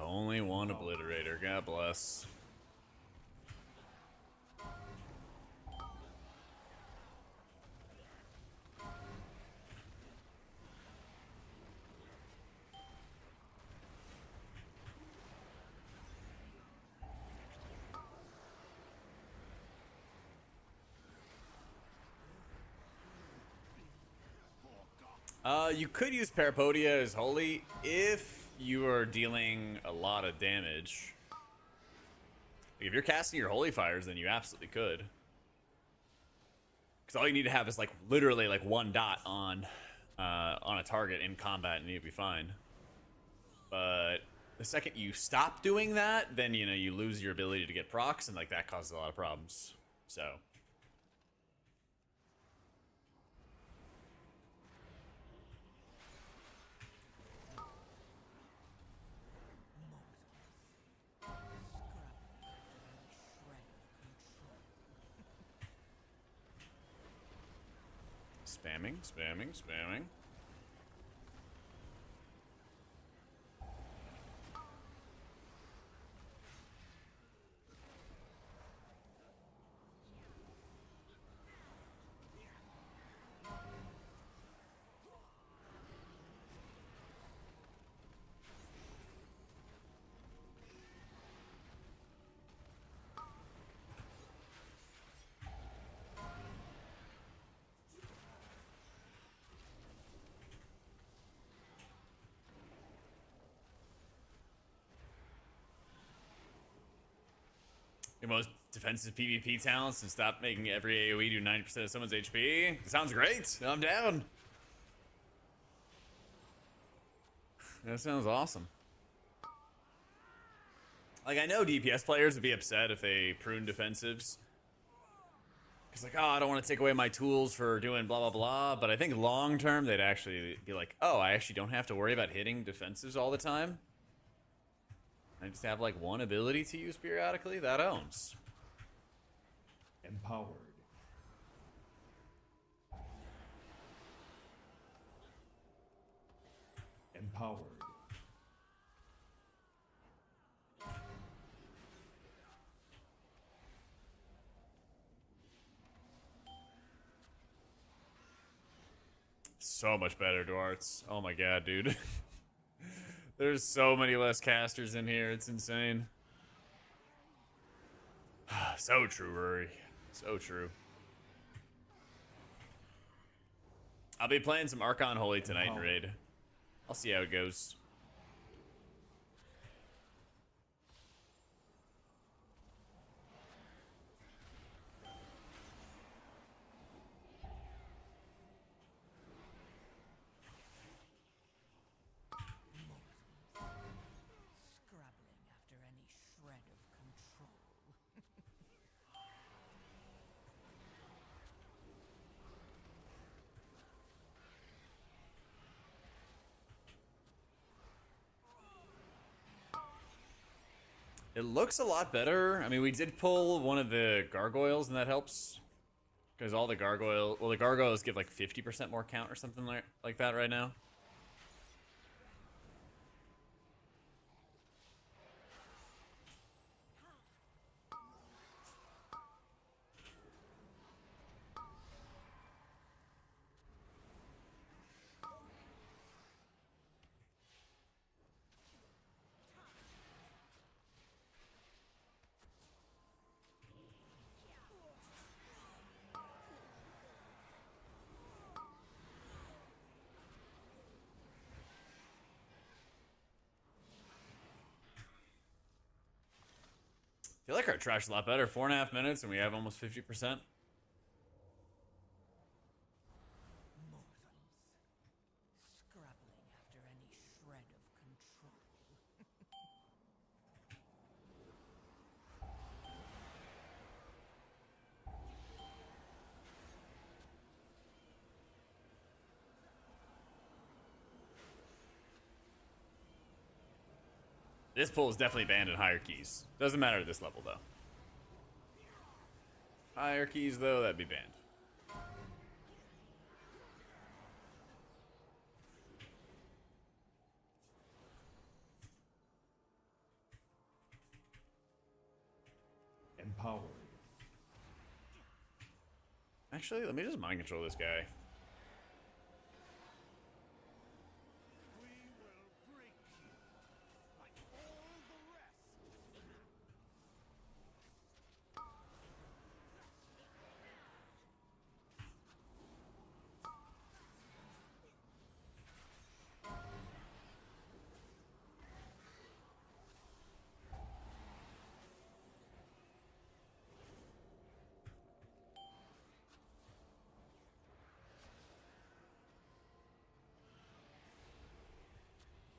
Only one obliterator. God bless. You could use Parapodia as Holy if you are dealing a lot of damage. Like if you're casting your Holy Fires, then you absolutely could. Because all you need to have is like literally like one dot on a target in combat, and you'll be fine. But the second you stop doing that, then you know you lose your ability to get procs, and like that causes a lot of problems. So. Spamming, spamming, spamming. Your most defensive PvP talents and stop making every AoE do 90% of someone's HP. Sounds great. I'm down. That sounds awesome. Like, I know DPS players would be upset if they prune defensives. It's like, oh, I don't want to take away my tools for doing blah, blah, blah. But I think long term, they'd actually be like, oh, I actually don't have to worry about hitting defensives all the time. I just have like one ability to use periodically. That owns. Empowered. Empowered. So much better, Duarts. Oh my god, dude. There's so many less casters in here. It's insane. So true, Rory. So true. I'll be playing some Archon Holy tonight in Raid. I'll see how it goes. Scrabbling after any shred of control. It looks a lot better. I mean, we did pull one of the gargoyles, and that helps. Because all the the gargoyles give like 50% more count or something like that right now. I feel like our trash is a lot better. 4.5 minutes and we have almost 50%. Mortals, scrabbling after any shred of control. This pull is definitely banned in higher keys. Doesn't matter at this level, though. Higher keys, though, that'd be banned. Empowered. Actually, let me just mind control this guy. We will break you like all the rest.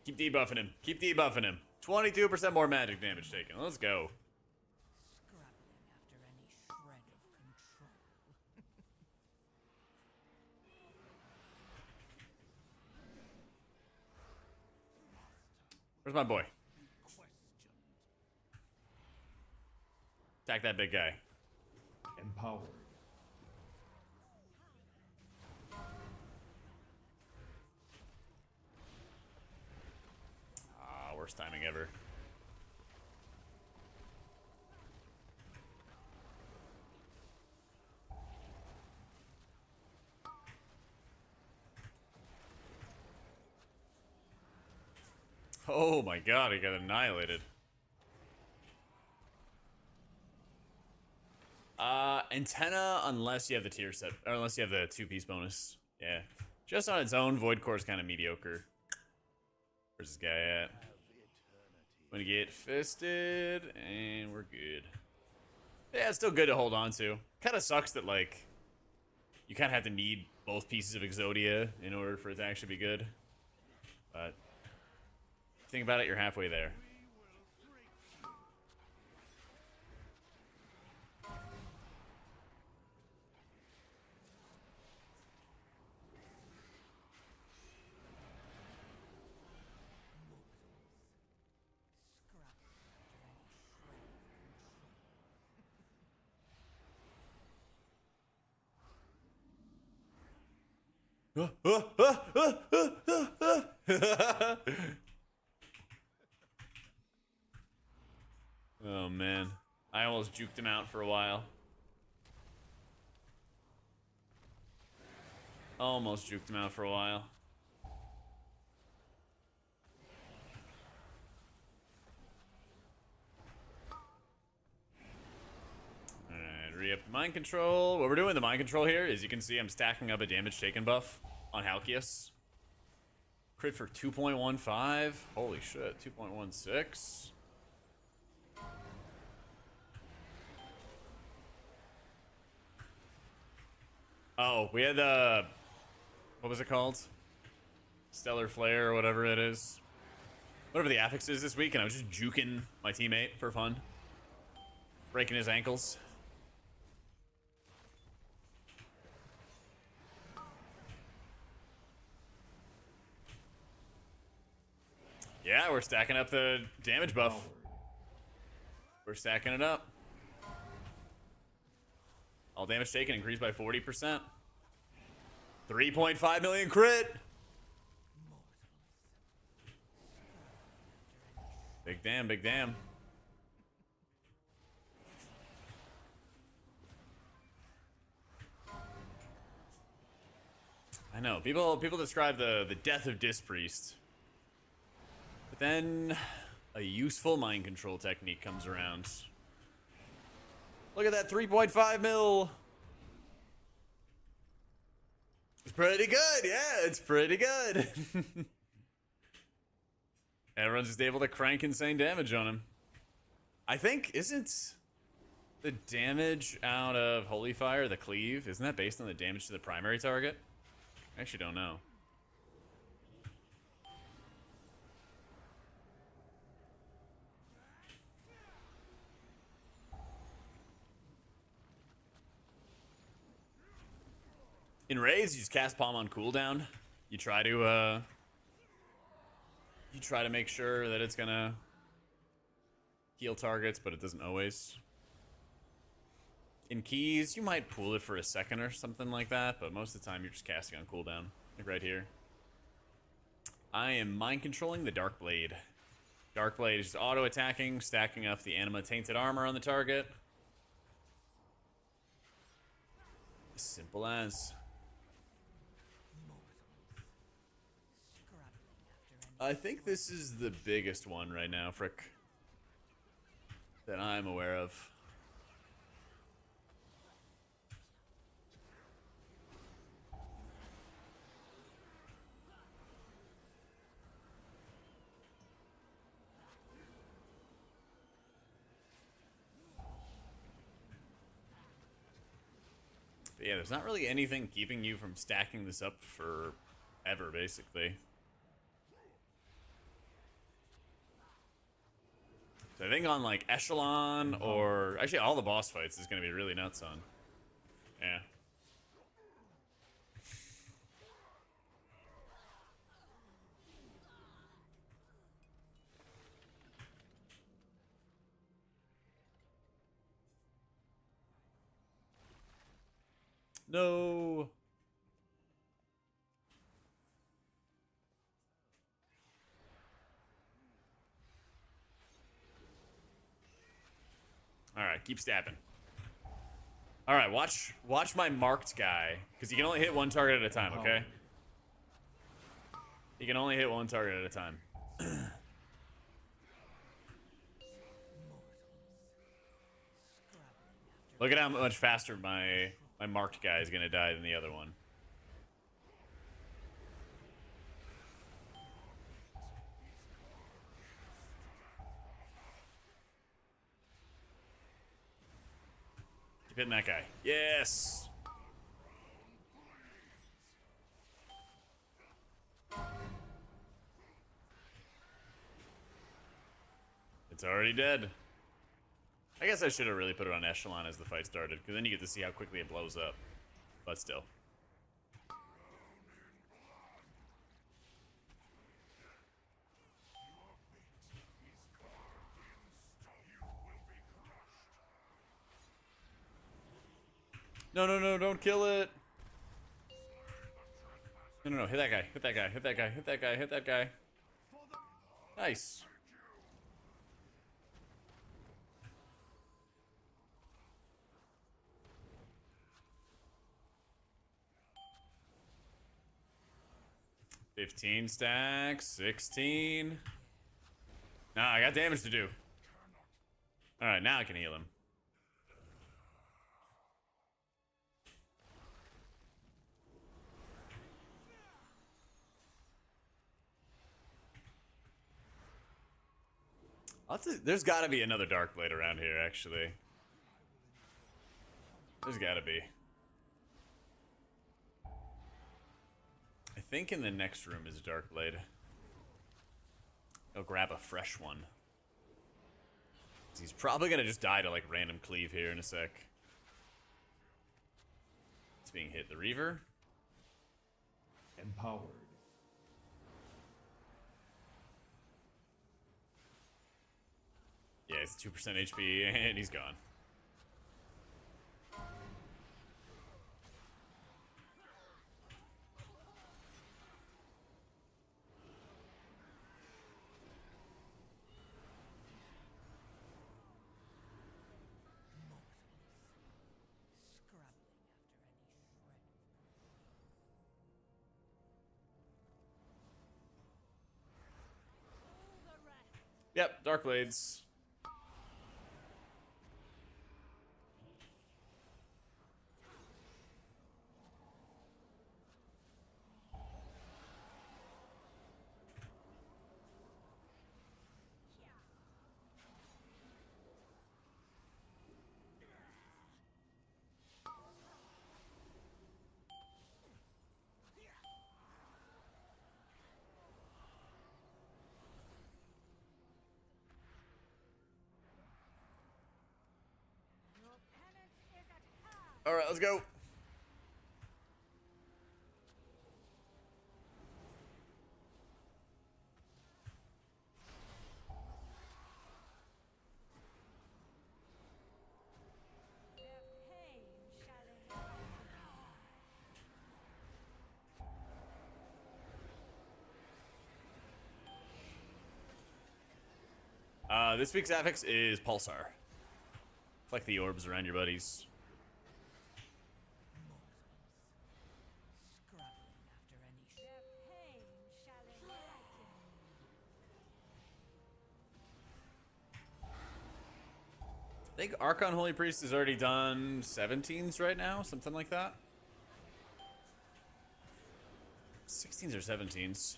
Keep debuffing him. Keep debuffing him. 22% more magic damage taken. Let's go. Scrabbling after any shred of control. Where's my boy? Questioned. Attack that big guy. Empowered. Ah, worst timing ever. Oh my god, he got annihilated. Antenna, unless you have the tier set, or unless you have the 2-piece bonus. Yeah. Just on its own, Void Core is kind of mediocre. Where's this guy at? Gonna get fisted, and we're good. Yeah, it's still good to hold on to. Kind of sucks that, like, you kind of have to need both pieces of Exodia in order for it to actually be good. But, think about it, you're halfway there. Oh man, I almost juked him out for a while. Almost juked him out for a while. Alright, re-up the mind control. What we're doing with the mind control here is you can see I'm stacking up a damage taken buff on Halkias. Crit for 2.15. Holy shit, 2.16. Oh, we had the... What was it called? Stellar Flare or whatever it is. Whatever the affix is this week, and I was just juking my teammate for fun. Breaking his ankles. Yeah, we're stacking up the damage buff. We're stacking it up. All damage taken increased by 40%. 3.5 million crit. Big damn, big damn. I know, people describe the death of Disc Priest. But then a useful mind control technique comes around. Look at that 3.5 mil. It's pretty good, yeah, it's pretty good. Everyone's just able to crank insane damage on him. I think, isn't the damage out of Holy Fire, the cleave, isn't that based on the damage to the primary target? I actually don't know. In raids, you just cast Palm on cooldown. You try to make sure that it's gonna heal targets, but it doesn't always. In keys, you might pool it for a second or something like that, but most of the time you're just casting on cooldown, like right here. I am mind controlling the Dark Blade. Dark Blade is just auto attacking, stacking up the Anima Tainted Armor on the target. Simple as. I think this is the biggest one right now, Frick, that I'm aware of. But yeah, there's not really anything keeping you from stacking this up forever, basically. So I think on like Echelon or actually all the boss fights is going to be really nuts on. Yeah. No. All right, keep stabbing. All right, watch my marked guy, because you can only hit one target at a time. Okay. You can only hit one target at a time. Look at how much faster my marked guy is gonna die than the other one. Keep hitting that guy. Yes. It's already dead. I guess I should have really put it on Echelon as the fight started, because then you get to see how quickly it blows up. But still. No, no, no, don't kill it. No, no, no, hit that guy, hit that guy, hit that guy, hit that guy, hit that guy. Nice. $15 stacks, 16. Nah, I got damage to do. Alright, now I can heal him. There's gotta be another Dark Blade around here, actually. There's gotta be. I think in the next room is a Dark Blade. I'll grab a fresh one. He's probably gonna just die to like random cleave here in a sec. It's being hit. The Reaver. Empowered. Yeah, it's 2% HP, and he's gone. Scrabbling after any shred of Yep, Dark Blades. All right, let's go. This week's affix is Pulsar. It's like the orbs around your buddies. scrabbling after any I think Archon Holy Priest has already done 17s right now, something like that. 16s or 17s.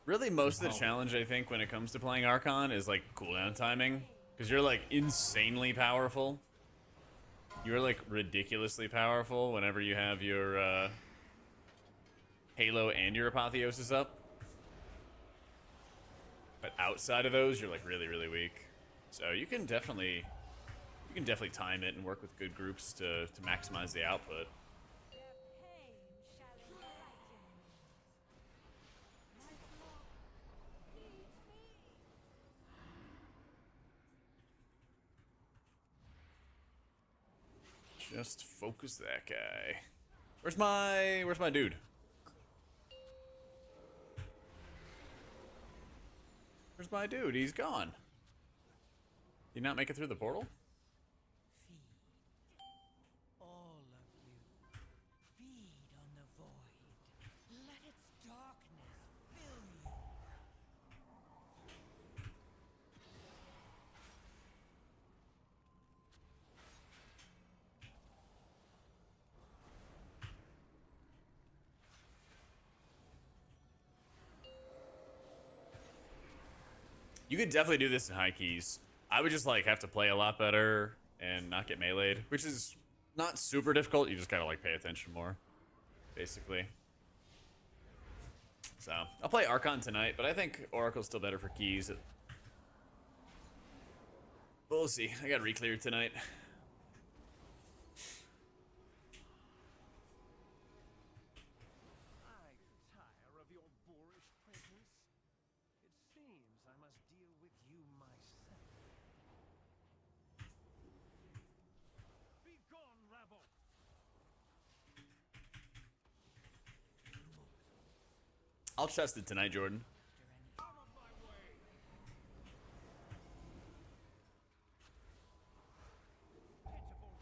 Really, most of the challenge, I think, when it comes to playing Archon is like cooldown timing. Because you're like insanely powerful. You're like ridiculously powerful whenever you have your Halo and your Apotheosis up. But outside of those, you're like really, really weak. So you can definitely time it and work with good groups to maximize the output. Just focus that guy. Where's my dude? Where's my dude? He's gone. Did he not make it through the portal? feed. All of you. Feed on the void. Let its darkness fill you. You could definitely do this in high keys. I would just like have to play a lot better and not get meleeed, which is not super difficult. You just gotta like pay attention more, basically. So I'll play Archon tonight, but I think Oracle's still better for keys. But we'll see. I got Reclear tonight. I tire of your boorish presence. It seems I must deal with you myself. Be gone, rabble! I'll chest it tonight, Jordan. Out of my way!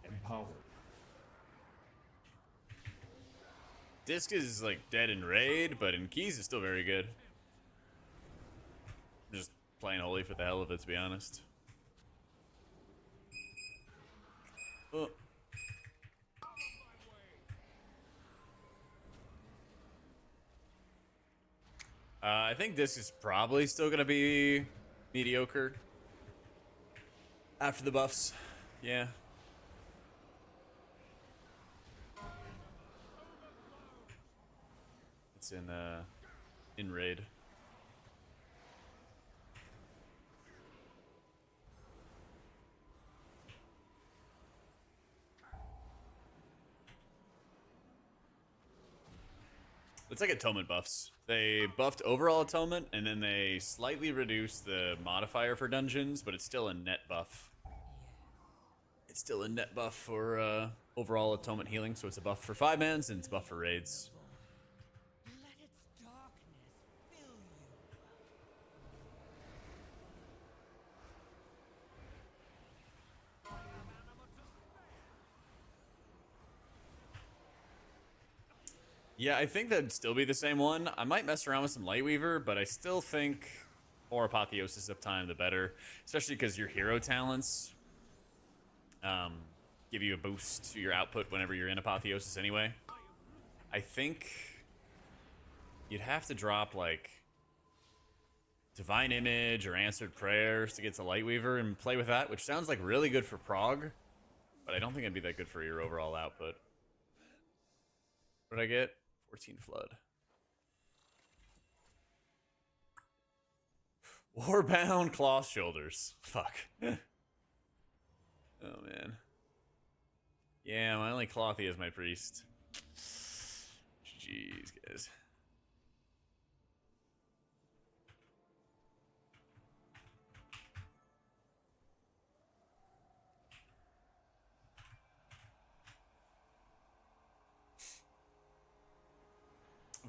Empowered. Disc is like dead in raid, but in keys is still very good. Just playing holy for the hell of it, to be honest. Oh. I think this is probably still gonna be mediocre after the buffs. Yeah. It's in raid. It's like atonement buffs. They buffed overall atonement, and then they slightly reduced the modifier for dungeons, but it's still a net buff. It's still a net buff for overall atonement healing, so it's a buff for 5-mans, and it's a buff for raids. Let its darkness fill you. Yeah, I think that'd still be the same one. I might mess around with some Lightweaver, but I still think more Apotheosis uptime, the better. Especially because your hero talents give you a boost to your output whenever you're in Apotheosis anyway. I think you'd have to drop, like, Divine Image or Answered Prayers to get to Lightweaver and play with that, which sounds like really good for Prog, but I don't think it'd be that good for your overall output. What did I get? 14 Flood. Warbound Cloth Shoulders. Fuck. Oh, man. Yeah, my only Clothy is my priest. Jeez, guys.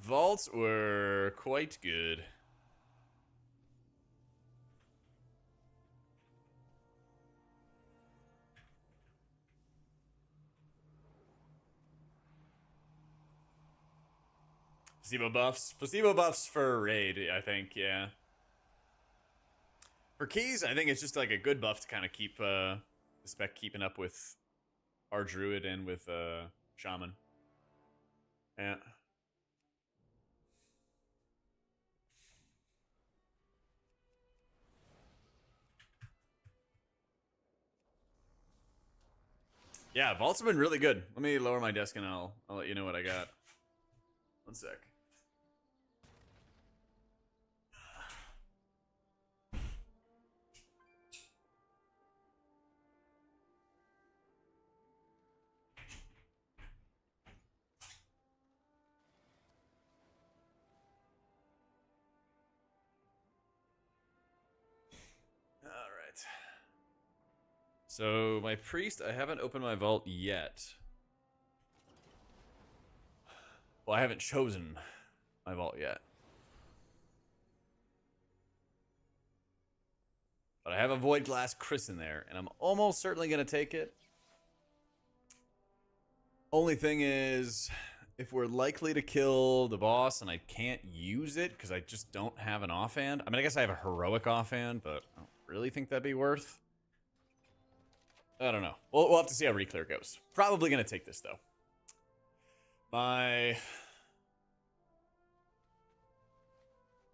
Vaults were quite good. Placebo buffs. Placebo buffs for raid, I think, yeah. For keys, I think it's just like a good buff to kind of keep the spec keeping up with our druid and with shaman. Yeah. Yeah, vaults have been really good. Let me lower my desk and I'll let you know what I got. One sec. So, my priest, I haven't opened my vault yet. Well, I haven't chosen my vault yet. But I have a Void Glass Chris in there, and I'm almost certainly going to take it. Only thing is, if we're likely to kill the boss and I can't use it because I just don't have an offhand. I mean, I guess I have a heroic offhand, but I don't really think that'd be worth. I don't know. We'll have to see how Reclear goes. Probably going to take this, though. My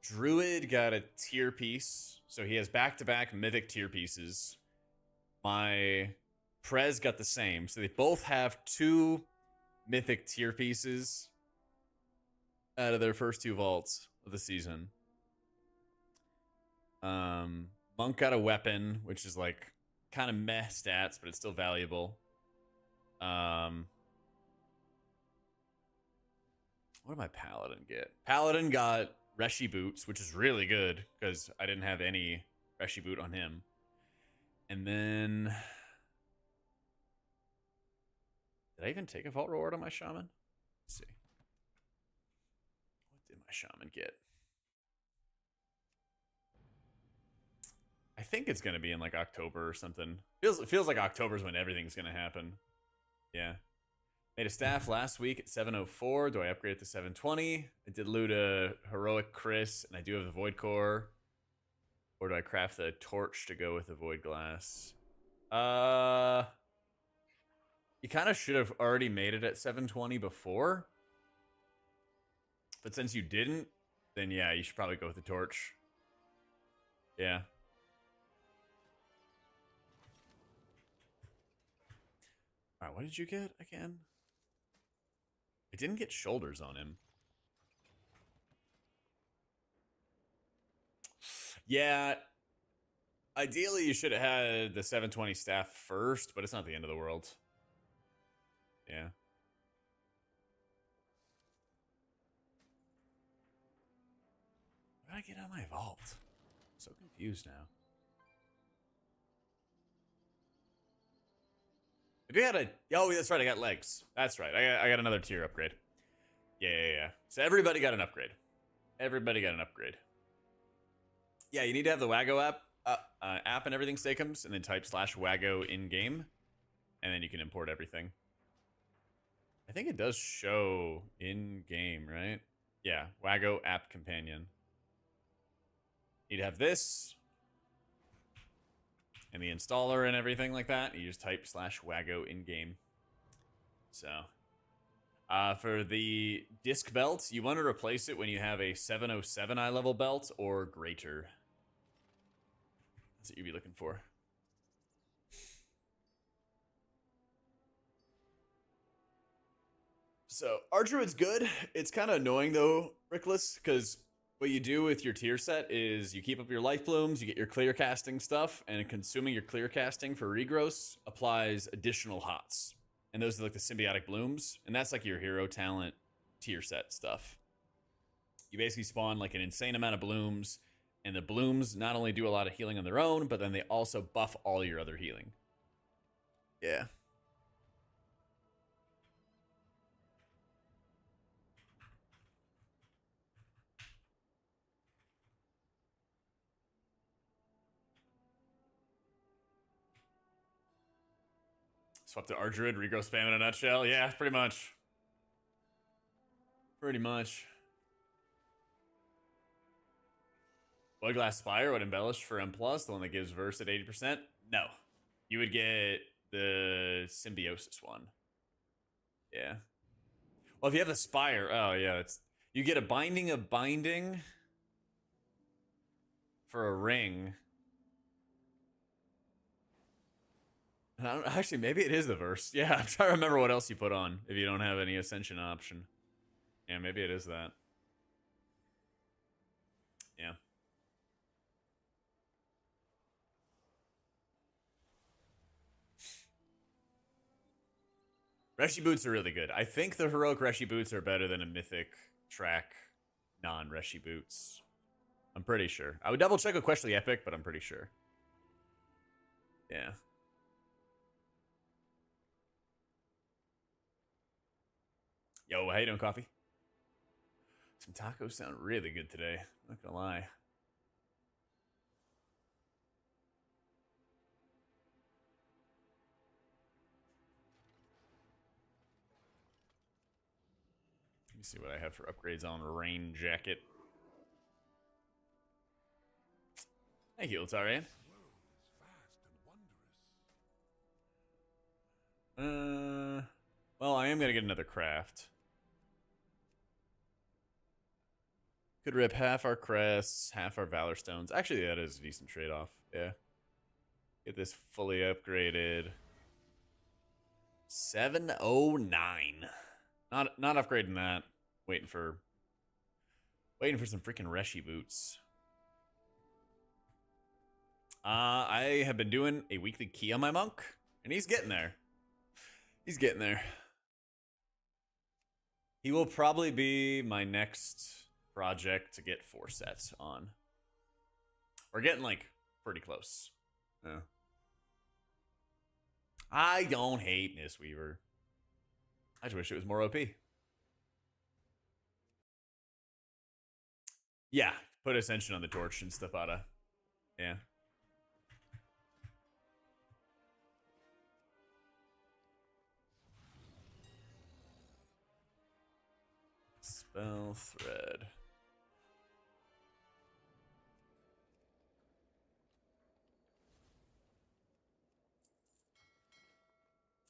Druid got a tier piece. So he has back-to-back mythic tier pieces. My Prez got the same. So they both have 2 mythic tier pieces out of their first 2 vaults of the season. Monk got a weapon, which is like kind of meh stats, but it's still valuable. What did my Paladin get? Paladin got Reshi boots, which is really good because I didn't have any Reshi boot on him. And then, did I even take a vault reward on my shaman? Let's see. What did my shaman get? I think it's going to be in like October or something. It feels like October's when everything's going to happen. Yeah. Made a staff last week at 704. Do I upgrade it to 720? I did loot a heroic Chris, and I do have the Void Core. Or do I craft the torch to go with the Void Glass? You kind of should have already made it at 720 before. But since you didn't, then yeah, you should probably go with the torch. Yeah. Alright, what did you get again? I didn't get shoulders on him. Yeah. Ideally, you should have had the 720 staff first, but it's not the end of the world. Yeah. How did I get out of my vault? I'm so confused now. Maybe I got a... Oh, that's right. I got legs. That's right. I got another tier upgrade. Yeah. So everybody got an upgrade. Everybody got an upgrade. Yeah, you need to have the Wago app and everything, Steakums, and then type /Wago in game, and then you can import everything. I think it does show in game, right? Yeah, Wago app companion. Need to have this and the installer and everything like that. You just type /Wago in game. So, for the disc belt, you want to replace it when you have a 707 eye level belt or greater. That's what you'd be looking for. So, Archerd's good. It's kind of annoying though, Rickless, because what you do with your tier set is you keep up your life blooms, you get your clear casting stuff, and consuming your clear casting for regrowths applies additional hots. And those are like the symbiotic blooms, and that's like your hero talent tier set stuff. You basically spawn like an insane amount of blooms, and the blooms not only do a lot of healing on their own, but then they also buff all your other healing. Yeah. Swap to Archerd, regrow spam in a nutshell. Yeah, pretty much. Pretty much. Blood Glass Spire would embellish for M+, the one that gives verse at 80%? No. You would get the Symbiosis one. Yeah. Well, if you have the Spire, oh yeah, it's you get a Binding of Binding for a ring. Actually, maybe it is the verse. Yeah, I'm trying to remember what else you put on if you don't have any Ascension option. Yeah, maybe it is that. Yeah. Reshi boots are really good. I think the heroic Reshi boots are better than a mythic track non-Reshi boots. I'm pretty sure. I would double check with Question the Epic, but I'm pretty sure. Yeah. Yo, how you doing, Coffee? Some tacos sound really good today. Not gonna lie. Let me see what I have for upgrades on Rain Jacket. Thank you, Altarian. Well, I am gonna get another craft. Could rip half our crests, half our valor stones. Actually, that is a decent trade-off. Yeah. Get this fully upgraded. 709. Not upgrading that. Waiting for some freaking Reshi boots. I have been doing a weekly key on my monk, and he's getting there. He's getting there. He will probably be my next project to get 4 sets on. We're getting like pretty close. Yeah. I don't hate Mistweaver. I just wish it was more OP. Yeah, put Ascension on the torch and stuff oughta. Yeah. Spell thread.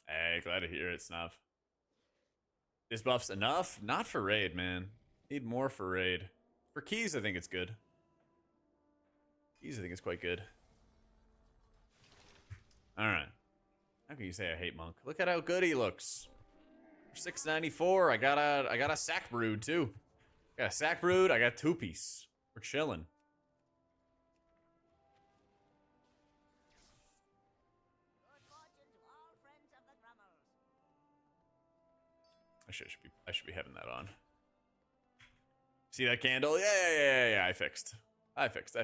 Hey, glad to hear it, Snuff. This buff's enough? Not for raid, man. Need more for raid. For keys, I think it's good. Keys, I think it's quite good. Alright. How can you say I hate Monk? Look at how good he looks. For 694, I got a sack brood too. Got a sack brood, I got 2-piece. We're chilling. I should be having that on. See that candle? Yeah. I fixed. I fixed.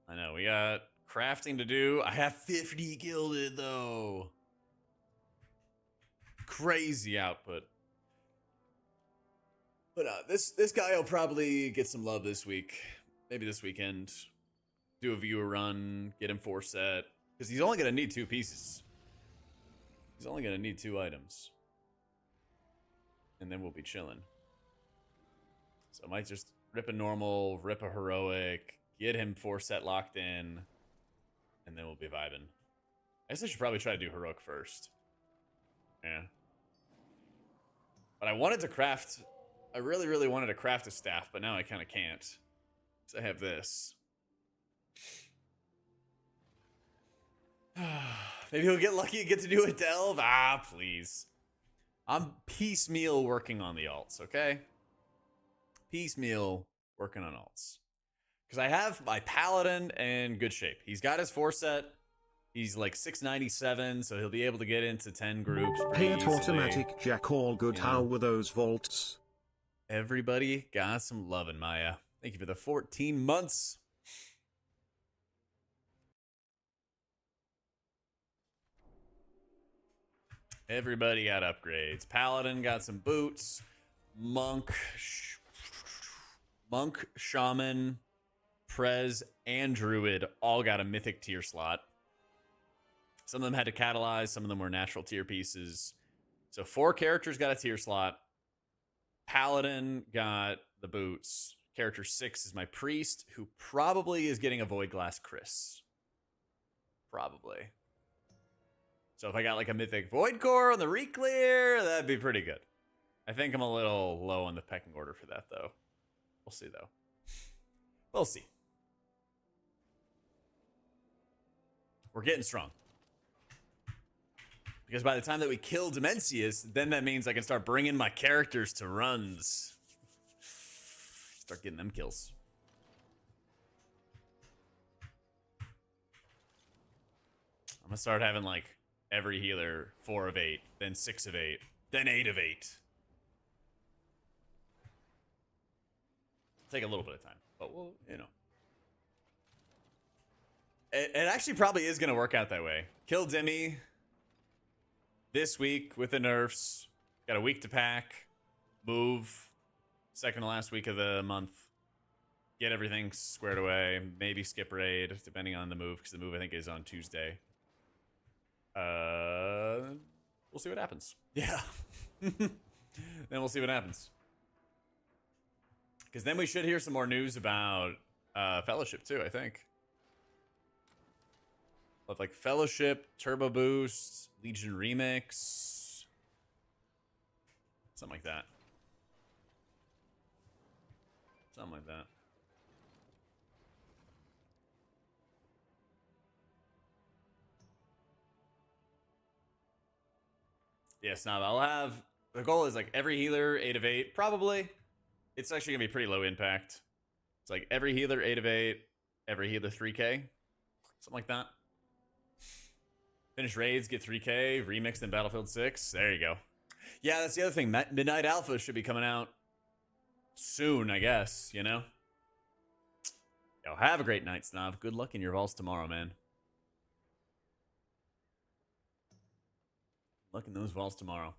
I know, we got crafting to do. I have 50 gilded, though. Crazy output. But this guy will probably get some love this week. Maybe this weekend. Do a viewer run. Get him 4 set. Because he's only going to need 2 pieces. He's only going to need 2 items. And then we'll be chilling. So I might just rip a normal, rip a heroic, get him 4 set locked in, and then we'll be vibing. I guess I should probably try to do heroic first. Yeah. But I wanted to craft... I really wanted to craft a staff, but now I kind of can't. Because I have this. Maybe he'll get lucky and get to do a delve. Ah, please. I'm piecemeal working on the alts, okay? Piecemeal working on alts. Because I have my paladin in good shape. He's got his 4 set. He's like 697, so he'll be able to get into 10 groups pretty Hey, at easily. AutomaticJak, all good. Yeah. How were those vaults? Everybody got some loving, Maya. Thank you for the 14 months. Everybody got upgrades. Paladin got some boots. Monk, Shaman, Prez, and Druid all got a mythic tier slot. Some of them had to catalyze. Some of them were natural tier pieces. So 4 characters got a tier slot. Paladin got the boots. Character 6 is my priest, who probably is getting a Void Glass Chris. Probably. So if I got like a mythic Void Core on the Reclear, that'd be pretty good. I think I'm a little low on the pecking order for that, though. We'll see, though. We'll see. We're getting strong. Because by the time that we kill Dimensius, then that means I can start bringing my characters to runs. Start getting them kills. I'm gonna start having like every healer 4 of 8, then 6 of 8, then 8 of 8. Take a little bit of time, but we'll, you know. It actually probably is gonna work out that way. Kill Demi this week with the nerfs. Got a week to pack. Move. Second to last week of the month. Get everything squared away. Maybe skip raid, depending on the move, because the move I think is on Tuesday. We'll see what happens. Yeah. Then we'll see what happens. Because then we should hear some more news about Fellowship too, I think. With like Fellowship, Turbo Boost, Legion Remix. Something like that. Something like that. Yes, now I'll have... The goal is like every healer, 8 of 8. Probably. It's actually going to be pretty low impact. It's like every healer, 8 of 8. Every healer, 3k. Something like that. Finish raids, get 3k. Remixed in Battlefield 6. There you go. Yeah, that's the other thing. Midnight Alpha should be coming out soon, I guess, you know? Yo, have a great night, Snob. Good luck in your vaults tomorrow, man. Luck in those vaults tomorrow.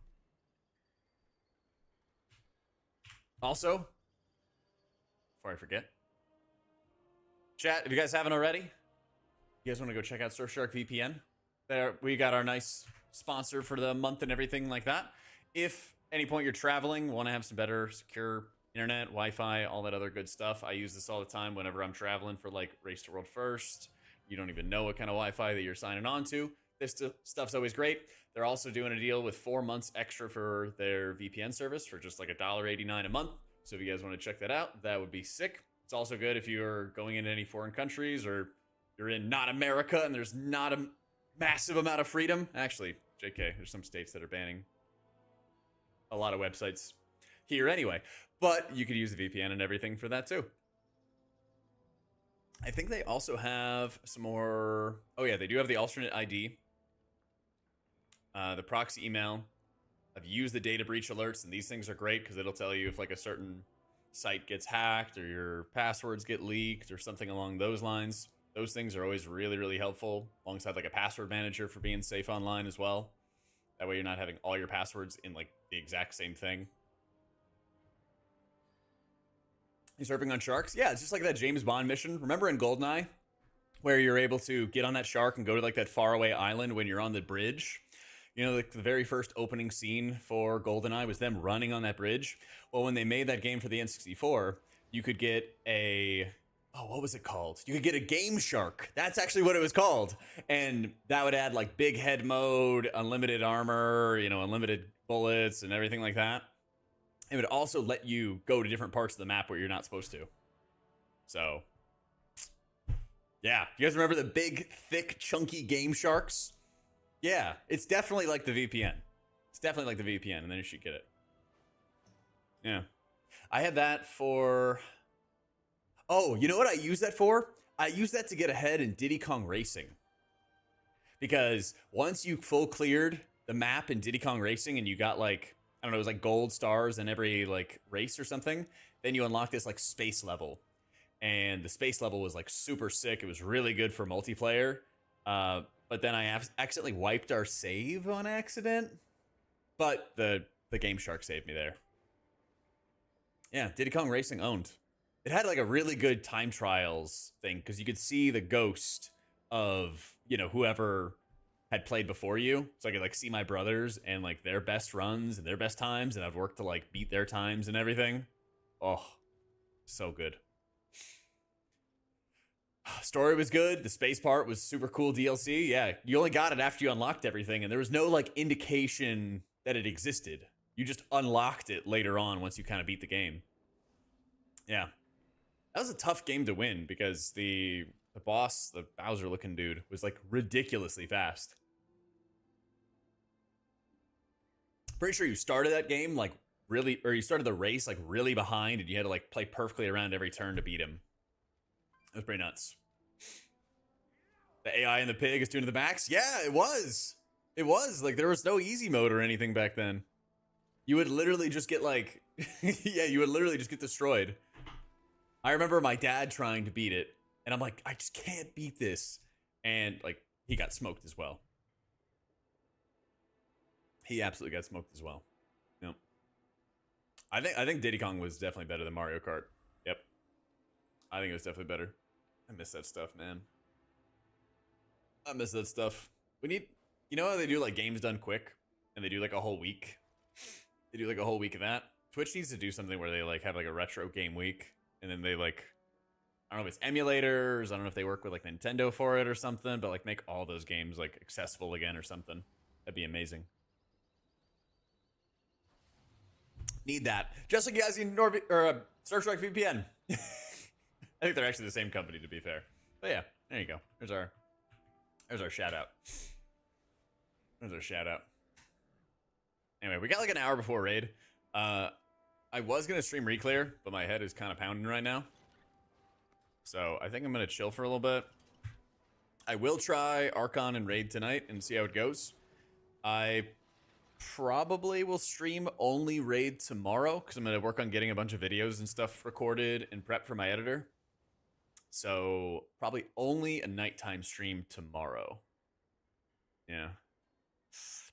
Also, before I forget, chat, if you guys haven't already, you guys want to go check out Surfshark VPN? There, we got our nice sponsor for the month and everything like that. If any point you're traveling, want to have some better secure internet, Wi-Fi, all that other good stuff, I use this all the time whenever I'm traveling for like Race to World First. You don't even know what kind of Wi-Fi that you're signing on to. This stuff's always great. They're also doing a deal with 4 months extra for their VPN service for just like $1.89 a month. So if you guys want to check that out, that would be sick. It's also good if you're going into any foreign countries or you're in not America and there's not a massive amount of freedom. Actually, JK, there's some states that are banning a lot of websites here anyway. But you could use the VPN and everything for that too. I think they also have some more... Oh yeah, they do have the alternate ID. the proxy email. I've used the data breach alerts, and these things are great because it'll tell you if like a certain site gets hacked or your passwords get leaked or something along those lines. Those things are always really, really helpful alongside like a password manager for being safe online as well. That way you're not having all your passwords in like the exact same thing. You surfing on sharks? Yeah, it's just like that James Bond mission. Remember in GoldenEye where you're able to get on that shark and go to like that faraway island when you're on the bridge? You know, like the very first opening scene for GoldenEye was them running on that bridge. Well, when they made that game for the N64, you could get a... Oh, what was it called? You could get a Game Shark. That's actually what it was called. And that would add like big head mode, unlimited armor, you know, unlimited bullets and everything like that. It would also let you go to different parts of the map where you're not supposed to. So, yeah. You guys remember the big, thick, chunky Game Sharks? Yeah, it's definitely like the VPN. It's definitely like the VPN, and then you should get it. Yeah. I had that for... Oh, you know what I use that for? I use that to get ahead in Diddy Kong Racing. Because once you full cleared the map in Diddy Kong Racing and you got like, I don't know, it was like gold stars in every like race or something, then you unlock this like space level. And the space level was like super sick. It was really good for multiplayer. But then I accidentally wiped our save on accident. But the Game Shark saved me there. Yeah, Diddy Kong Racing owned. It had like a really good time trials thing because you could see the ghost of, you know, whoever had played before you. So I could like see my brothers and like their best runs and their best times, and I'd work to like beat their times and everything. Oh, so good. Story was good. The space part was super cool DLC. Yeah, you only got it after you unlocked everything, and there was no like indication that it existed. You just unlocked it later on once you kind of beat the game. Yeah. That was a tough game to win because the boss, the Bowser looking dude, was like ridiculously fast. Pretty sure you started that game like really, or you started the race like really behind and you had to like play perfectly around every turn to beat him. It was pretty nuts. The AI in the pig is tuned to the max? Yeah, it was. It was. Like there was no easy mode or anything back then. You would literally just get like, yeah, you would literally just get destroyed. I remember my dad trying to beat it, and I'm like, I just can't beat this. And like, he got smoked as well. He absolutely got smoked as well. Yep. I think Diddy Kong was definitely better than Mario Kart. Yep. I think it was definitely better. I miss that stuff, man. I miss that stuff. We need, you know how they do like games done quick, and they do like a whole week. They do like a whole week of that. Twitch needs to do something where they like have like a retro game week. And then they like, I don't know if it's emulators. I don't know if they work with like Nintendo for it or something, but like make all those games like accessible again or something. That'd be amazing. Need that. Just like you guys in Star Trek VPN. I think they're actually the same company to be fair. But yeah, there you go. There's our shout out. There's our shout out. Anyway, we got like an hour before raid. I was going to stream Reclear, but my head is kind of pounding right now. So I think I'm going to chill for a little bit. I will try Archon and Raid tonight and see how it goes. I probably will stream only Raid tomorrow because I'm going to work on getting a bunch of videos and stuff recorded and prep for my editor. So probably only a nighttime stream tomorrow. Yeah.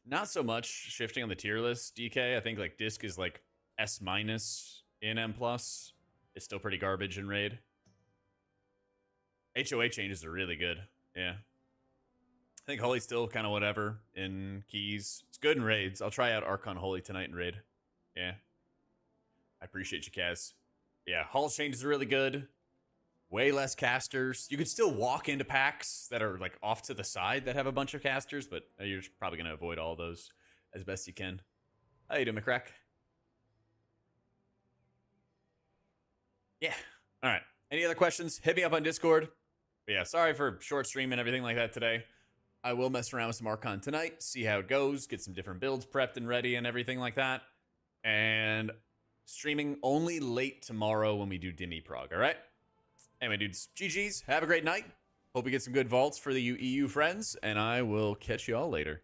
Not so much shifting on the tier list, DK. I think like Disc is like S- in M+. It's still pretty garbage in Raid. HOA changes are really good. Yeah. I think Holy's still kind of whatever in keys. It's good in raids. I'll try out Archon Holy tonight in raid. Yeah. I appreciate you, Kaz. Yeah, Hall's changes are really good. Way less casters. You could still walk into packs that are like off to the side that have a bunch of casters, but you're probably going to avoid all those as best you can. How you doing, McCrack? Yeah. All right. Any other questions? Hit me up on Discord. But yeah, sorry for short stream and everything like that today. I will mess around with some Archon tonight, see how it goes, get some different builds prepped and ready and everything like that. And streaming only late tomorrow when we do Demi Prog, all right? Anyway, dudes, GG's. Have a great night. Hope you get some good vaults for the EU friends, and I will catch you all later.